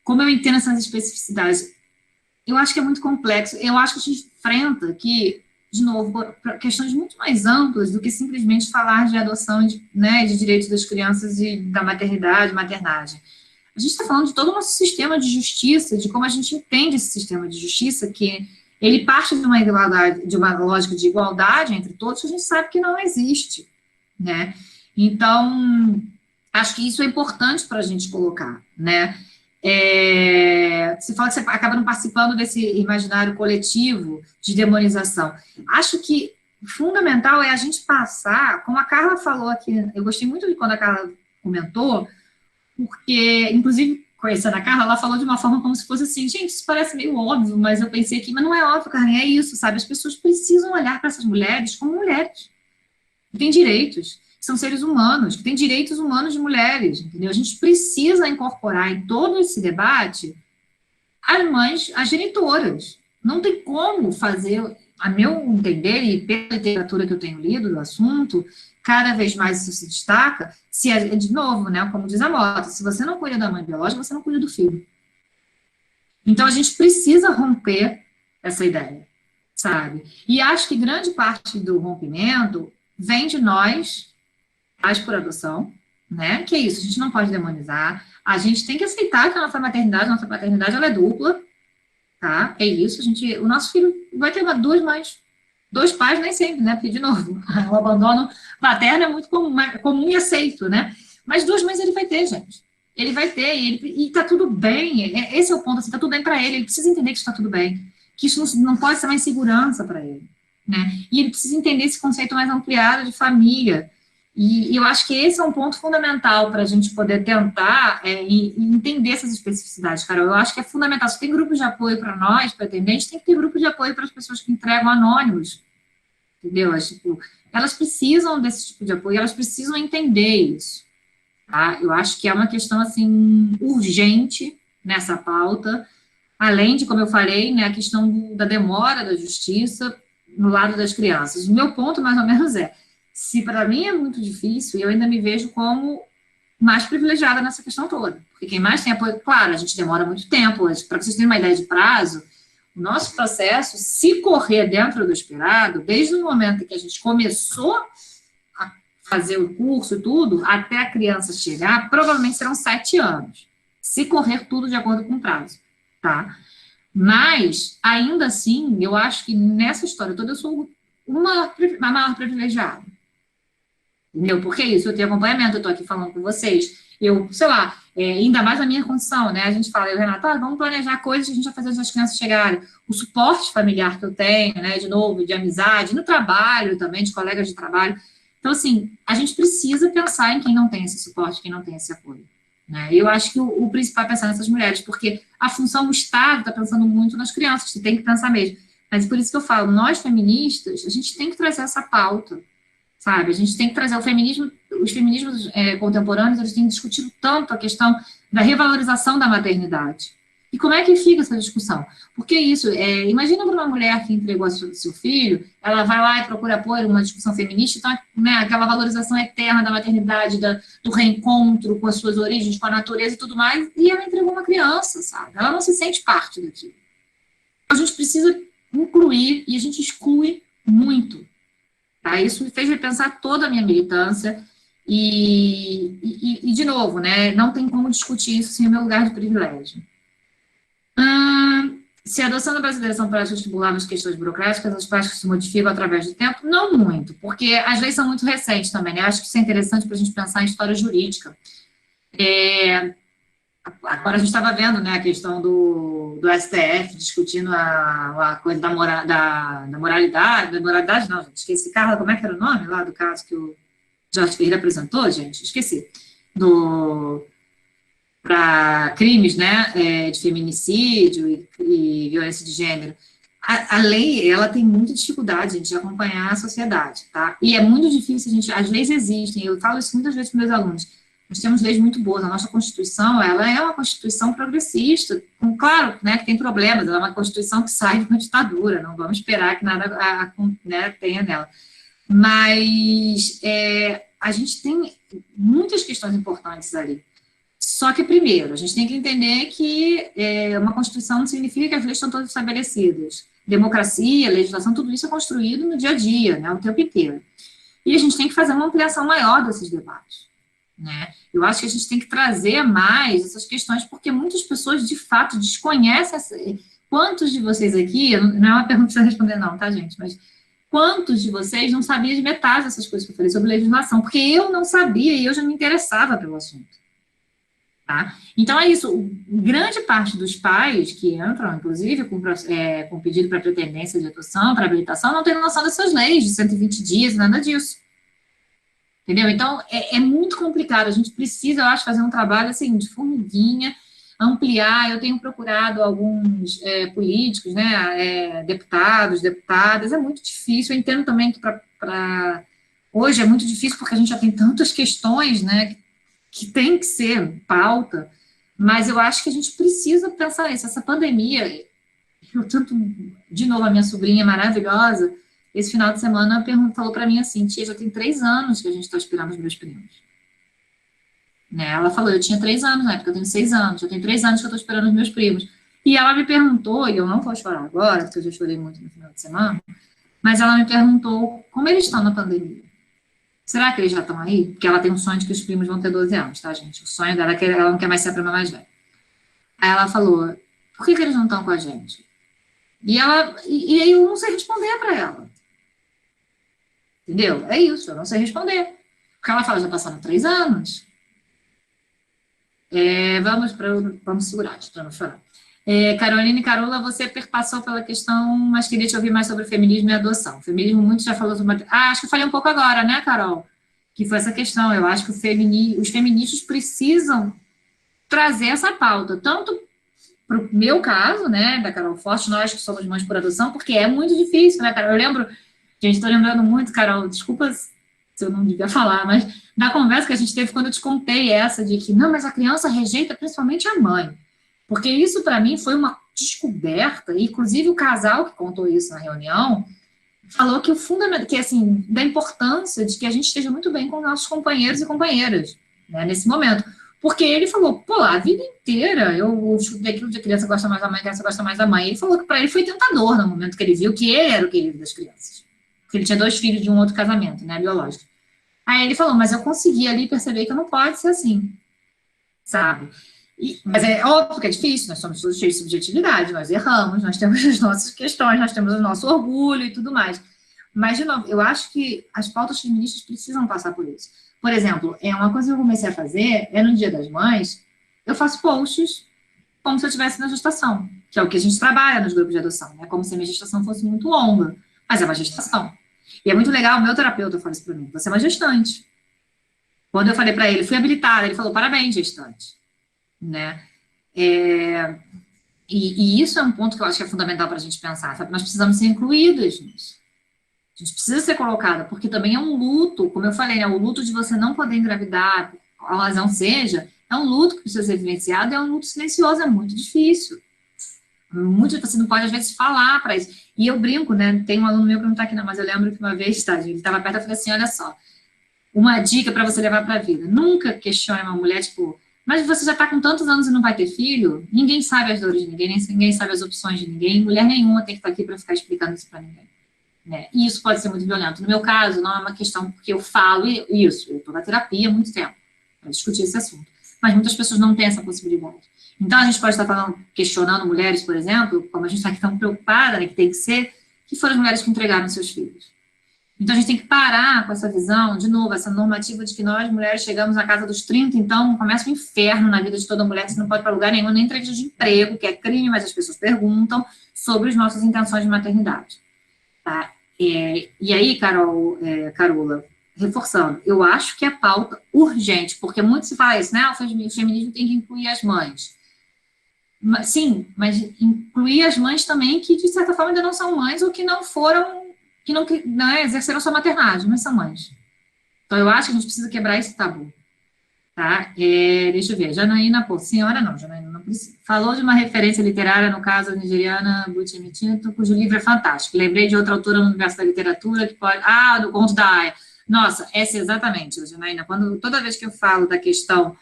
como eu entendo essas especificidades, eu acho que é muito complexo. Eu acho que a gente enfrenta aqui, de novo, questões muito mais amplas do que simplesmente falar de adoção, né, de direitos das crianças e da maternidade, maternagem. A gente está falando de todo o nosso sistema de justiça, de como a gente entende esse sistema de justiça, que ele parte de uma igualdade, de uma lógica de igualdade entre todos, que a gente sabe que não existe, né? Então, acho que isso é importante para a gente colocar, né? Você fala que você acaba não participando desse imaginário coletivo de demonização. Acho que fundamental é a gente passar, como a Carla falou aqui, eu gostei muito de quando a Carla comentou, porque, inclusive, conhecendo a Carla, ela falou de uma forma como se fosse assim, gente, isso parece meio óbvio, mas eu pensei aqui, mas não é óbvio, Carla, é isso, sabe? As pessoas precisam olhar para essas mulheres como mulheres, que têm direitos, que são seres humanos, que têm direitos humanos de mulheres, entendeu? A gente precisa incorporar em todo esse debate as mães, as genitoras. Não tem como fazer, a meu entender, e pela literatura que eu tenho lido do assunto, cada vez mais isso se destaca, de novo, né, como diz a Mota, se você não cuida da mãe biológica, você não cuida do filho. Então, a gente precisa romper essa ideia, sabe? E acho que grande parte do rompimento vem de nós, pais por adoção, né? Que é isso, a gente não pode demonizar, a gente tem que aceitar que a nossa paternidade, ela é dupla, tá? É isso, o nosso filho vai ter duas mães, dois pais nem sempre, né? Porque, de novo, o abandono paterno é muito comum e aceito, né? Mas duas mães ele vai ter, gente. Ele vai ter, e tá tudo bem, esse é o ponto, assim, tá tudo bem para ele precisa entender que está tudo bem, que isso não pode ser uma insegurança para ele, né? E ele precisa entender esse conceito mais ampliado de família, e eu acho que esse é um ponto fundamental para a gente poder tentar e entender essas especificidades, Carol. Eu acho que é fundamental. Se tem grupos de apoio para nós, pretendentes, tem que ter grupo de apoio para as pessoas que entregam anônimos, entendeu? Elas precisam desse tipo de apoio, elas precisam entender isso, tá? Eu acho que é uma questão, assim, urgente nessa pauta, além de, como eu falei, né, a questão da demora da justiça no lado das crianças. O meu ponto, mais ou menos, se para mim é muito difícil, eu ainda me vejo como mais privilegiada nessa questão toda. Porque quem mais tem apoio, claro, a gente demora muito tempo, para vocês terem uma ideia de prazo, o nosso processo, se correr dentro do esperado, desde o momento que a gente começou a fazer o curso e tudo, até a criança chegar, provavelmente serão 7 anos, se correr tudo de acordo com o prazo, tá? Mas, ainda assim, eu acho que nessa história toda eu sou a maior privilegiada. Entendeu? Porque é isso, eu tenho acompanhamento, eu estou aqui falando com vocês, sei lá, ainda mais na minha condição, né, a gente fala, Renato, vamos planejar coisas que a gente vai fazer antes das crianças chegarem, o suporte familiar que eu tenho, né, de novo, de amizade, no trabalho também, de colegas de trabalho, então, assim, a gente precisa pensar em quem não tem esse suporte, quem não tem esse apoio, né, e eu acho que o principal é pensar nessas mulheres, porque a função do Estado está pensando muito nas crianças, você tem que pensar mesmo, mas por isso que eu falo, nós feministas, a gente tem que trazer essa pauta, sabe? A gente tem que trazer os feminismos contemporâneos, eles têm discutido tanto a questão da revalorização da maternidade. E como é que fica essa discussão? Porque isso, imagina para uma mulher que entregou seu filho, ela vai lá e procura apoio numa discussão feminista, então, né, aquela valorização eterna da maternidade, do reencontro com as suas origens, com a natureza e tudo mais, e ela entregou uma criança, sabe? Ela não se sente parte daquilo. A gente precisa incluir, e a gente exclui muito. Tá? Isso me fez repensar toda a minha militância e de novo, né, não tem como discutir isso sem o meu lugar de privilégio. Se a adoção da brasileira são práticas vestibular nas questões burocráticas, as práticas se modificam através do tempo? Não muito, porque as leis são muito recentes também, né? Acho que isso é interessante para a gente pensar em história jurídica. Agora a gente estava vendo, né, a questão do STF discutindo a coisa da moralidade, não, gente, esqueci, Carla, como é que era o nome lá do caso que o Jorge Ferreira apresentou, gente? Esqueci. Para crimes, né, de feminicídio e violência de gênero. a lei, ela tem muita dificuldade, gente, de acompanhar a sociedade, tá? E é muito difícil, as leis existem, eu falo isso muitas vezes para meus alunos, nós temos leis muito boas, a nossa Constituição, ela é uma Constituição progressista, claro, né, que tem problemas, ela é uma Constituição que sai de uma ditadura, não vamos esperar que nada né, tenha nela. Mas a gente tem muitas questões importantes ali. Só que, primeiro, a gente tem que entender que uma Constituição não significa que as leis estão todas estabelecidas. Democracia, legislação, tudo isso é construído no dia a dia, né, o tempo inteiro. E a gente tem que fazer uma ampliação maior desses debates. Né? Eu acho que a gente tem que trazer mais essas questões, porque muitas pessoas, de fato, desconhecem. Quantos de vocês aqui, não é uma pergunta que você responder não, tá, gente? Mas quantos de vocês não sabiam de metade dessas coisas que eu falei sobre legislação? Porque eu não sabia e eu já me interessava pelo assunto. Tá? Então, é isso. Grande parte dos pais que entram, inclusive, com pedido para pretendência de adoção, para habilitação, não tem noção dessas leis de 120 dias, nada disso. Entendeu? Então, é muito complicado. A gente precisa, eu acho, fazer um trabalho, assim, de formiguinha, ampliar. Eu tenho procurado alguns políticos, né, deputados, deputadas. É muito difícil. Eu entendo também que hoje é muito difícil, porque a gente já tem tantas questões, né, que tem que ser pauta, mas eu acho que a gente precisa pensar nisso. Essa pandemia, de novo, a minha sobrinha maravilhosa, esse final de semana, falou para mim assim, tia, já tem 3 anos que a gente está esperando os meus primos. Né? Ela falou, eu tinha 3 anos, na época eu tenho 6 anos, já tem 3 anos que eu estou esperando os meus primos. E ela me perguntou, e eu não vou chorar agora, porque eu já chorei muito no final de semana, mas ela me perguntou como eles estão na pandemia. Será que eles já estão aí? Porque ela tem um sonho de que os primos vão ter 12 anos, tá, gente? O sonho dela é que ela não quer mais ser a prima mais velha. Aí ela falou, por que eles não estão com a gente? E aí eu não sei responder para ela. Entendeu? É isso, eu não sei responder. Porque ela fala, já passaram 3 anos. Vamos segurar, para não chorar. Caroline Carola, você perpassou pela questão, mas queria te ouvir mais sobre feminismo e adoção. O feminismo, muito já falou sobre... acho que eu falei um pouco agora, né, Carol? Que foi essa questão. Eu acho que os feministas precisam trazer essa pauta, tanto para o meu caso, né, da Carol Forte, nós que somos mães por adoção, porque é muito difícil, né, Carol? Eu lembro, gente, estou lembrando muito, Carol, desculpa se eu não devia falar, mas da conversa que a gente teve quando eu te contei essa de que, não, mas a criança rejeita principalmente a mãe. Porque isso, para mim, foi uma descoberta, e, inclusive, o casal que contou isso na reunião, falou que o fundamento, que, assim, da importância de que a gente esteja muito bem com nossos companheiros e companheiras, né, nesse momento. Porque ele falou, pô, a vida inteira eu escutei aquilo de a criança gosta mais da mãe, a criança gosta mais da mãe. Ele falou que para ele foi tentador no momento que ele viu que ele era o querido das crianças. Porque ele tinha 2 filhos de um outro casamento, né, biológico. Aí ele falou, mas eu consegui ali perceber que não pode ser assim, sabe? Mas é óbvio que é difícil, nós somos todos cheios de subjetividade, nós erramos, nós temos as nossas questões, nós temos o nosso orgulho e tudo mais. Mas, de novo, eu acho que as pautas feministas precisam passar por isso. Por exemplo, uma coisa que eu comecei a fazer, no Dia das Mães, eu faço posts como se eu estivesse na gestação, que é o que a gente trabalha nos grupos de adoção, né? Como se a minha gestação fosse muito longa, mas é uma gestação. E é muito legal, o meu terapeuta falou isso para mim, você é uma gestante. Quando eu falei para ele, fui habilitada, ele falou, parabéns, gestante. Né? E isso é um ponto que eu acho que é fundamental para a gente pensar, sabe? Nós precisamos ser incluídas nisso. A gente precisa ser colocada, porque também é um luto, como eu falei, né? O luto de você não poder engravidar, qual razão seja, é um luto que precisa ser vivenciado, é um luto silencioso, é muito difícil. Você não pode, às vezes, falar para isso. E eu brinco, né? Tem um aluno meu que não está aqui, não, mas eu lembro que uma vez, tá, ele estava perto, eu falei assim, olha só, uma dica para você levar para a vida. Nunca questione uma mulher, tipo, mas você já está com tantos anos e não vai ter filho? Ninguém sabe as dores de ninguém, ninguém sabe as opções de ninguém, mulher nenhuma tem que estar aqui para ficar explicando isso para ninguém. Né? E isso pode ser muito violento. No meu caso, não é uma questão porque eu falo isso, eu estou na terapia há muito tempo para discutir esse assunto. Mas muitas pessoas não têm essa possibilidade. Então, a gente pode estar questionando mulheres, por exemplo, como a gente está aqui tão preocupada, né, que tem que ser, que foram as mulheres que entregaram seus filhos. Então, a gente tem que parar com essa visão, de novo, essa normativa de que nós, mulheres, chegamos à casa dos 30, então começa o inferno na vida de toda mulher, que você não pode ir para lugar nenhum, nem entrevista de emprego, que é crime, mas as pessoas perguntam sobre as nossas intenções de maternidade. Tá? E aí, Carola, reforçando, eu acho que é pauta urgente, porque muito se fala isso, né? O feminismo tem que incluir as mães. Sim, mas incluir as mães também que, de certa forma, ainda não são mães ou que não foram, que não, né, exerceram sua maternagem, mas são mães. Então, eu acho que a gente precisa quebrar esse tabu. Tá? Deixa eu ver, Janaína, pô, senhora não, Janaína não precisa. Falou de uma referência literária, no caso, a nigeriana Butimi Tinto, cujo livro é fantástico. Lembrei de outra autora no universo da literatura que pode... Ah, do Conto da Aia. Nossa, essa é exatamente, Janaína, toda vez que eu falo da questão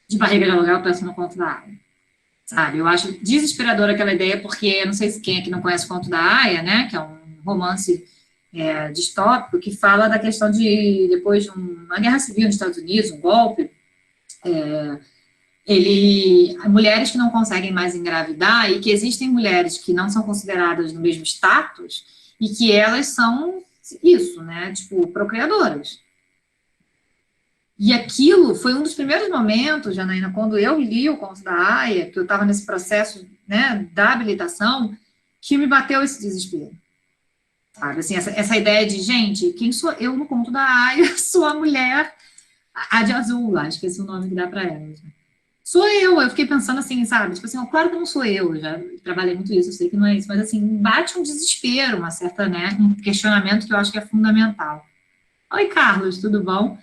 de barriga de aluguel, eu penso no Conto da Aia. Sabe, eu acho desesperadora aquela ideia, porque eu não sei se quem aqui não conhece o Conto da Aia, né, que é um romance distópico, que fala da questão de, depois de uma guerra civil nos Estados Unidos, um golpe, mulheres que não conseguem mais engravidar e que existem mulheres que não são consideradas no mesmo status e que elas são isso, né, tipo, procriadoras. E aquilo foi um dos primeiros momentos, Janaína, quando eu li o Conto da Aia, que eu estava nesse processo, né, da habilitação, que me bateu esse desespero. Sabe, assim, essa ideia de, gente, quem sou eu no Conto da Aia? Sou a mulher, a de azul, acho que esse é o nome que dá para ela. Sou eu fiquei pensando assim, sabe, tipo assim, claro que não sou eu já trabalhei muito isso, eu sei que não é isso, mas assim, bate um desespero, uma certa, né, um questionamento que eu acho que é fundamental. Oi, Carlos, tudo bom?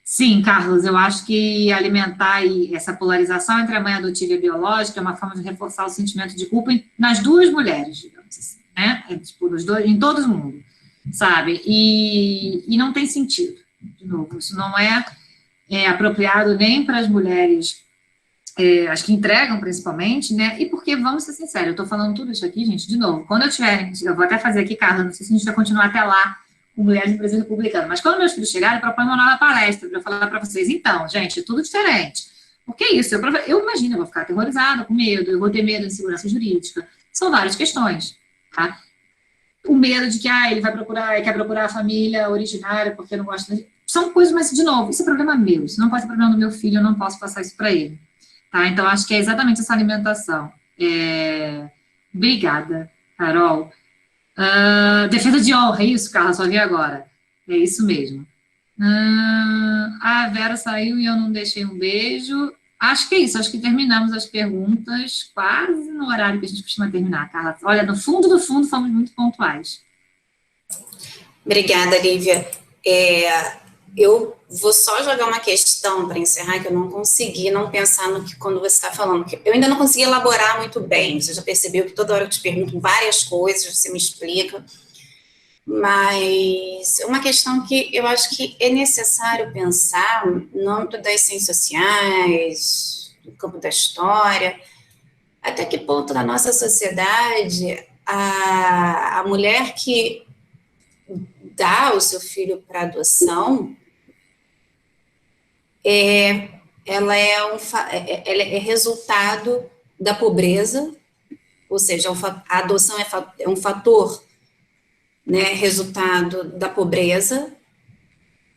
Sim, Carlos, eu acho que alimentar essa polarização entre a mãe adotiva e a biológica é uma forma de reforçar o sentimento de culpa nas duas mulheres, digamos assim, né? Tipo, nos dois, em todo o mundo, sabe? E não tem sentido. De novo, isso não é apropriado nem para as mulheres, as que entregam principalmente, né? E porque, vamos ser sinceros, eu estou falando tudo isso aqui, gente, de novo, quando eu vou até fazer aqui, Carlos, não sei se a gente vai continuar até lá, com mulheres no Brasil republicano. Mas quando meus filhos chegarem, eu proponho uma nova palestra para eu falar para vocês. Então, gente, é tudo diferente. Porque é isso, eu imagino, eu vou ficar aterrorizada, com medo, eu vou ter medo de insegurança jurídica. São várias questões, tá? O medo de que ele vai procurar, quer procurar a família originária porque não gosta de... São coisas, mas, de novo, isso é problema meu, isso não pode ser problema do meu filho, eu não posso passar isso para ele. Tá? Então, acho que é exatamente essa alimentação. Obrigada, Carol. Defesa de honra, é isso, Carla, só vi agora. É isso mesmo. A Vera saiu e eu não deixei um beijo. Acho que é isso, acho que terminamos as perguntas quase no horário que a gente costuma terminar, Carla. Olha, no fundo do fundo, fomos muito pontuais. Obrigada, Lívia. Eu vou só jogar uma questão para encerrar, que eu não consegui não pensar no que quando você está falando. Eu ainda não consegui elaborar muito bem. Você já percebeu que toda hora eu te pergunto várias coisas, você me explica. Mas uma questão que eu acho que é necessário pensar no âmbito das ciências sociais, no campo da história, até que ponto na nossa sociedade a mulher que dá o seu filho para adoção, ela é resultado da pobreza, ou seja, a adoção é um fator, né, resultado da pobreza,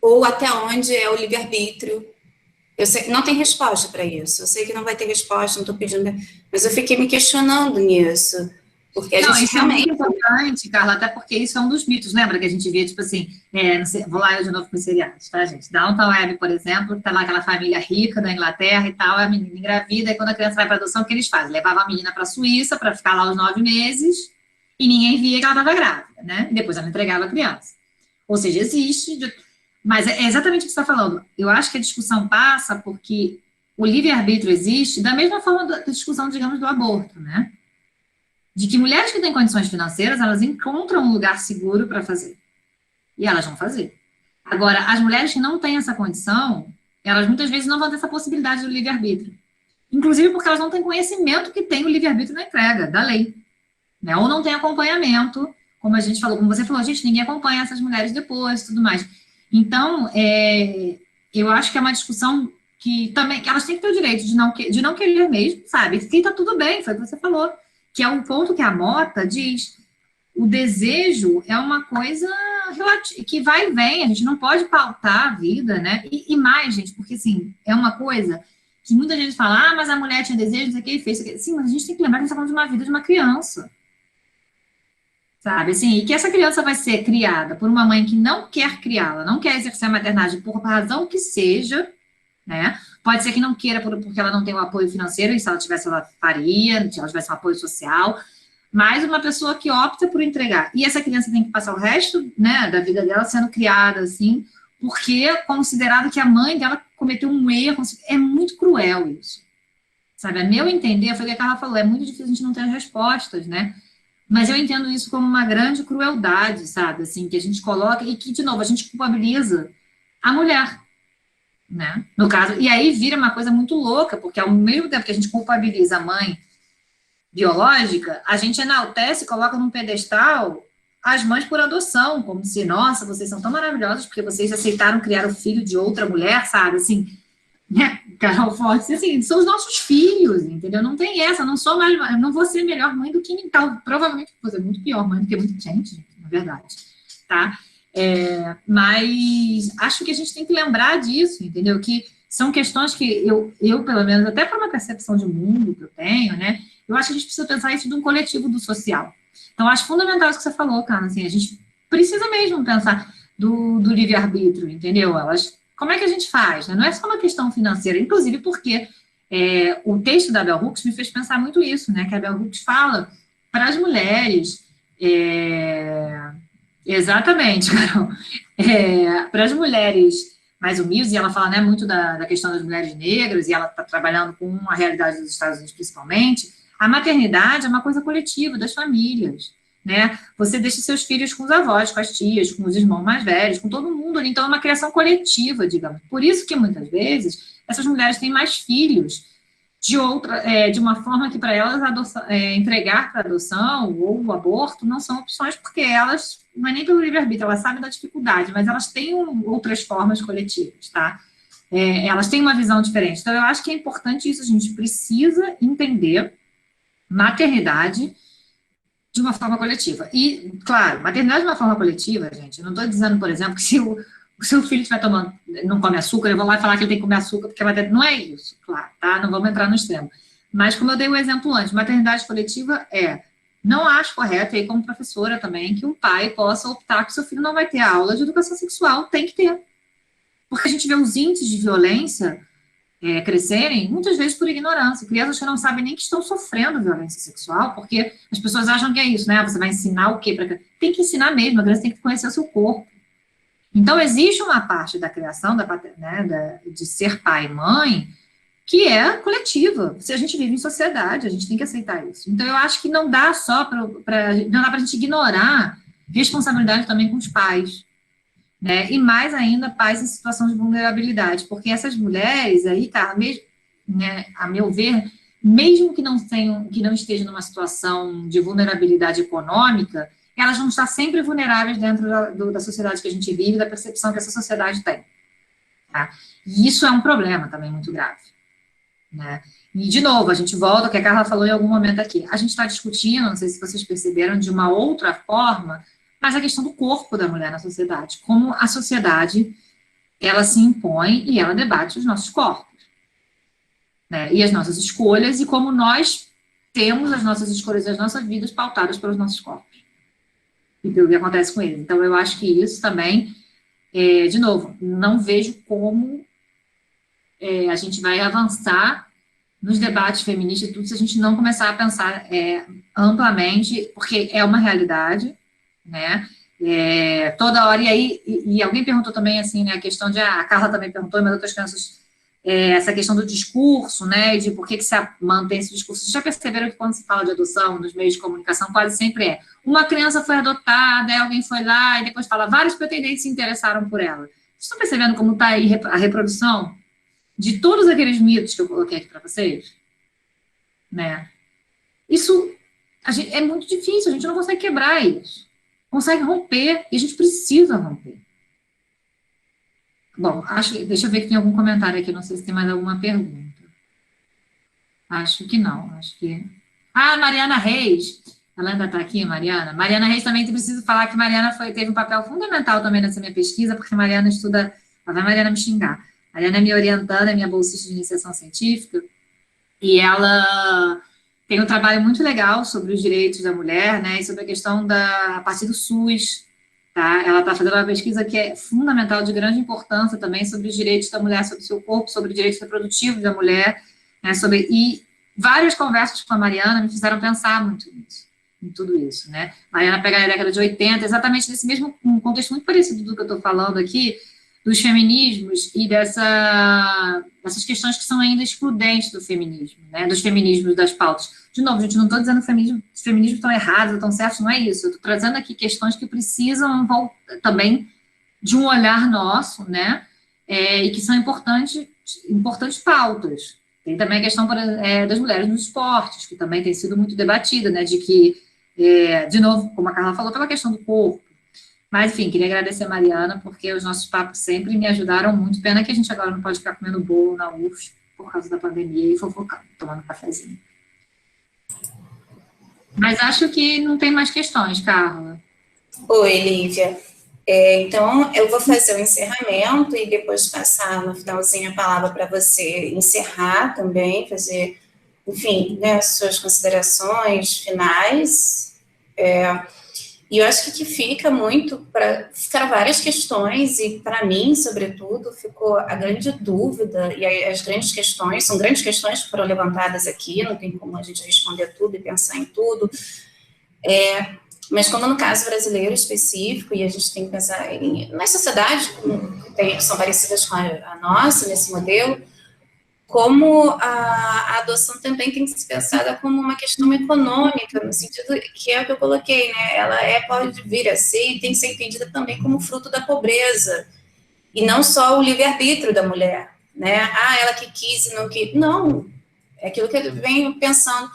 ou até onde é o livre-arbítrio. Eu sei que não tem resposta para isso, eu sei que não vai ter resposta, não estou pedindo, mas eu fiquei me questionando nisso, porque a gente isso realmente... é muito importante, Carla, até porque isso é um dos mitos, lembra que a gente via, tipo assim, não sei, vou lá eu de novo com os seriados, tá, gente? Downton Abbey, por exemplo, que tá lá aquela família rica da Inglaterra e tal, a menina engravida, e quando a criança vai para adoção, o que eles fazem? Levavam a menina para a Suíça para ficar lá os 9 meses, e ninguém via que ela estava grávida, né? E depois ela entregava a criança. Ou seja, existe, mas é exatamente o que você está falando. Eu acho que a discussão passa porque o livre-arbítrio existe da mesma forma da discussão, digamos, do aborto, né? De que mulheres que têm condições financeiras, elas encontram um lugar seguro para fazer. E elas vão fazer. Agora, as mulheres que não têm essa condição, elas muitas vezes não vão ter essa possibilidade do livre-arbítrio. Inclusive porque elas não têm conhecimento que tem o livre-arbítrio na entrega da lei. Né? Ou não tem acompanhamento, como a gente falou, como você falou, gente, ninguém acompanha essas mulheres depois e tudo mais. Então, eu acho que é uma discussão que também, que elas têm que ter o direito de não querer mesmo, sabe? Que tá tudo bem, foi o que você falou. Que é um ponto que a Mota diz, o desejo é uma coisa que vai e vem, a gente não pode pautar a vida, né? E mais, gente, porque, assim, é uma coisa que muita gente fala, mas a mulher tinha desejo, não sei o que, e fez isso aqui. Sim, mas a gente tem que lembrar que a gente está falando de uma vida de uma criança, sabe? Assim, e que essa criança vai ser criada por uma mãe que não quer criá-la, não quer exercer a maternagem por razão que seja, né? Pode ser que não queira porque ela não tem o apoio financeiro, e se ela tivesse, ela faria, se ela tivesse um apoio social, mas uma pessoa que opta por entregar. E essa criança tem que passar o resto, né, da vida dela sendo criada assim, porque é considerado que a mãe dela cometeu um erro. É muito cruel isso. Sabe, a meu entender, foi o que a Carla falou, é muito difícil a gente não ter as respostas, né? Mas eu entendo isso como uma grande crueldade, sabe? Assim, que a gente coloca e que, de novo, a gente culpabiliza a mulher, né? No caso, e aí vira uma coisa muito louca, porque ao mesmo tempo que a gente culpabiliza a mãe biológica, a gente enaltece e coloca num pedestal as mães por adoção, como se, nossa, vocês são tão maravilhosos porque vocês aceitaram criar o filho de outra mulher, sabe? Assim, né, Carol Forte, assim, são os nossos filhos, entendeu? Não tem essa, não sou mais, não vou ser melhor mãe do que ninguém, provavelmente vou ser muito pior mãe do que muita gente, na verdade, tá? Mas acho que a gente tem que lembrar disso, entendeu? Que são questões que eu pelo menos, até por uma percepção de mundo que eu tenho, né, eu acho que a gente precisa pensar isso de um coletivo do social. Então, acho fundamental isso que você falou, cara, assim, a gente precisa mesmo pensar do livre-arbítrio, entendeu? Como é que a gente faz? Né? Não é só uma questão financeira, inclusive porque o texto da Bell Hooks me fez pensar muito isso, né? Que a Bell Hooks fala para as mulheres, exatamente, Carol, para as mulheres mais humildes, e ela fala, né, muito da questão das mulheres negras, e ela está trabalhando com a realidade dos Estados Unidos principalmente, a maternidade é uma coisa coletiva, das famílias, né? Você deixa seus filhos com os avós, com as tias, com os irmãos mais velhos, com todo mundo ali. Então, é uma criação coletiva, digamos. Por isso que, muitas vezes, essas mulheres têm mais filhos de uma forma que, para elas, entregar para adoção ou o aborto não são opções, porque elas, não é nem pelo livre-arbítrio, elas sabem da dificuldade, mas elas têm outras formas coletivas, tá? Elas têm uma visão diferente. Então, eu acho que é importante isso, a gente precisa entender maternidade de uma forma coletiva. E, claro, maternidade de uma forma coletiva, gente, eu não estou dizendo, por exemplo, que se o seu filho estiver não come açúcar, eu vou lá falar que ele tem que comer açúcar, porque não é isso, claro, tá? Não vamos entrar no extremo. Mas, como eu dei o exemplo antes, maternidade coletiva não acho correto, e aí como professora também, que um pai possa optar que seu filho não vai ter aula de educação sexual, tem que ter. Porque a gente vê os índices de violência crescerem, muitas vezes por ignorância. Crianças que não sabem nem que estão sofrendo violência sexual, porque as pessoas acham que é isso, né? Você vai ensinar o quê? Tem que ensinar mesmo, a criança tem que conhecer o seu corpo. Então, existe uma parte da criação, de ser pai e mãe, que é coletiva. Se a gente vive em sociedade, a gente tem que aceitar isso. Então, eu acho que não dá só não dá para a gente ignorar responsabilidade também com os pais. Né? E mais ainda, pais em situação de vulnerabilidade, porque essas mulheres aí, cara, né, a meu ver, mesmo que não estejam numa situação de vulnerabilidade econômica, elas vão estar sempre vulneráveis dentro da sociedade que a gente vive, da percepção que essa sociedade tem. Tá? E isso é um problema também muito grave. Né? E, de novo, a gente volta ao que a Carla falou em algum momento aqui. A gente está discutindo, não sei se vocês perceberam, de uma outra forma, mas a questão do corpo da mulher na sociedade, como a sociedade, ela se impõe e ela debate os nossos corpos, né, e as nossas escolhas, e como nós temos as nossas escolhas e as nossas vidas pautadas pelos nossos corpos, e pelo que acontece com eles. Então, eu acho que isso também, de novo, não vejo como a gente vai avançar nos debates feministas e tudo, se a gente não começar a pensar amplamente, porque é uma realidade, né, toda hora, e alguém perguntou também, assim, né, a questão a Carla também perguntou, mas outras crianças, essa questão do discurso, né, de por que se mantém esse discurso. Vocês já perceberam que quando se fala de adoção nos meios de comunicação, quase sempre uma criança foi adotada, aí alguém foi lá, e depois fala, vários pretendentes se interessaram por ela. Vocês estão percebendo como está aí a reprodução de todos aqueles mitos que eu coloquei aqui para vocês? Né? Isso é muito difícil, a gente não consegue quebrar isso. Consegue romper, e a gente precisa romper. Bom, deixa eu ver que tem algum comentário aqui, não sei se tem mais alguma pergunta. Acho que não, Mariana Reis, ela ainda está aqui, Mariana? Mariana Reis também, preciso falar que Mariana teve um papel fundamental também nessa minha pesquisa, porque Mariana estuda, lá vai Mariana me xingar, Mariana é minha orientanda, é minha bolsista de iniciação científica, e ela tem um trabalho muito legal sobre os direitos da mulher, né, e sobre a questão a partir do SUS, tá? Ela está fazendo uma pesquisa que é fundamental, de grande importância também, sobre os direitos da mulher sobre o seu corpo, sobre os direitos reprodutivos da mulher, né, e várias conversas com a Mariana me fizeram pensar muito nisso, em tudo isso, né? Mariana pega a década de 80, exatamente nesse mesmo um contexto muito parecido do que eu estou falando aqui, dos feminismos e dessas questões que são ainda excludentes do feminismo, né, dos feminismos, das pautas. De novo, gente, não estou dizendo que os feminismos estão errados, estão certos, não é isso. Eu estou trazendo aqui questões que precisam também de um olhar nosso, né, e que são importantes pautas. Tem também a questão das mulheres nos esportes, que também tem sido muito debatida, né, de que, de novo, como a Carla falou, pela questão do corpo. Mas, enfim, queria agradecer a Mariana, porque os nossos papos sempre me ajudaram muito. Pena que a gente agora não pode ficar comendo bolo na UFS por causa da pandemia e fofocando, tomando cafezinho. Mas acho que não tem mais questões, Carla. Oi, Lívia. Então, eu vou fazer o encerramento e depois passar no finalzinho a palavra para você encerrar também, fazer, enfim, né, suas considerações finais. E eu acho que fica muito ficaram várias questões, e para mim, sobretudo, ficou a grande dúvida, e as grandes questões, são grandes questões que foram levantadas aqui, não tem como a gente responder tudo e pensar em tudo, mas como no caso brasileiro específico, e a gente tem que pensar nas sociedades que são parecidas com a nossa, nesse modelo, como a adoção também tem que ser pensada como uma questão econômica, no sentido que é o que eu coloquei, né? Ela pode vir a ser e tem que ser entendida também como fruto da pobreza, e não só o livre-arbítrio da mulher, né? Ela que quis e não quis. Não, é aquilo que eu venho pensando.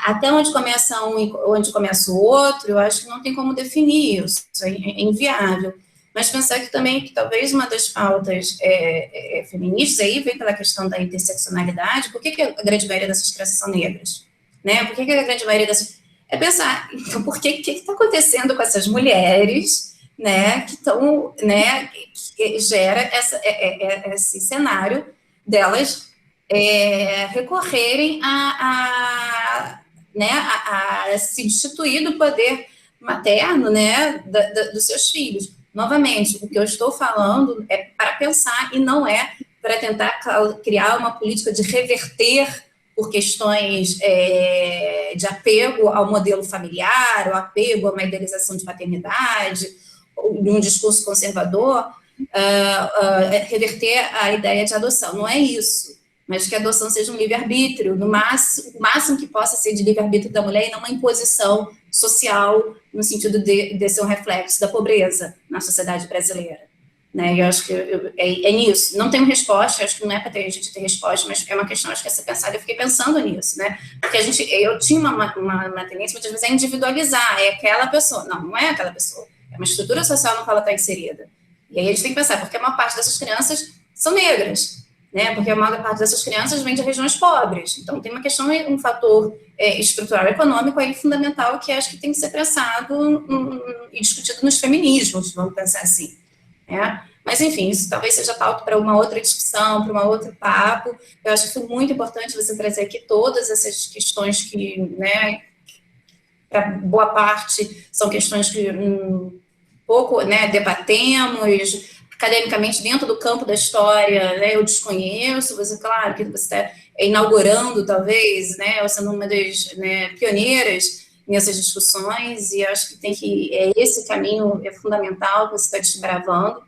Até onde começa um e onde começa o outro, eu acho que não tem como definir isso é inviável. Mas pensar que também, que talvez uma das pautas feministas aí vem pela questão da interseccionalidade. Por que a grande maioria dessas crianças são negras? Né? Por que a grande maioria dessas... pensar, então, o que está acontecendo com essas mulheres, né, que estão, né, que gera esse cenário delas recorrerem a se destituir do poder materno, né, dos seus filhos. Novamente, o que eu estou falando é para pensar e não é para tentar criar uma política de reverter por questões de apego ao modelo familiar, ou apego a uma idealização de paternidade, ou de um discurso conservador, reverter a ideia de adoção. Não é isso, mas que a adoção seja um livre-arbítrio, o máximo que possa ser de livre-arbítrio da mulher, e não uma imposição social, no sentido de ser um reflexo da pobreza na sociedade brasileira. Né? Eu acho que é nisso. Não tenho resposta, acho que não é para a gente ter resposta, mas é uma questão, acho que é ser pensada. Eu fiquei pensando nisso, né? Porque eu tinha uma tendência, muitas vezes, a individualizar, é aquela pessoa. Não é aquela pessoa, é uma estrutura social na qual ela está inserida. E aí a gente tem que pensar, porque a maior parte dessas crianças são negras, né? Porque a maior parte dessas crianças vem de regiões pobres. Então, tem uma questão, um fator estrutural econômico aí fundamental, que acho que tem que ser pensado e discutido nos feminismos, vamos pensar assim. Mas, enfim, isso talvez seja pauta para uma outra discussão, para um outro papo. Eu acho que foi muito importante você trazer aqui todas essas questões que, né, para boa parte, são questões que pouco, né, debatemos academicamente dentro do campo da história, né, eu desconheço. Você, claro, que você está inaugurando, talvez, né, ou sendo uma das, né, pioneiras nessas discussões, e acho que esse caminho é fundamental que você está desbravando,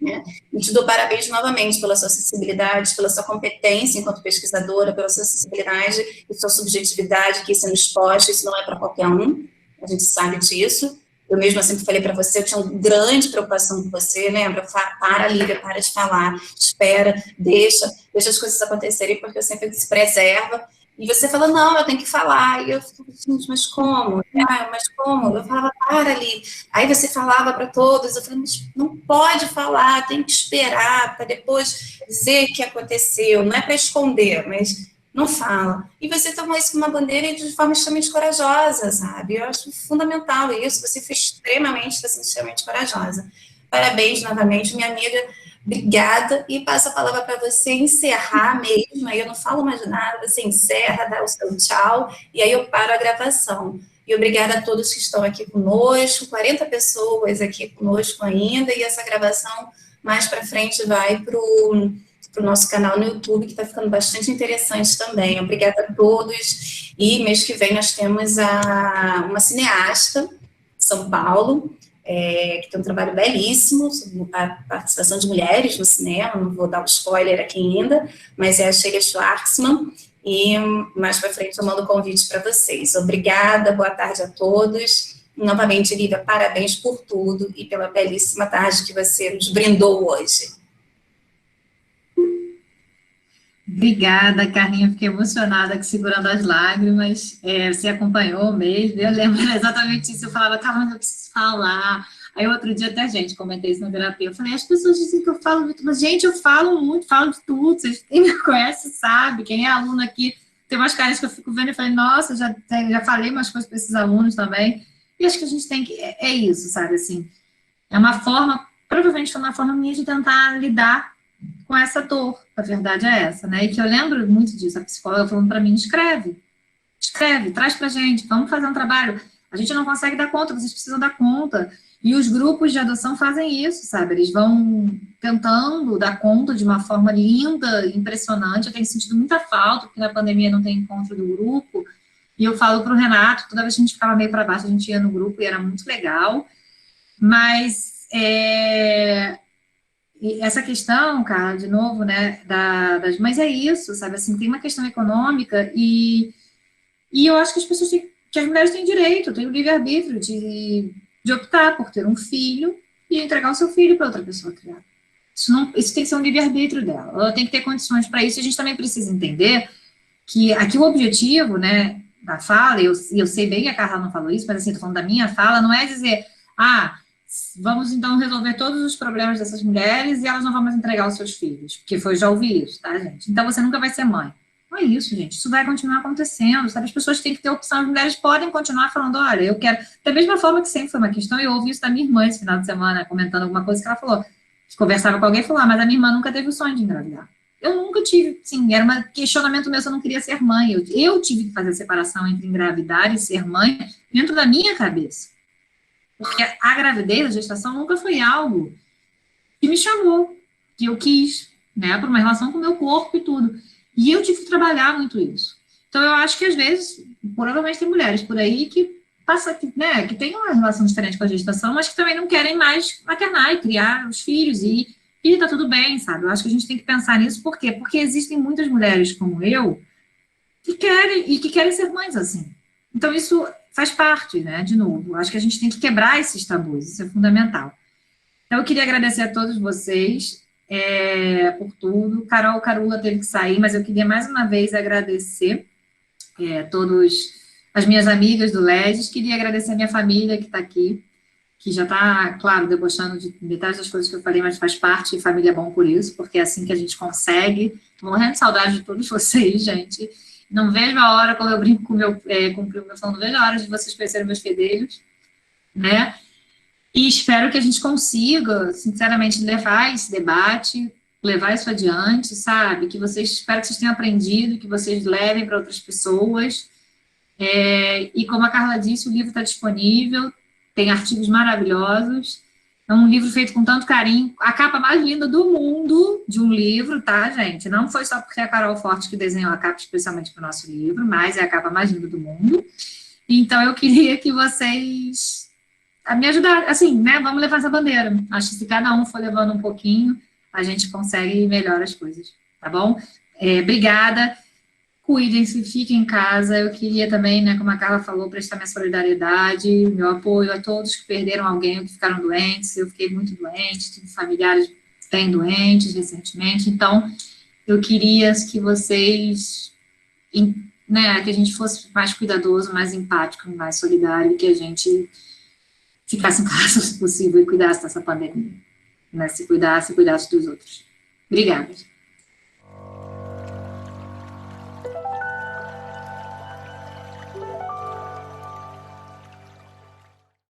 né? E te dou parabéns novamente pela sua acessibilidade, pela sua competência enquanto pesquisadora, pela sua acessibilidade e sua subjetividade aqui sendo exposta. Isso não é para qualquer um, a gente sabe disso. Eu mesma sempre falei para você, eu tinha uma grande preocupação com você, lembra? Para, Lívia, para de falar, espera, deixa as coisas acontecerem, porque eu sempre se preserva. E você fala, não, eu tenho que falar. E eu fico, gente, mas como? Mas como? Eu falava, para, Lívia. Aí você falava para todos, eu falei, mas não pode falar, tem que esperar para depois dizer o que aconteceu. Não é para esconder, mas não fala. E você tomou isso como uma bandeira de forma extremamente corajosa, sabe? Eu acho fundamental isso, você foi extremamente corajosa. Parabéns novamente, minha amiga, obrigada, e passo a palavra para você encerrar mesmo, aí eu não falo mais nada, você encerra, dá o seu tchau, e aí eu paro a gravação. E e obrigada a todos que estão aqui conosco, 40 pessoas aqui conosco ainda, e essa gravação mais para frente vai para o nosso canal no YouTube, que está ficando bastante interessante também. Obrigada a todos, e mês que vem nós temos uma cineasta de São Paulo, que tem um trabalho belíssimo, a participação de mulheres no cinema, não vou dar um spoiler aqui ainda, mas é a Sheila Schwartzman, e mais para frente eu mando o convite para vocês. Obrigada, boa tarde a todos. Novamente, Lívia, parabéns por tudo e pela belíssima tarde que você nos brindou hoje. Obrigada, Carlinha, fiquei emocionada aqui, segurando as lágrimas. Você acompanhou mesmo, eu lembro exatamente isso. Eu falava, calma, eu preciso falar. Aí outro dia até, gente, comentei isso na terapia, eu falei, as pessoas dizem que eu falo muito, mas, gente, eu falo muito, falo de tudo, vocês quem me conhece sabe, quem é aluno aqui, tem umas caras que eu fico vendo e falei, nossa, já falei umas coisas para esses alunos também, e acho que a gente tem que, é isso, sabe, assim, é uma forma, provavelmente foi uma forma minha de tentar lidar com essa dor, a verdade é essa, né, e que eu lembro muito disso, a psicóloga falando para mim, escreve, traz pra gente, vamos fazer um trabalho, a gente não consegue dar conta, vocês precisam dar conta. E os grupos de adoção fazem isso, sabe? Eles vão tentando dar conta de uma forma linda, impressionante. Eu tenho sentido muita falta, porque na pandemia não tem encontro do grupo. E eu falo para o Renato, toda vez que a gente ficava meio para baixo, a gente ia no grupo e era muito legal. Mas essa questão, cara, de novo, né, das mães é isso, sabe? Assim, tem uma questão econômica e eu acho que as pessoas têm, que as mulheres têm direito, têm o livre-arbítrio de optar por ter um filho e entregar o seu filho para outra pessoa criar. Isso tem que ser um livre-arbítrio dela. Ela tem que ter condições para isso. E a gente também precisa entender que aqui o objetivo, né, da fala, e eu sei bem que a Carla não falou isso, mas assim, estou falando da minha fala, não é dizer, vamos então resolver todos os problemas dessas mulheres e elas não vão mais entregar os seus filhos, porque já ouvi isso, tá, gente? Então você nunca vai ser mãe. Não é isso, gente. Isso vai continuar acontecendo, sabe? As pessoas têm que ter opção. As mulheres podem continuar falando, olha, eu quero... Da mesma forma que sempre foi uma questão, eu ouvi isso da minha irmã esse final de semana, comentando alguma coisa que ela falou. Conversava com alguém e falou, mas a minha irmã nunca teve o sonho de engravidar. Eu nunca tive, sim, era um questionamento meu se eu não queria ser mãe. Eu tive que fazer a separação entre engravidar e ser mãe dentro da minha cabeça. Porque a gravidez, a gestação, nunca foi algo que me chamou, que eu quis, né, por uma relação com o meu corpo e tudo. E eu tive que trabalhar muito isso. Então, eu acho que, às vezes, provavelmente tem mulheres por aí que tem uma relação diferente com a gestação, mas que também não querem mais maternar e criar os filhos, e tá tudo bem, sabe? Eu acho que a gente tem que pensar nisso, por quê? Porque existem muitas mulheres como eu que querem ser mães assim. Então, isso faz parte, né? De novo, eu acho que a gente tem que quebrar esses tabus, isso é fundamental. Então, eu queria agradecer a todos vocês, por tudo. Carula teve que sair, mas eu queria mais uma vez agradecer todas as minhas amigas do LEDES, queria agradecer a minha família que está aqui, que já está, claro, debochando de metade das coisas que eu falei, mas faz parte, e família é bom por isso, porque é assim que a gente consegue. Morrendo de saudade de todos vocês, gente. Não vejo a hora, quando eu brinco com o meu não vejo a hora de vocês conhecerem meus fedelhos, né? E espero que a gente consiga, sinceramente, levar esse debate, levar isso adiante, sabe? Espero que vocês tenham aprendido, que vocês levem para outras pessoas. E como a Carla disse, o livro está disponível, tem artigos maravilhosos. É um livro feito com tanto carinho, a capa mais linda do mundo de um livro, tá, gente? Não foi só porque é a Carol Forte que desenhou a capa especialmente para o nosso livro, mas é a capa mais linda do mundo. Então, eu queria que vocês me ajudassem, assim, né? Vamos levar essa bandeira. Acho que se cada um for levando um pouquinho, a gente consegue melhorar as coisas, tá bom? Obrigada. Cuidem-se, fiquem em casa. Eu queria também, né, como a Carla falou, prestar minha solidariedade, meu apoio a todos que perderam alguém ou que ficaram doentes. Eu fiquei muito doente, tive familiares bem doentes recentemente. Então, eu queria que vocês, né, que a gente fosse mais cuidadoso, mais empático, mais solidário, que a gente ficasse em casa, se possível, e cuidasse dessa pandemia. Né, se cuidasse dos outros. Obrigada.